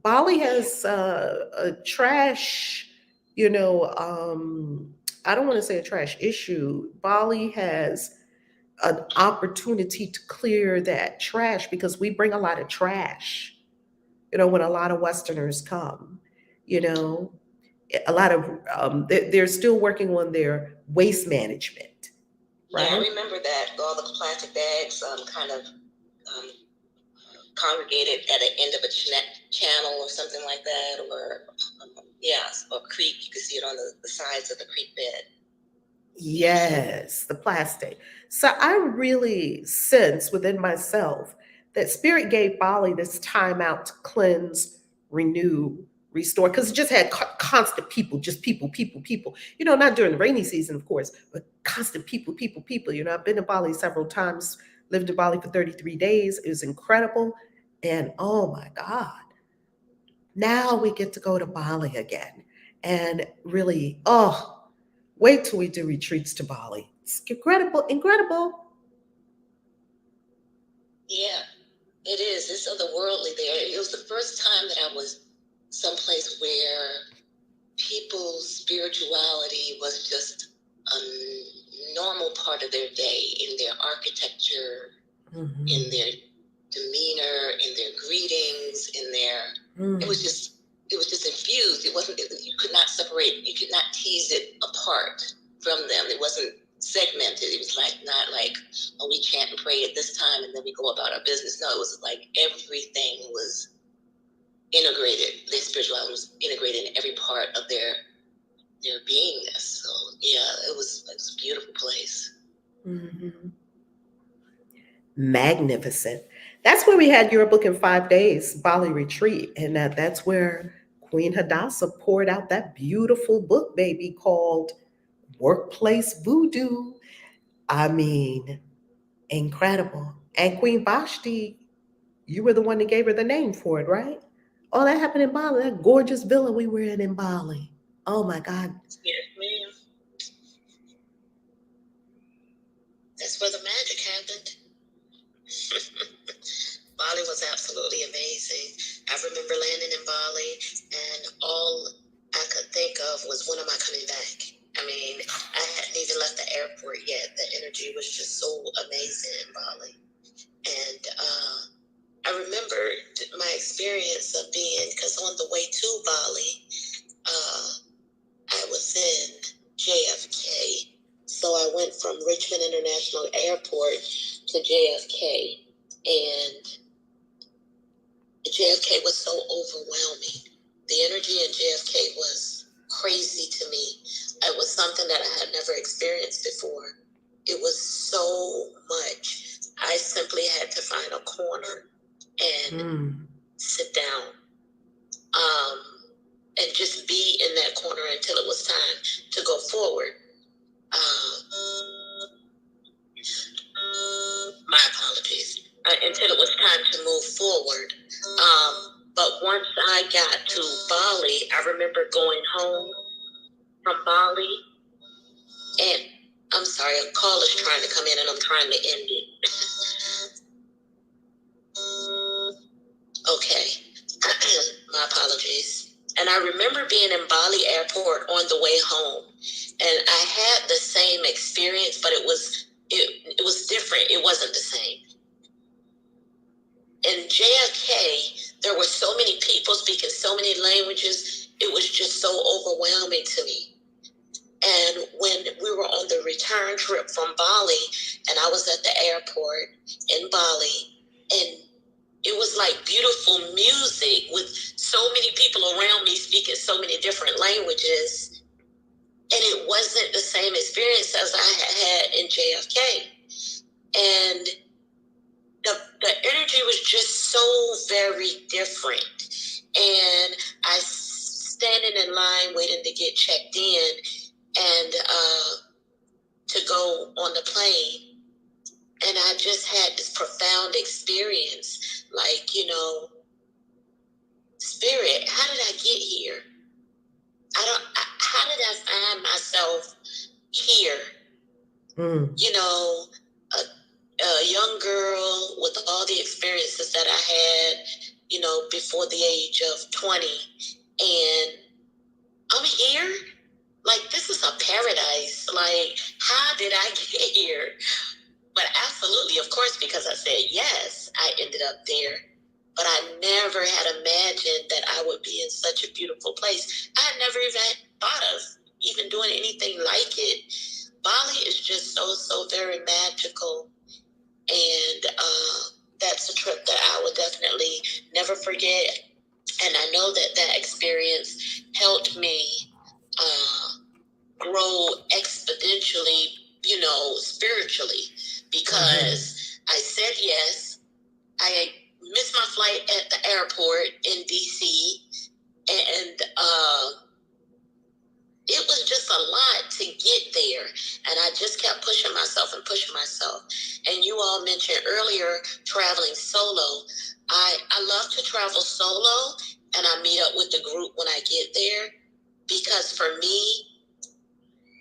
Bali has a trash, I don't want to say a trash issue. Bali has an opportunity to clear that trash because we bring a lot of trash, when a lot of Westerners come, a lot of, they're still working on their waste management, right? Yeah, I remember that. All the plastic bags kind of congregated at the end of a channel or something like that, or a creek. You can see it on the sides of the creek bed. Yes, the plastic. So I really sense within myself that Spirit gave Bali this time out to cleanse, renew, restore, because it just had constant people, just people. Not during the rainy season, of course, but constant people. I've been to Bali several times lived in Bali for 33 days. It was incredible. And oh my God, now we get to go to Bali again. And really, oh, wait till we do retreats to Bali. It's incredible, incredible. Yeah, it is. It's otherworldly there. It was the first time that I was someplace where people's spirituality was just a normal part of their day, in their architecture, in their demeanor, in their greetings, in their it was just infused. It wasn't, you could not separate, you could not tease it apart from them. It wasn't segmented. It was like, not like, oh, we chant and pray at this time and then we go about our business. No, it was like everything was integrated. Their spirituality was integrated in every part of their beingness. So yeah, it was a beautiful place. Mm-hmm. Magnificent. That's where we had your book in 5 days, Bali Retreat. And that's where Queen Hadassah poured out that beautiful book, baby, called Workplace Voodoo. I mean, incredible. And Queen Vashti, you were the one that gave her the name for it, right? Oh, that happened in Bali, that gorgeous villa we were in Bali. Oh my God. Yes, ma'am. That's where the magic happened. Bali was absolutely amazing. I remember landing in Bali, and all I could think of was, when am I coming back? I mean, I hadn't even left the airport yet. The energy was just so amazing in Bali. And I remember my experience of being, because on the way to Bali, I was in JFK. So I went from Richmond International Airport to JFK, and JFK was so overwhelming. The energy in JFK was crazy to me. It was something that I had never experienced before. It was so much. I simply had to find a corner and sit down, and just be in that corner until it was time to go forward. My apologies. Until it was time to move forward. But once I got to Bali, I remember going home from Bali, and I'm sorry, a call is trying to come in and I'm trying to end it. Okay. My apologies. And I remember being in Bali airport on the way home, and I had the same experience, but it was different. It wasn't the same. In JFK, there were so many people speaking so many languages. It was just so overwhelming to me. And when we were on the return trip from Bali, and I was at the airport in Bali, and it was like beautiful music with so many people around me speaking so many different languages. And it wasn't the same experience as I had in JFK. And the energy was just so very different. And I standing in line waiting to get checked in and to go on the plane. And I just had this profound experience, like, Spirit, how did I get here? How did I find myself here? A young girl with all the experiences that I had, before the age of 20. And I'm here? Like, this is a paradise. Like, how did I get here? But absolutely, of course, because I said yes, I ended up there. But I never had imagined that I would be in such a beautiful place. I had never even thought of even doing anything like it. Bali is just so very magical. And that's a trip that I would definitely never forget. And I know that experience helped me grow exponentially, spiritually, because I said yes. I missed my flight at the airport in DC, and it was just a lot to get there. And I just kept pushing myself and pushing myself. And you all mentioned earlier traveling solo. I love to travel solo, and I meet up with the group when I get there, because for me,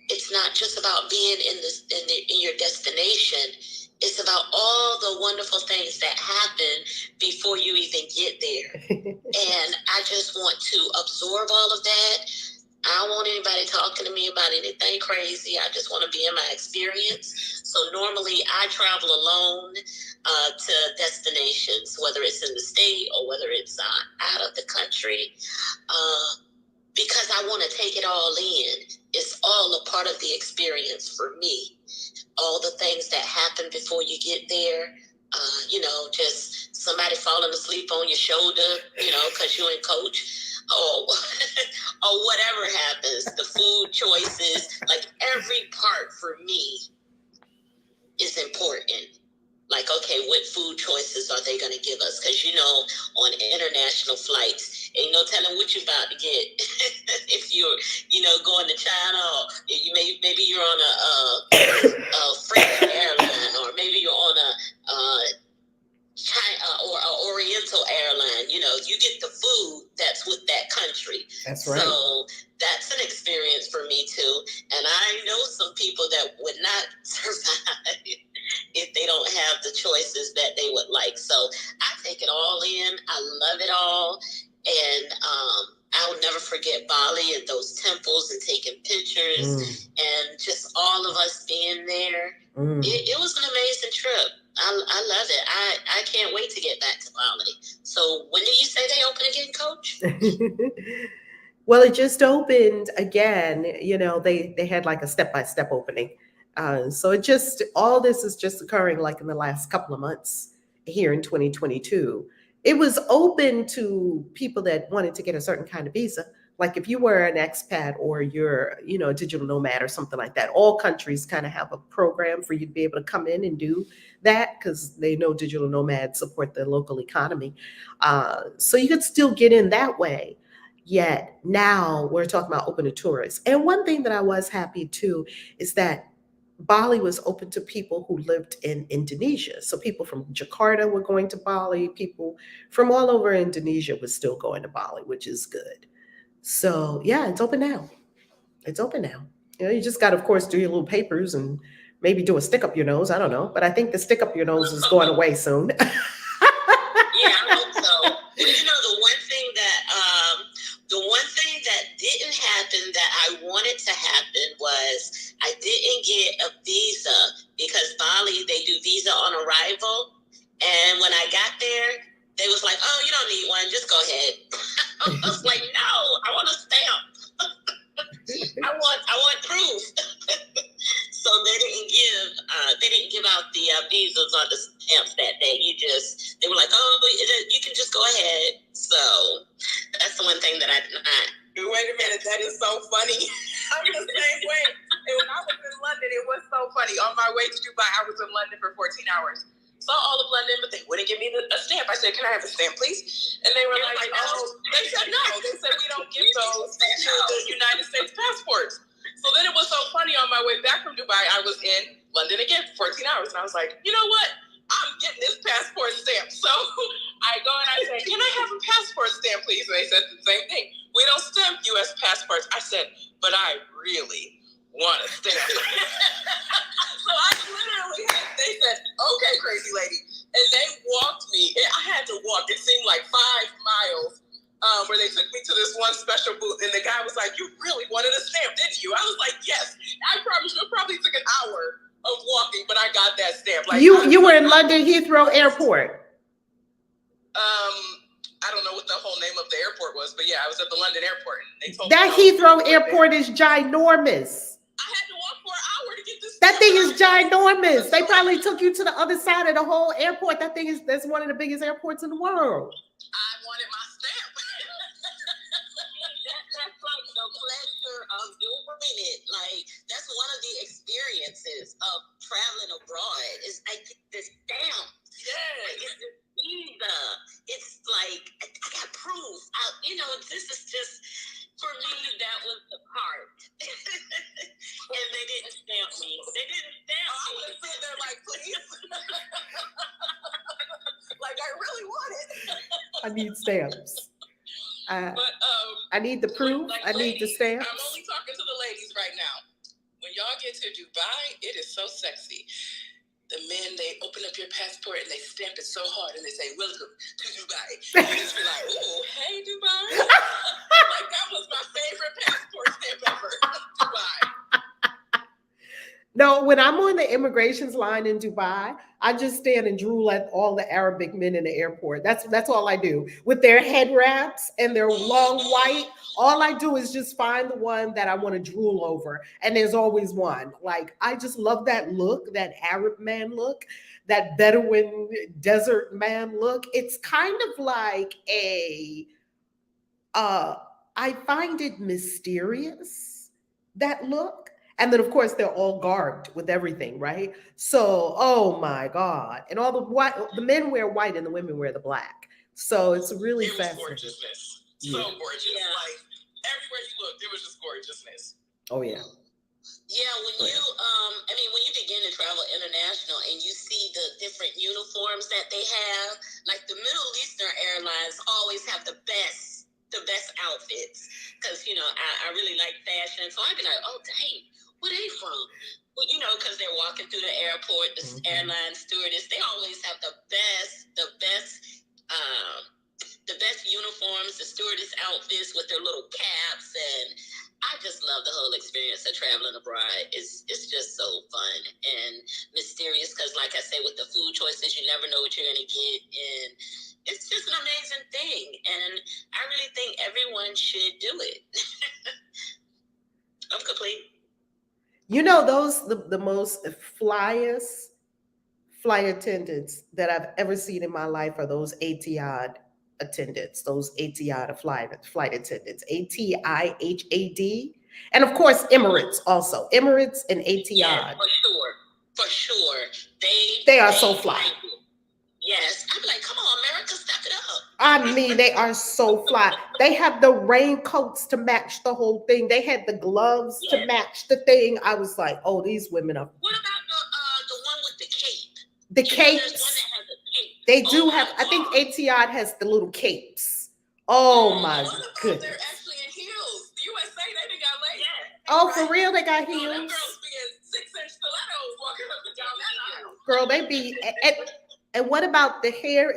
it's not just about being in your destination. It's about all the wonderful things that happen before you even get there. And I just want to absorb all of that. I don't want anybody talking to me about anything crazy. I just want to be in my experience. So normally I travel alone to destinations, whether it's in the state or whether it's out of the country, because I want to take it all in. It's all a part of the experience for me. All the things that happen before you get there, just somebody falling asleep on your shoulder, because you ain't coach, or whatever happens, the food choices, like every part for me is important. Like, okay, what food choices are they going to give us? Because, on international flights, ain't no telling what you're about to get. If you're, going to China, or maybe you're on a French airline, or maybe you're on a China or an Oriental airline. You get the food that's with that country. That's right. So that's an experience for me too. And I know some people that would not survive if they don't have the choices that they would like. So I take it all in. I love it all. And I'll never forget Bali and those temples and taking pictures and just all of us being there. It was an amazing trip. I love it. I can't wait to get back to Bali. So when did you say they open again, Coach? Well, it just opened again. They had like a step-by-step opening. So all this is just occurring like in the last couple of months here in 2022. It was open to people that wanted to get a certain kind of visa. Like if you were an expat or you're, a digital nomad or something like that, all countries kind of have a program for you to be able to come in and do that, because they know digital nomads support the local economy. So you could still get in that way. Yet now we're talking about open to tourists. And one thing that I was happy too is that Bali was open to people who lived in Indonesia. So people from Jakarta were going to Bali. People from all over Indonesia were still going to Bali, which is good. So yeah, it's open now. It's open now. You just got to, of course, do your little papers and maybe do a stick up your nose. I don't know. But I think the stick up your nose is going away soon. Yeah, I hope so. The one thing that didn't happen that I wanted to happen was I didn't get a visa, because Bali, they do visa on arrival. And when I got there, they was like, oh, you don't need one, just go ahead. I was like, no, I want a stamp. I want proof. So they didn't give out the visas or the stamps that day. They were like, oh, you can just go ahead. So that's the one thing that I did not. Wait a minute, that is so funny. I'm the same way. And when I was in London, it was so funny. On my way to Dubai, I was in London for 14 hours. Saw all of London, but they wouldn't give me a stamp. I said, can I have a stamp, please? And they were like, oh, they said no. They said, we don't give those to the United States passports. So then it was so funny. On my way back from Dubai, I was in London again for 14 hours. And I was like, you know what? I'm getting this passport stamp. So I go and I say, can I have a passport stamp, please? And they said the same thing. We don't stamp U.S. passports. I said, but I really want a stamp. So I literally they said, okay, crazy lady. And they walked me. I had to walk. It seemed like 5 miles. Where they took me to this one special booth, and the guy was like, you really wanted a stamp, didn't you? I was like, yes. I promise you, it probably took an hour of walking, but I got that stamp. Like you were in London Heathrow Airport. I don't know what the whole name of the airport was, but yeah, I was at the London airport. And they told that me Heathrow Airport is ginormous. I had to walk for an hour to get this. That thing is ginormous. They probably took you to the other side of the whole airport. That's one of the biggest airports in the world. I wanted my stamp. That's like the pleasure of doing it. Like, that's one of the experiences of traveling abroad. Is I get this stamp. Yeah. Like, it's this visa. It's like I got proof. This is just, for me, that was the part. I need stamps. But I need the proof. like I need the ladies, stamps. I'm only talking to the ladies right now. When y'all get to Dubai, it is so sexy. The men, they open up your passport and they stamp it so hard and they say, "Welcome to Dubai." And you just be like, "Ooh, hey, Dubai." Like, that was my favorite passport stamp ever. Dubai. No, when I'm on the immigrations line in Dubai, I just stand and drool at all the Arabic men in the airport. That's all I do. With their head wraps and their long white, all I do is just find the one that I want to drool over. And there's always one. Like, I just love that look, that Arab man look, that Bedouin desert man look. It's kind of like I find it mysterious, that look. And then, of course, they're all garbed with everything, right? So, oh my God. And all the men wear white and the women wear the black. So it's really It was fascinating. gorgeousness. So gorgeous. Yeah. Like, everywhere you looked, it was just gorgeousness. Oh, yeah. Yeah, when you begin to travel international and you see the different uniforms that they have, like the Middle Eastern airlines always have the best outfits, because I really like fashion, so I'd be like, oh dang, where they from? Well, because they're walking through the airport, the airline stewardess, they always have the best uniforms, the stewardess outfits with their little caps, and I just love the whole experience of traveling abroad. It's just so fun and mysterious, because like I say, with the food choices, you never know what you're going to get, and it's just an amazing thing, and I really think everyone should do it. I'm complete. The most flyest flight attendants that I've ever seen in my life are those ATIAD attendants, those ATIAD flight attendants, ATIHAD. And of course, Emirates also. Emirates and ATIAD. Yeah, for sure. They are so fly. Yes. I'm like, come on, America, step it up. I mean, they are so fly. They have the raincoats to match the whole thing. They had the gloves to match the thing. I was like, oh, these women are. What about the one with the cape? The capes. There's one that has a cape. They do have. I think ATIAD has the little capes. Oh my goodness. They're actually in heels. The USA, they got legs. Yeah. Oh, for real? They got Them heels? girls be in 6-inch stilettos walking up and down that aisle. Girl, they be. And what about the hair?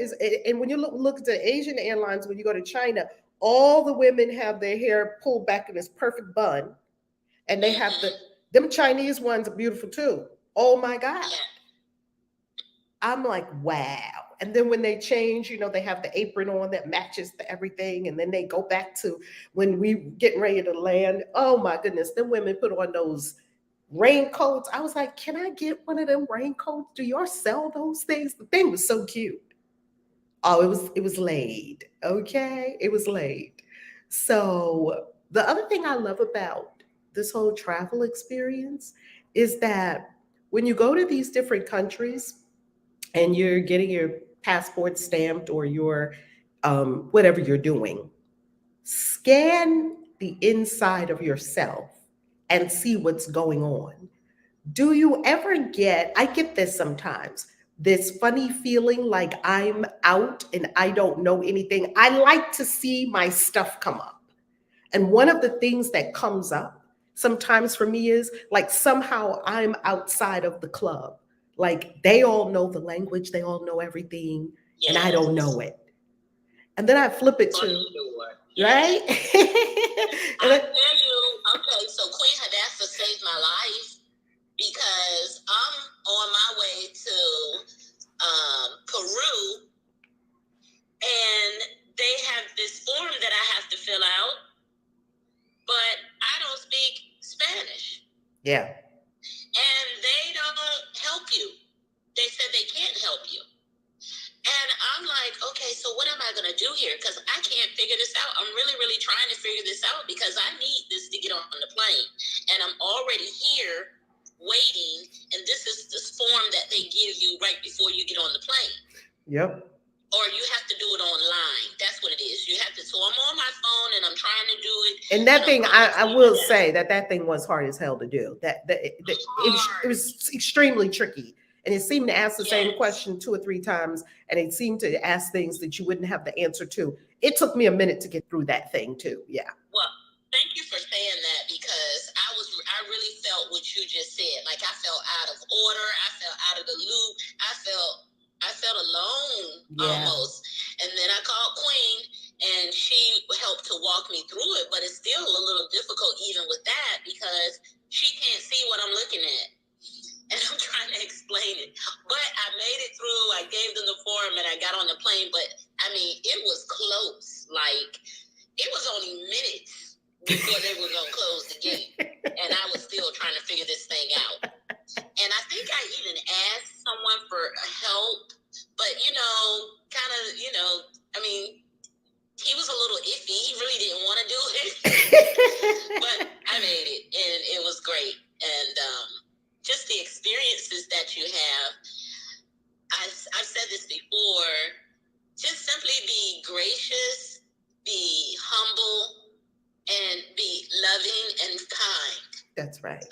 And when you look at the Asian airlines, when you go to China, all the women have their hair pulled back in this perfect bun, and they have them Chinese ones are beautiful too. Oh my God. I'm like, wow. And then when they change, they have the apron on that matches the everything. And then they go back to when we getting ready to land. Oh my goodness. Them women put on those raincoats. I was like, can I get one of them raincoats? Do y'all sell those things? The thing was so cute. Oh, it was laid. Okay. It was laid. So the other thing I love about this whole travel experience is that when you go to these different countries and you're getting your passport stamped or your whatever you're doing, scan the inside of yourself and see what's going on. Do you ever I get this sometimes, this funny feeling like I'm out and I don't know anything. I like to see my stuff come up. And one of the things that comes up sometimes for me is like somehow I'm outside of the club. Like they all know the language, they all know everything, and I don't know it. And then I flip it to, right? I tell you, okay, so Queen Hadassah saved my life, because I'm on my way to Peru, and they have this form that I have to fill out, but I don't speak Spanish. Yeah. And they don't help you. They said they can't help you. And I'm like, okay, so what am I going to do here? Because I can't figure this out. I'm really, really trying to figure this out, because I need this to get on the plane. And I'm already here waiting, and this is this form that they give you right before you get on the plane. Yep. Or you have to do it online. That's what it is. You have to. So I'm on my phone and I'm trying to do it. And that thing, I will say that thing was hard as hell to do. It was extremely tricky. And it seemed to ask the same Yes. question 2 or 3 times, and it seemed to ask things that you wouldn't have the answer to. It took me a minute to get through that thing too. Yeah. Well, thank you for saying that, because I really felt what you just said. Like, I felt out of order. I felt out of the loop. I felt alone almost. And then I called Queen, and she helped to walk me through it. But it's still a little difficult even with that, because she can't see what I'm looking at. And I'm trying to explain it. But I made it through. I gave them the form, and I got on the plane. But, I mean, it was close. Like, it was only minutes before they were going to close the gate. And I was still trying to figure this thing out. And I think I even asked someone for help. But, kind of, I mean, he was a little iffy. He really didn't want to do it. But I made it, and it was great. And just the experiences that you have, I've said this before, just simply be gracious, be humble, and be loving and kind. That's right.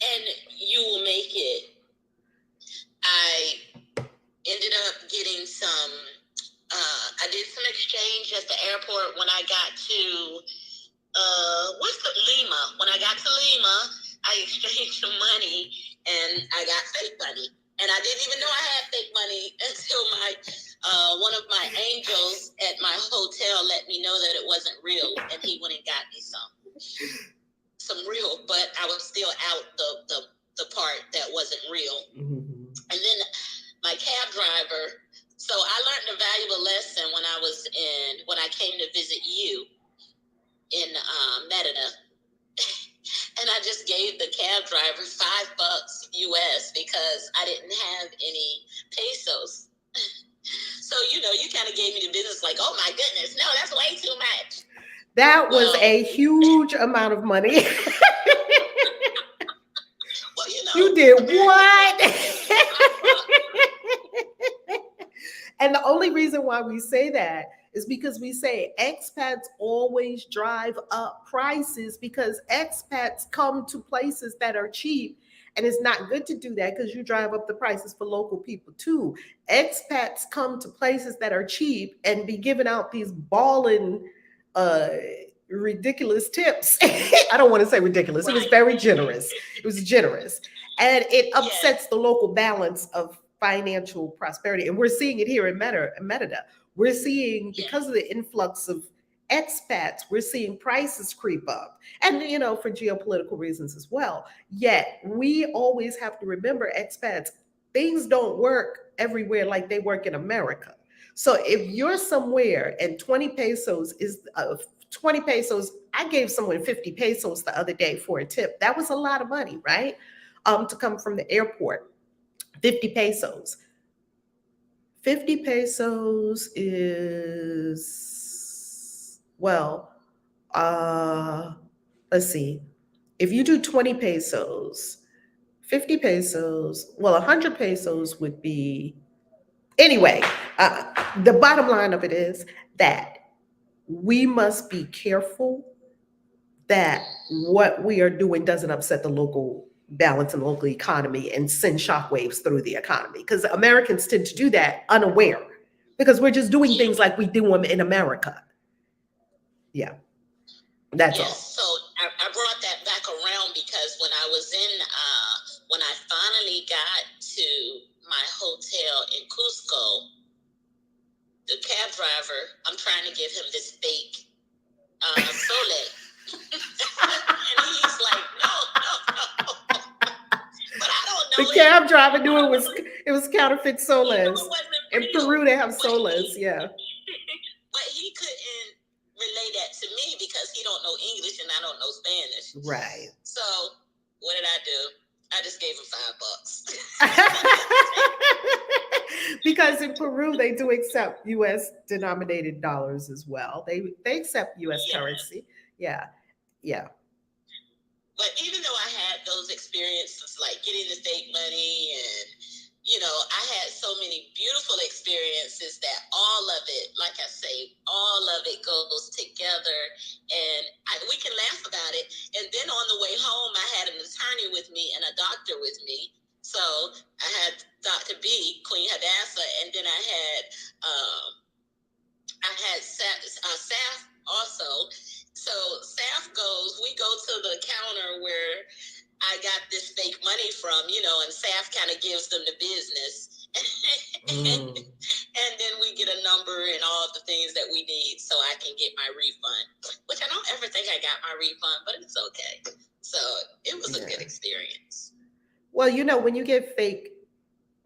And you will make it. I ended up getting some, I did some exchange at the airport when I got to, Lima. When I got to Lima, I exchanged some money, and I got fake money. And I didn't even know I had fake money until one of my angels at my hotel let me know that it wasn't real, and he went and got me some real, but I was still out the part that wasn't real. Mm-hmm. And then my cab driver. So I learned a valuable lesson when I came to visit you in Merida. And I just gave the cab driver $5 US because I didn't have any pesos. So, you kind of gave me the business like, oh my goodness, no, that's way too much. That was a huge amount of money. Well, you did what? And the only reason why we say that is because we say expats always drive up prices, because expats come to places that are cheap. And it's not good to do that, because you drive up the prices for local people too. Expats come to places that are cheap and be giving out these balling, ridiculous tips. I don't want to say ridiculous. Right. It was very generous. It was generous. And it upsets the local balance of financial prosperity. And we're seeing it here in Merida. We're seeing, because of the influx of expats, we're seeing prices creep up. And, for geopolitical reasons as well. Yet we always have to remember, expats, things don't work everywhere like they work in America. So if you're somewhere and 20 pesos is 20 pesos, I gave someone 50 pesos the other day for a tip. That was a lot of money, right? To come from the airport. 50 pesos. 50 pesos is, let's see. If you do 20 pesos, 50 pesos, 100 pesos would be, anyway, the bottom line of it is that we must be careful that what we are doing doesn't upset the local balance and local economy and send shockwaves through the economy, because Americans tend to do that unaware, because we're just doing things like we do them in America. Yeah, that's all. So I brought that back around because when I was when I finally got to my hotel in Cusco, the cab driver, I'm trying to give him this fake sole. And he's like, no. But I don't know. The cab driver knew it was counterfeit soles. In Peru, they have soles, yeah. But he couldn't relay that to me because he don't know English and I don't know Spanish. Right. So what did I do? I just gave him $5. Because in Peru, they do accept U.S. denominated dollars as well. They accept U.S. currency. Yeah. But even though I had those experiences, like getting the fake money and I had so many beautiful experiences that all of it, like I say, all of it goes together, and we can laugh about it. And then on the way home, I had an attorney with me and a doctor with me. So I had Dr. B, Queen Hadassah, and then I had Saf also. So Saf we go to the counter where I got this fake money from, and Saf kind of gives them the business. And then we get a number and all the things that we need so I can get my refund, which I don't ever think I got my refund, but it's okay. So it was a good experience. Well, when you get fake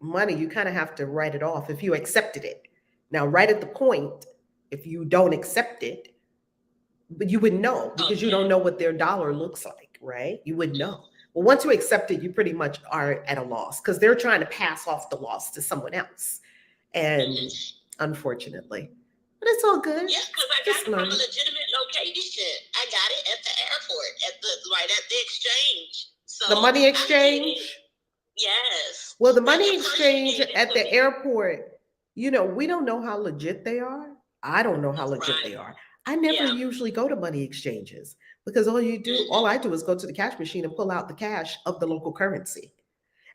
money, you kind of have to write it off if you accepted it. Now, right at the point, if you don't accept it, but you wouldn't know because you don't know what their dollar looks like, right? You wouldn't know. Well, once you accept it, you pretty much are at a loss because they're trying to pass off the loss to someone else. And unfortunately, but it's all good. Yeah, because I got it from a legitimate location. I got it at the airport, right at the exchange. So the money exchange? Yes. Well, the money exchange at the airport, we don't know how legit they are. I don't know how legit they are. I never usually go to money exchanges because all I do is go to the cash machine and pull out the cash of the local currency.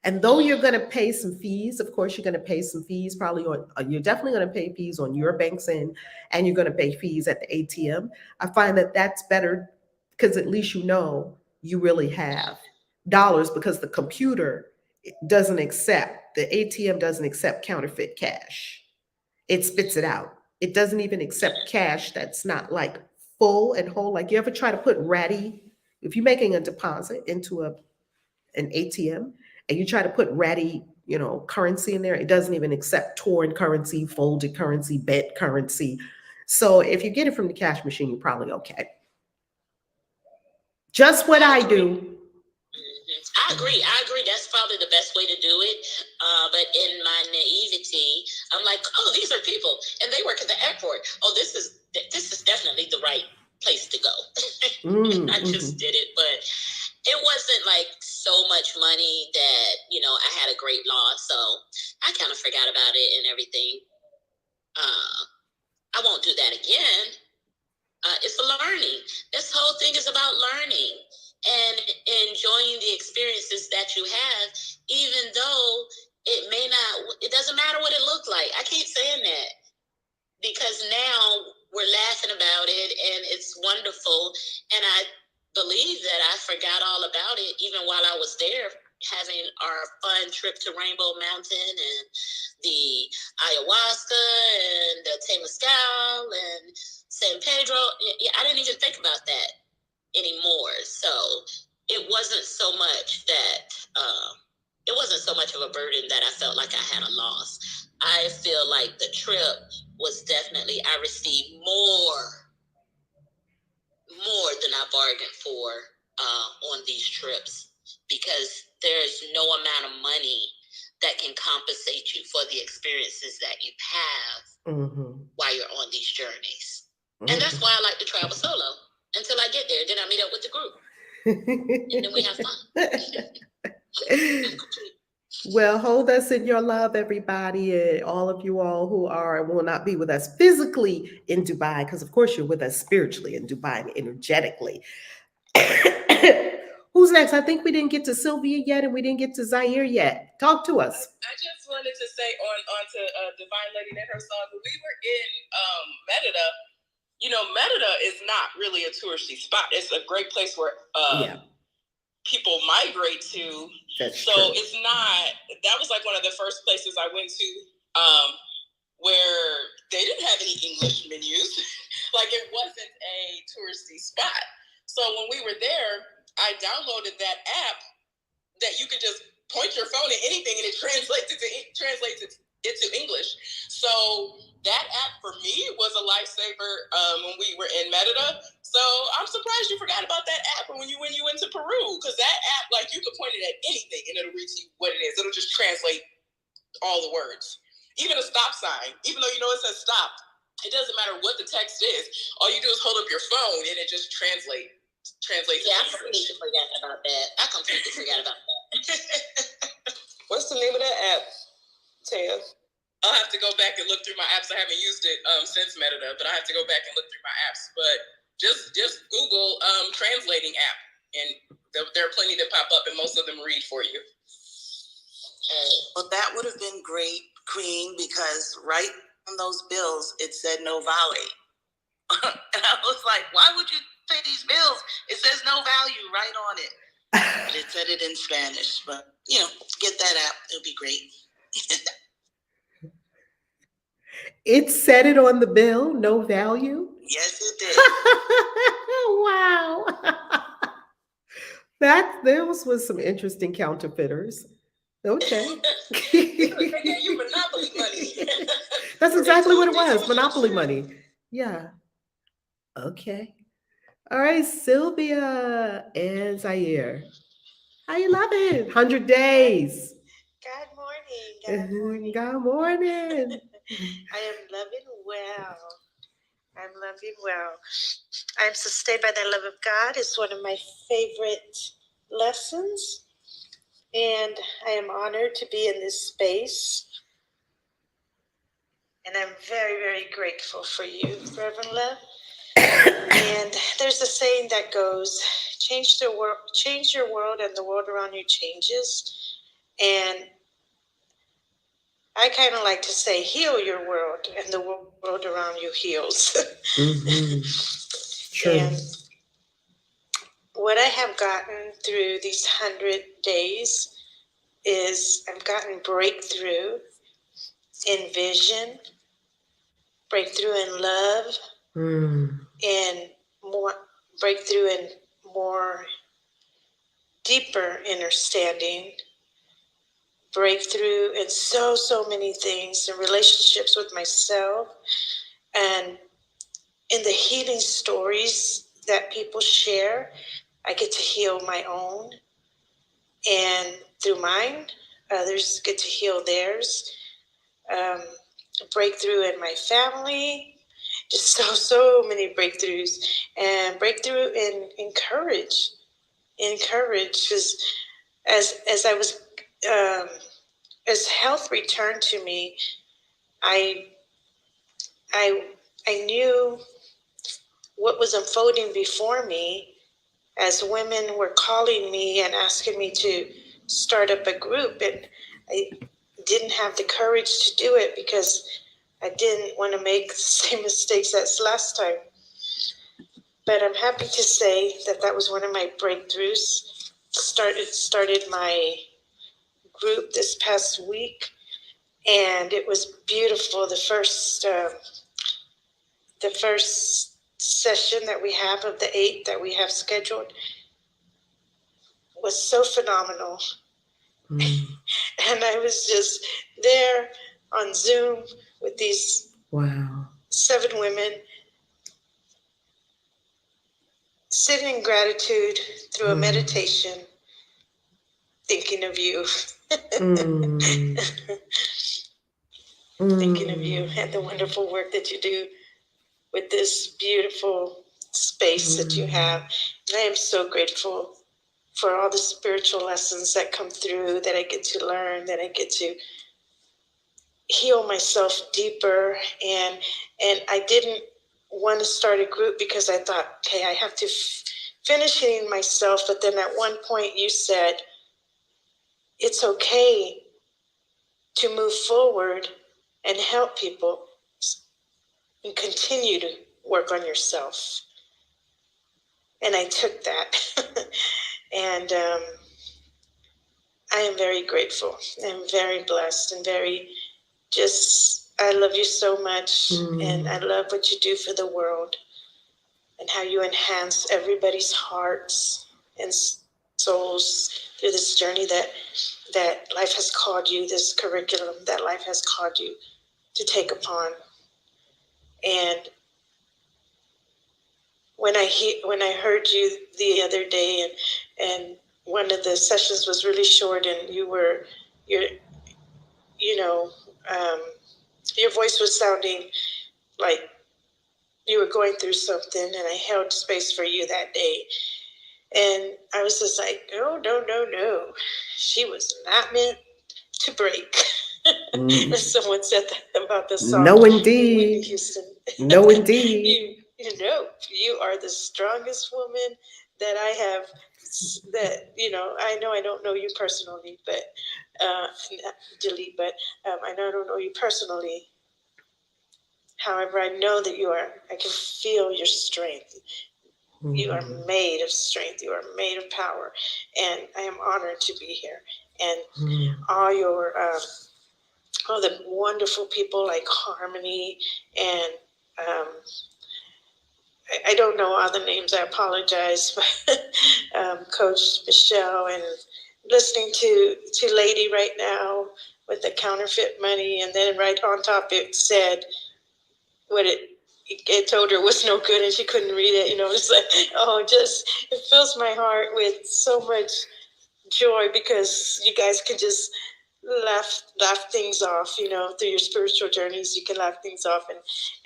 And though you're going to pay some fees, of course, you're going to pay some fees probably you're definitely going to pay fees on your bank's end, and you're going to pay fees at the ATM. I find that that's better because at least you really have dollars because the computer doesn't accept, the ATM doesn't accept counterfeit cash. It spits it out. It doesn't even accept cash that's not like full and whole. Like you ever try to put if you're making a deposit into an ATM and you try to put currency in there, it doesn't even accept torn currency, folded currency, bent currency. So if you get it from the cash machine, you're probably okay. Just what I do. I agree. That's probably the best way to do it. But in my naivety, I'm like, oh, these are people, and they work at the airport. Oh, this is definitely the right place to go. I just did it, but it wasn't like so much money that I had a great loss. So I kind of forgot about it and everything. I won't do that again. It's learning. This whole thing is about learning and enjoying the experiences that you have, even though it doesn't matter what it looked like. I keep saying that because now we're laughing about it and it's wonderful. And I believe that I forgot all about it even while I was there having our fun trip to Rainbow Mountain and the ayahuasca and the Temazcal and San Pedro. I didn't even think about that anymore. So it wasn't so much of a burden that I felt like I had a loss. I feel like the trip was definitely, I received more than I bargained for on these trips, because there's no amount of money that can compensate you for the experiences that you have while you're on these journeys. And that's why I like to travel solo until I get there. Then I meet up with the group and then we have fun. Well, hold us in your love, everybody, and all of you all who will not be with us physically in Dubai, because of course you're with us spiritually in Dubai and energetically. Who's next? I think we didn't get to Sylvia yet, and we didn't get to Zaire yet. Talk to us. I just wanted to say on to Divine Lady and her song, when we were in Merida, Merida is not really a touristy spot. It's a great place where people migrate to. That's so true. It's not, that was like one of the first places I went to where they didn't have any English menus. Like it wasn't a touristy spot. So when we were there, I downloaded that app that you could just point your phone at anything and it translates it to English. So that app for me was a lifesaver when we were in Merida. So I'm surprised you forgot about that app when you went to Peru, because that app, like, you could point it at anything and it'll read you what it is. It'll just translate all the words. Even a stop sign, even though it says stop, it doesn't matter what the text is. All you do is hold up your phone and it just translates. Yeah, I completely forgot about that. What's the name of that app? Taya. I'll have to go back and look through my apps. I haven't used it since Metadata, but I have to go back and look through my apps. But just Google translating app, and there are plenty that pop up, and most of them read for you. Well, that would have been great, Queen, because right on those bills, it said no value. And I was like, why would you pay these bills? It says no value right on it. But it said it in Spanish. But, get that app. It'll be great. It said it on the bill, no value? Yes, it did. Wow. Those was some interesting counterfeiters. Okay. They gave you monopoly money. That's exactly what it was, monopoly money. Yeah. Okay. All right, Sylvia and Zaire. How you loving? 100 days. Good morning. Good morning. Good morning. I am loving well. I'm loving well. I'm sustained by the love of God. It's one of my favorite lessons. And I am honored to be in this space. And I'm very, very grateful for you, Reverend Love. And there's a saying that goes, change your world and the world around you changes. And I kind of like to say, heal your world and the world around you heals. Mm-hmm. True. And what I have gotten through these 100 days is I've gotten breakthrough in vision, breakthrough in love, and more breakthrough in more deeper understanding, breakthrough in so many things, in relationships with myself, and in the healing stories that people share. I get to heal my own, and through mine, others get to heal theirs. Breakthrough in my family, just so many breakthroughs, and breakthrough in courage, because as I was as health returned to me, I knew what was unfolding before me as women were calling me and asking me to start up a group, and I didn't have the courage to do it because I didn't want to make the same mistakes as last time. But I'm happy to say that was one of my breakthroughs. Started my group this past week, and it was beautiful. The first session that we have of the 8 that we have scheduled was so phenomenal. And I was just there on Zoom with these 7 women, sitting in gratitude through a meditation, thinking of you. Thinking of you and the wonderful work that you do with this beautiful space that you have. And I am so grateful for all the spiritual lessons that come through, that I get to learn, that I get to heal myself deeper. And I didn't want to start a group because I thought, okay, I have to finish healing myself. But then at one point you said, it's okay to move forward and help people and continue to work on yourself. And I took that. And I am very grateful. I'm very blessed and I love you so much. And I love what you do for the world and how you enhance everybody's hearts and souls through this journey that life has called you, this curriculum that life has called you to take upon. And when I heard you the other day, and one of the sessions was really short, and your voice was sounding like you were going through something, and I held space for you that day. And I was just like, no. She was not meant to break. Mm. Someone said that about the song. No, Whitney indeed. Houston. No, indeed. You know, you are the strongest woman that I have. That I know I don't know you personally, but delete. But I know I don't know you personally. However, I know that you are. I can feel your strength. You are made of strength. You are made of power, and I am honored to be here. And all your all the wonderful people like Harmony and I don't know all the names. I apologize, but Coach Michelle and listening to Lady right now with the counterfeit money, and then right on top it said what it told her was no good and she couldn't read it. It's like, it fills my heart with so much joy because you guys can just laugh things off. Through your spiritual journeys, you can laugh things off,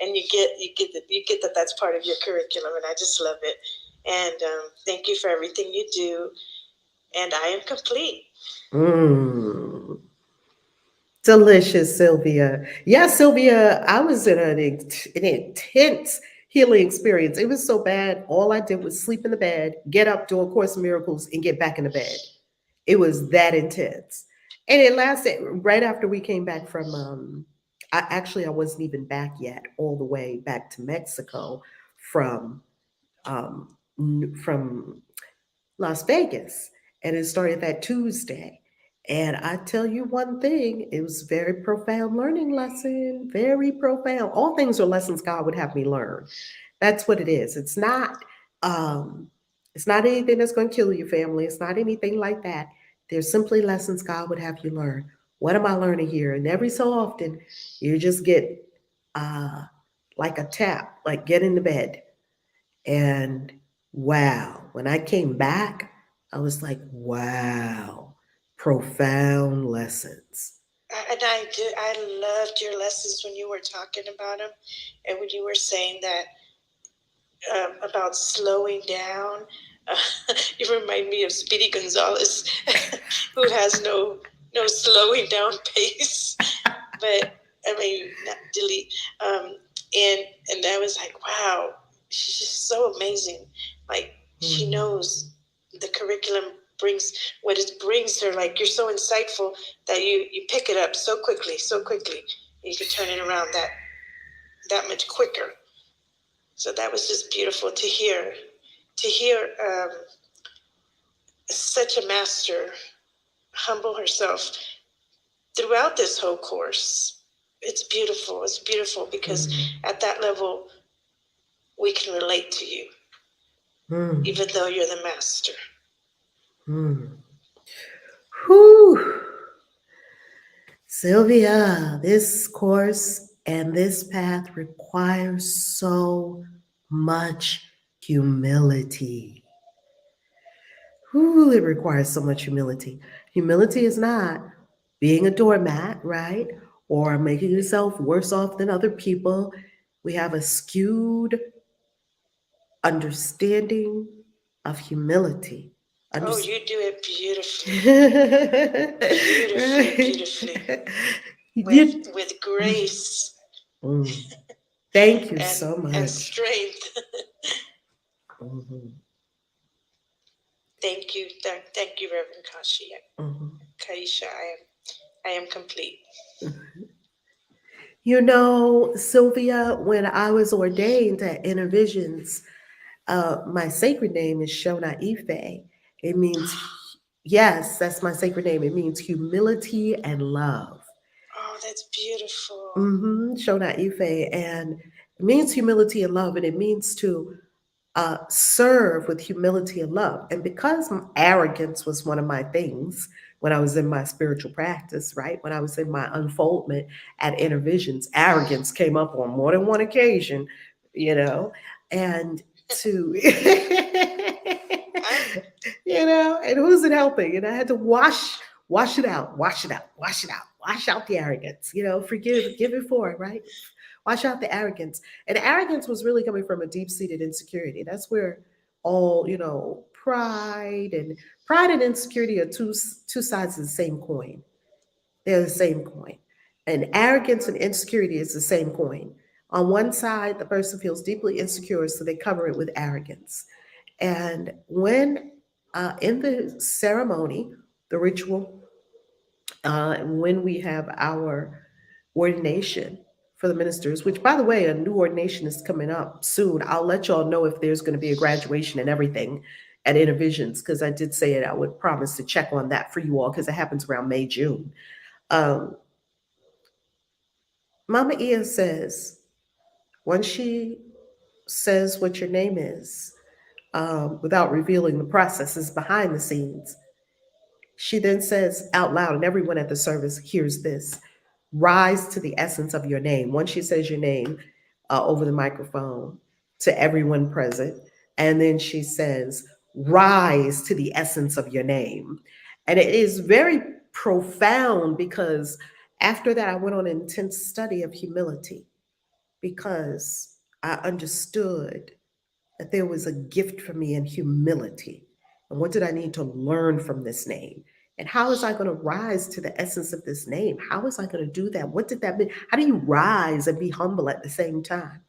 and you get that that's part of your curriculum, and I just love it. And thank you for everything you do. And I am complete. Mm. Delicious, Sylvia. Yeah, Sylvia, I was in an intense healing experience. It was so bad. All I did was sleep in the bed, get up, do a Course in Miracles, and get back in the bed. It was that intense. And it lasted right after we came back from, I wasn't even back yet, all the way back to Mexico from, from Las Vegas. And it started that Tuesday. And I tell you one thing, it was a very profound learning lesson, very profound. All things are lessons God would have me learn. That's what it is. Um, it's not anything that's going to kill your family. It's not anything like that. They're simply lessons God would have you learn. What am I learning here? And every so often, you just get uh, like a tap, like get into bed. And wow, when I came back, I was like, wow, profound lessons. And I loved your lessons when you were talking about them, and when you were saying that about slowing down. You remind me of Speedy Gonzalez, who has no slowing down pace. But I mean, not delete. And I was like, wow, she's just so amazing. Like she knows the curriculum brings what it brings her. Like you're so insightful that you pick it up so quickly. You can turn it around that much quicker. So that was just beautiful to hear. Such a master humble herself throughout this whole course. It's beautiful. It's beautiful because at that level, we can relate to you, even though you're the master. Whew. Sylvia, this course and this path requires so much humility. Whew, it requires so much humility. Humility is not being a doormat, right? Or making yourself worse off than other people. We have a skewed understanding of humility. Oh, you do it beautifully. Beautifully. With grace. Thank you so and much. Strength. Mhm. Thank you, Reverend Kaisha. I am complete. Sylvia, when I was ordained at Intervisions, my sacred name is Shona Ife. It means, yes, that's my sacred name. It means humility and love. Oh, that's beautiful. Shona Ife. And it means humility and love, and it means to serve with humility and love. And because arrogance was one of my things when I was in my spiritual practice, right? When I was in my unfoldment at Intervisions, arrogance came up on more than one occasion, and to, and who's it helping? And I had to wash it out, wash out the arrogance, forgive it for it, right? Wash out the arrogance. And arrogance was really coming from a deep-seated insecurity. That's where all, pride and insecurity are two sides of the same coin. They're the same coin. And arrogance and insecurity is the same coin. On one side, the person feels deeply insecure, so they cover it with arrogance. And when in the ceremony, the ritual, when we have our ordination for the ministers, which by the way, a new ordination is coming up soon. I'll let y'all know if there's going to be a graduation and everything at Intervisions, because I did say it. I would promise to check on that for you all because it happens around May, June. Um, Mama Ia says, when she says what your name is, without revealing the processes behind the scenes, she then says out loud, and everyone at the service hears this: rise to the essence of your name. Once she says your name over the microphone to everyone present, and then she says, rise to the essence of your name. And it is very profound because after that, I went on an intense study of humility because I understood that there was a gift for me in humility. And what did I need to learn from this name? And how is I going to rise to the essence of this name? How is I going to do that? What did that mean? How do you rise and be humble at the same time?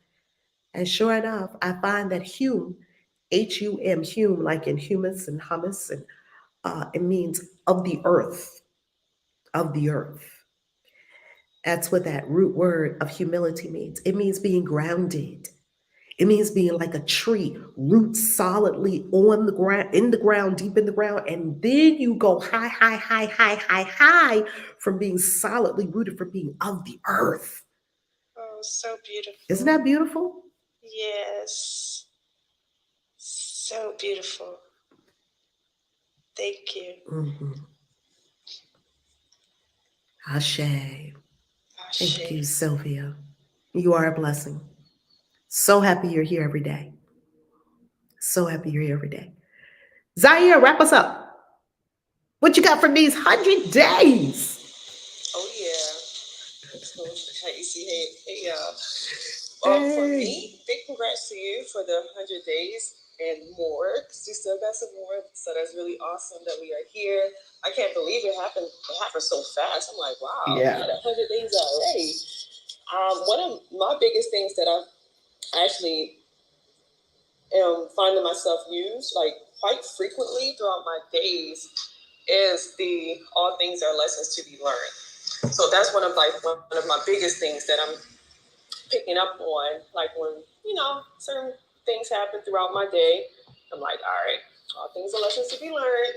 And sure enough, I find that Hume, H-U-M, Hume, like in humus and hummus, and it means of the earth, of the earth. That's what that root word of humility means. It means being grounded. It means being like a tree, roots solidly on the ground, in the ground, deep in the ground. And then you go high, high, high, high, high, high from being solidly rooted, from being of the earth. Oh, so beautiful. Isn't that beautiful? Yes. So beautiful. Thank you. Mm-hmm. Ashe. Thank you, Sylvia. You are a blessing. So happy you're here every day. So happy you're here every day. Zaire, wrap us up. What you got from these 100 days? Oh yeah. So, hey y'all. For me, big congrats to you for the 100 days and more. Cause you still got some more, so that's really awesome that we are here. I can't believe it happened. It happened so fast. I'm like, wow, Yeah. we had 100 days already. One of my biggest things that I've actually finding myself use like quite frequently throughout my days is the all things are lessons to be learned. So that's one of my biggest things that I'm picking up on. Like when certain things happen throughout my day, I'm like, all right, all things are lessons to be learned.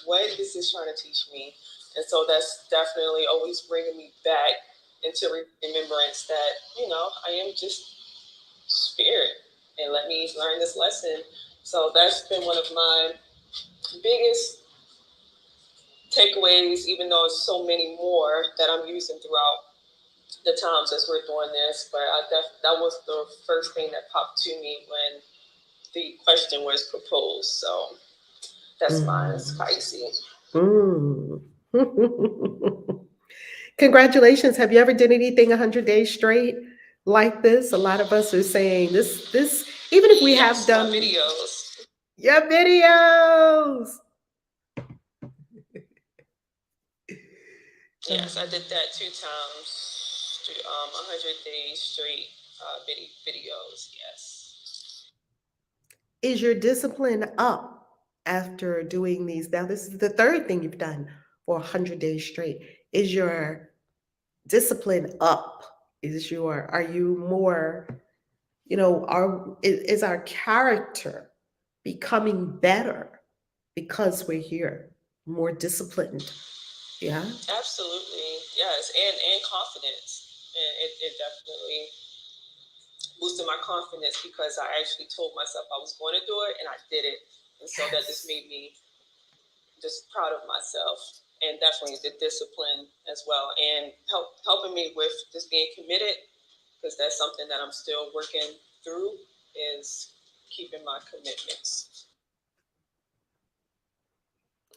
What is this trying to teach me? And so that's definitely always bringing me back into remembrance that I am just spirit, and let me learn this lesson. So that's been one of my biggest takeaways, even though it's so many more that I'm using throughout the times as we're doing this. But that was the first thing that popped to me when the question was proposed. So that's mine. It's spicy. Congratulations. Have you ever done anything 100 days straight like this? A lot of us are saying this, even if we have done videos. Your videos. Yes, I did that 2 times, 100 days straight videos, yes. Is your discipline up after doing these? Now, this is the third thing you've done for 100 days straight. Is your discipline up? Are you more, is our character becoming better because we're here, more disciplined? Yeah. Absolutely. Yes. And confidence. And it definitely boosted my confidence because I actually told myself I was going to do it and I did it. And so that just made me just proud of myself, and definitely the discipline as well, and helping me with just being committed, because that's something that I'm still working through, is keeping my commitments.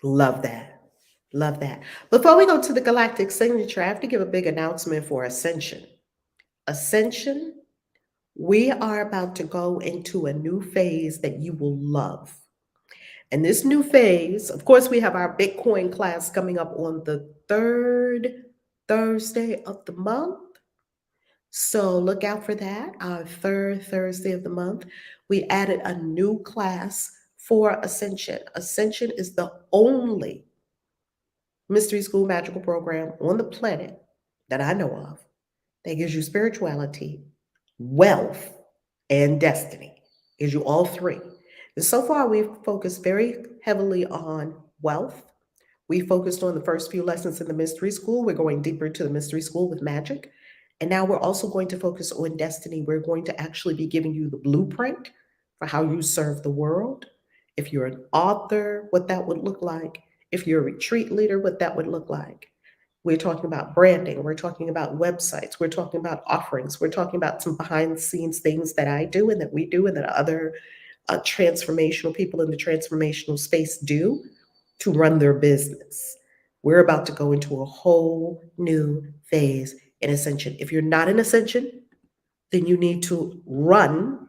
Love that. Love that. Before we go to the Galactic Signature, I have to give a big announcement for Ascension. Ascension, we are about to go into a new phase that you will love. And this new phase, of course, we have our Bitcoin class coming up on the 3rd Thursday of the month. So look out for that. Our third Thursday of the month, we added a new class for Ascension. Ascension is the only mystery school magical program on the planet that I know of that gives you spirituality, wealth, and destiny. Gives you all three. And so far, we've focused very heavily on wealth. We focused on the first few lessons in the mystery school. We're going deeper into the mystery school with magic. And now we're also going to focus on destiny. We're going to actually be giving you the blueprint for how you serve the world. If you're an author, what that would look like. If you're a retreat leader, what that would look like. We're talking about branding. We're talking about websites. We're talking about offerings. We're talking about some behind the scenes things that I do and that we do and that other transformational people in the transformational space do to run their business. We're about to go into a whole new phase in Ascension. If you're not in Ascension, then you need to run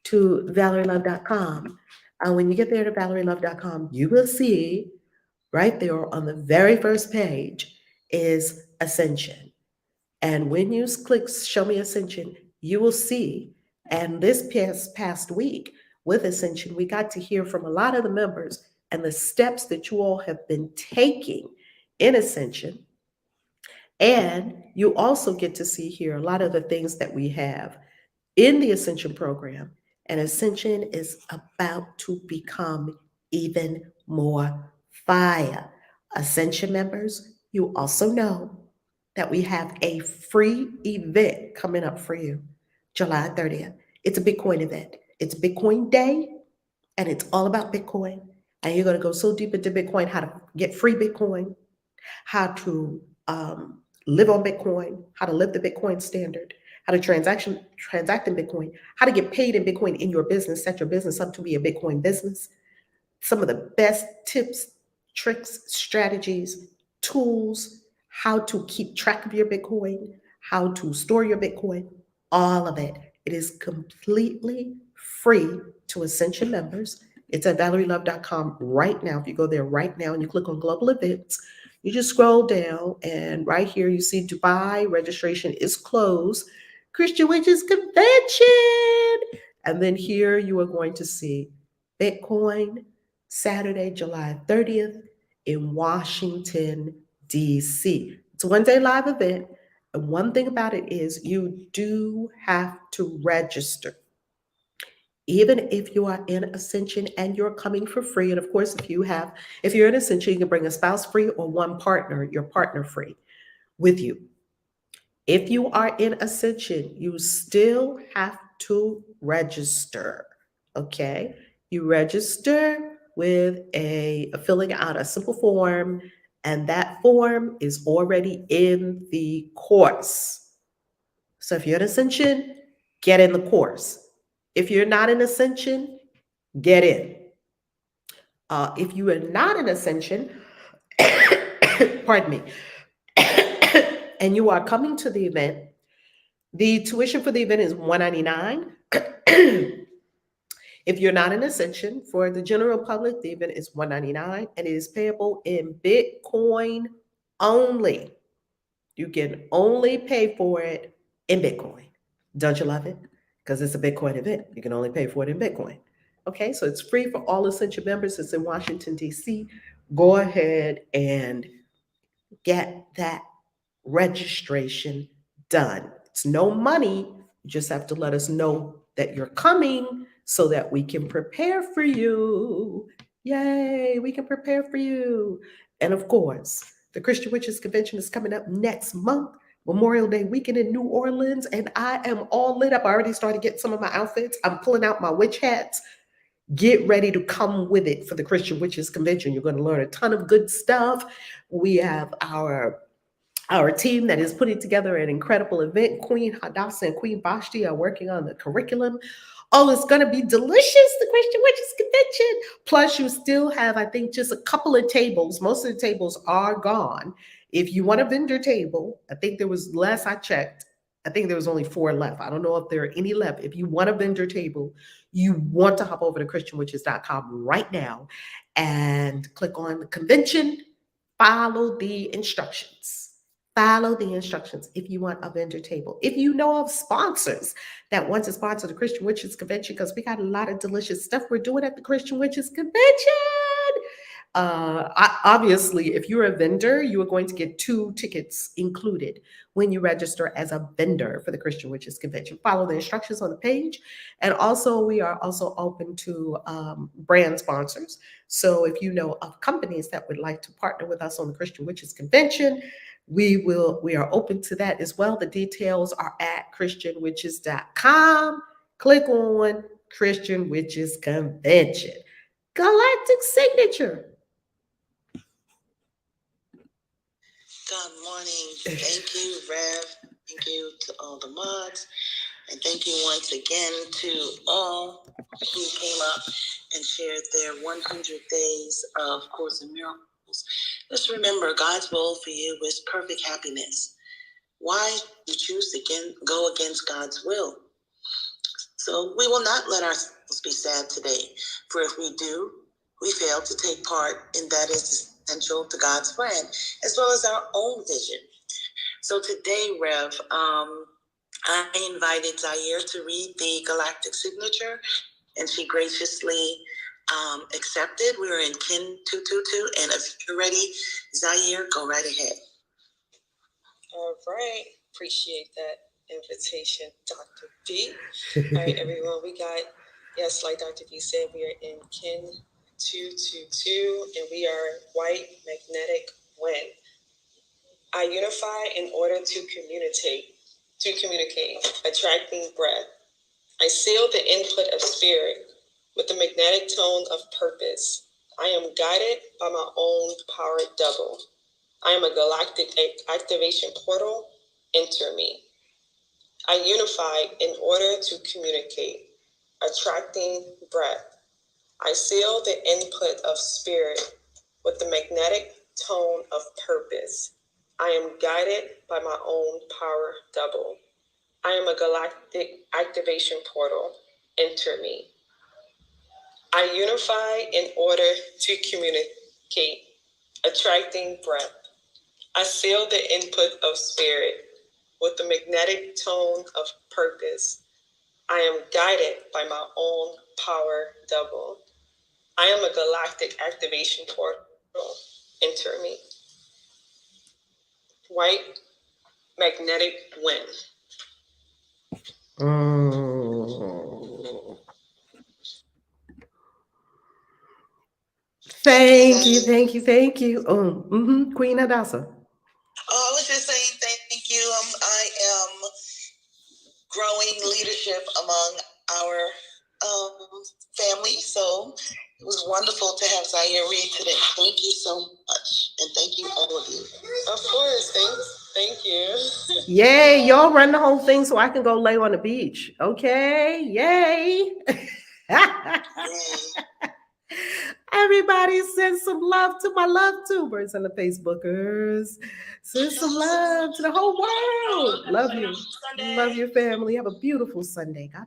to ValerieLove.com. When you get there to ValerieLove.com, you will see right there on the very first page is Ascension. And when you click Show Me Ascension, you will see. And this past week with Ascension, we got to hear from a lot of the members and the steps that you all have been taking in Ascension. And you also get to see here a lot of the things that we have in the Ascension program. And Ascension is about to become even more fire. Ascension members, you also know that we have a free event coming up for you, July 30th. It's a Bitcoin event. It's Bitcoin Day, and it's all about Bitcoin. And you're going to go so deep into Bitcoin, how to get free Bitcoin, how to live on Bitcoin, how to live the Bitcoin standard, how to transact in Bitcoin, how to get paid in Bitcoin in your business, set your business up to be a Bitcoin business. Some of the best tips, tricks, strategies, tools, how to keep track of your Bitcoin, how to store your Bitcoin, all of it. It is completely free to Ascension members. It's at ValerieLove.com right now. If you go there right now and you click on global events, you just scroll down and right here you see Dubai registration is closed. Christian Witches Convention. And then here you are going to see Bitcoin Saturday, July 30th in Washington, D.C. It's a one-day live event. And one thing about it is you do have to register. Even if you are in Ascension and you're coming for free, and of course, if you're in Ascension, you can bring a spouse free or one partner, your partner free with you. If you are in Ascension, you still have to register, okay? You register with filling out a simple form, and that form is already in the course. So if you're in Ascension, get in the course. If you're not in Ascension, get in. If you are not in Ascension, pardon me, and you are coming to the event, the tuition for the event is $199. If you're not in Ascension, for the general public, the event is $199 and it is payable in Bitcoin only. You can only pay for it in Bitcoin. Don't you love it? Because it's a Bitcoin event. You can only pay for it in Bitcoin. Okay, so it's free for all Ascension members. It's in Washington, D.C. Go ahead and get that registration done. It's no money. You just have to let us know that you're coming so that we can prepare for you. Yay, we can prepare for you. And of course, the Christian Witches Convention is coming up next month, Memorial Day weekend in New Orleans, and I am all lit up. I already started getting some of my outfits. I'm pulling out my witch hats. Get ready to come with it for the Christian Witches Convention. You're going to learn a ton of good stuff. We have our team that is putting together an incredible event. Queen Hadassah and Queen Vashti are working on the curriculum. Oh, it's going to be delicious, the Christian Witches Convention. Plus, you still have, I think, just a couple of tables. Most of the tables are gone. If you want a vendor table, I think there was, last I checked, I think there was only 4 left. I don't know if there are any left. If you want a vendor table, you want to hop over to ChristianWitches.com right now and click on the convention, follow the instructions. Follow the instructions if you want a vendor table. If you know of sponsors that want to sponsor the Christian Witches Convention, because we got a lot of delicious stuff we're doing at the Christian Witches Convention. Obviously, if you're a vendor, you are going to get 2 tickets included when you register as a vendor for the Christian Witches Convention. Follow the instructions on the page. And also, we are also open to brand sponsors. So if you know of companies that would like to partner with us on the Christian Witches Convention, we are open to that as well. The details are at christianwitches.com. Click on Christian Witches Convention. Galactic Signature. Good morning. Thank you, Rev. Thank you to all the mods. And thank you once again to all who came up and shared their 100 days of Course in Miracles. Just remember, God's will for you is perfect happiness. Why you choose to go against God's will? So we will not let ourselves be sad today. For if we do, we fail to take part in that is essential to God's plan, as well as our own vision. So today, Rev, I invited Zaire to read the Galactic Signature, and she graciously accepted. We were in Kin 222, and if you're ready, Zaire, go right ahead. All right. Appreciate that invitation, Dr. B. All right, everyone, we got, yes, like Dr. B said, we are in Kin 222, and we are white magnetic wind. I unify in order to communicate, attracting breath. I seal the input of spirit with the magnetic tone of purpose. I am guided by my own power double. I am a galactic activation portal. Enter me. I unify in order to communicate, attracting breath. I seal the input of spirit with the magnetic tone of purpose. I am guided by my own power double. I am a galactic activation portal. Enter me. I unify in order to communicate, attracting breath. I seal the input of spirit with the magnetic tone of purpose. I am guided by my own power double. I am a galactic activation portal. Enter me. White magnetic wind. Thank you. Queen Hadassah. I was just saying thank you. I am growing leadership among our family, so it was wonderful to have Zaire read today. Thank you so much, and thank you all of you. Of course, thank you. Yay, y'all run the whole thing so I can go lay on the beach. Okay, yay. Everybody send some love to my love tubers and the Facebookers. Send some love to the whole world. Love you. Love your family. Have a beautiful Sunday. God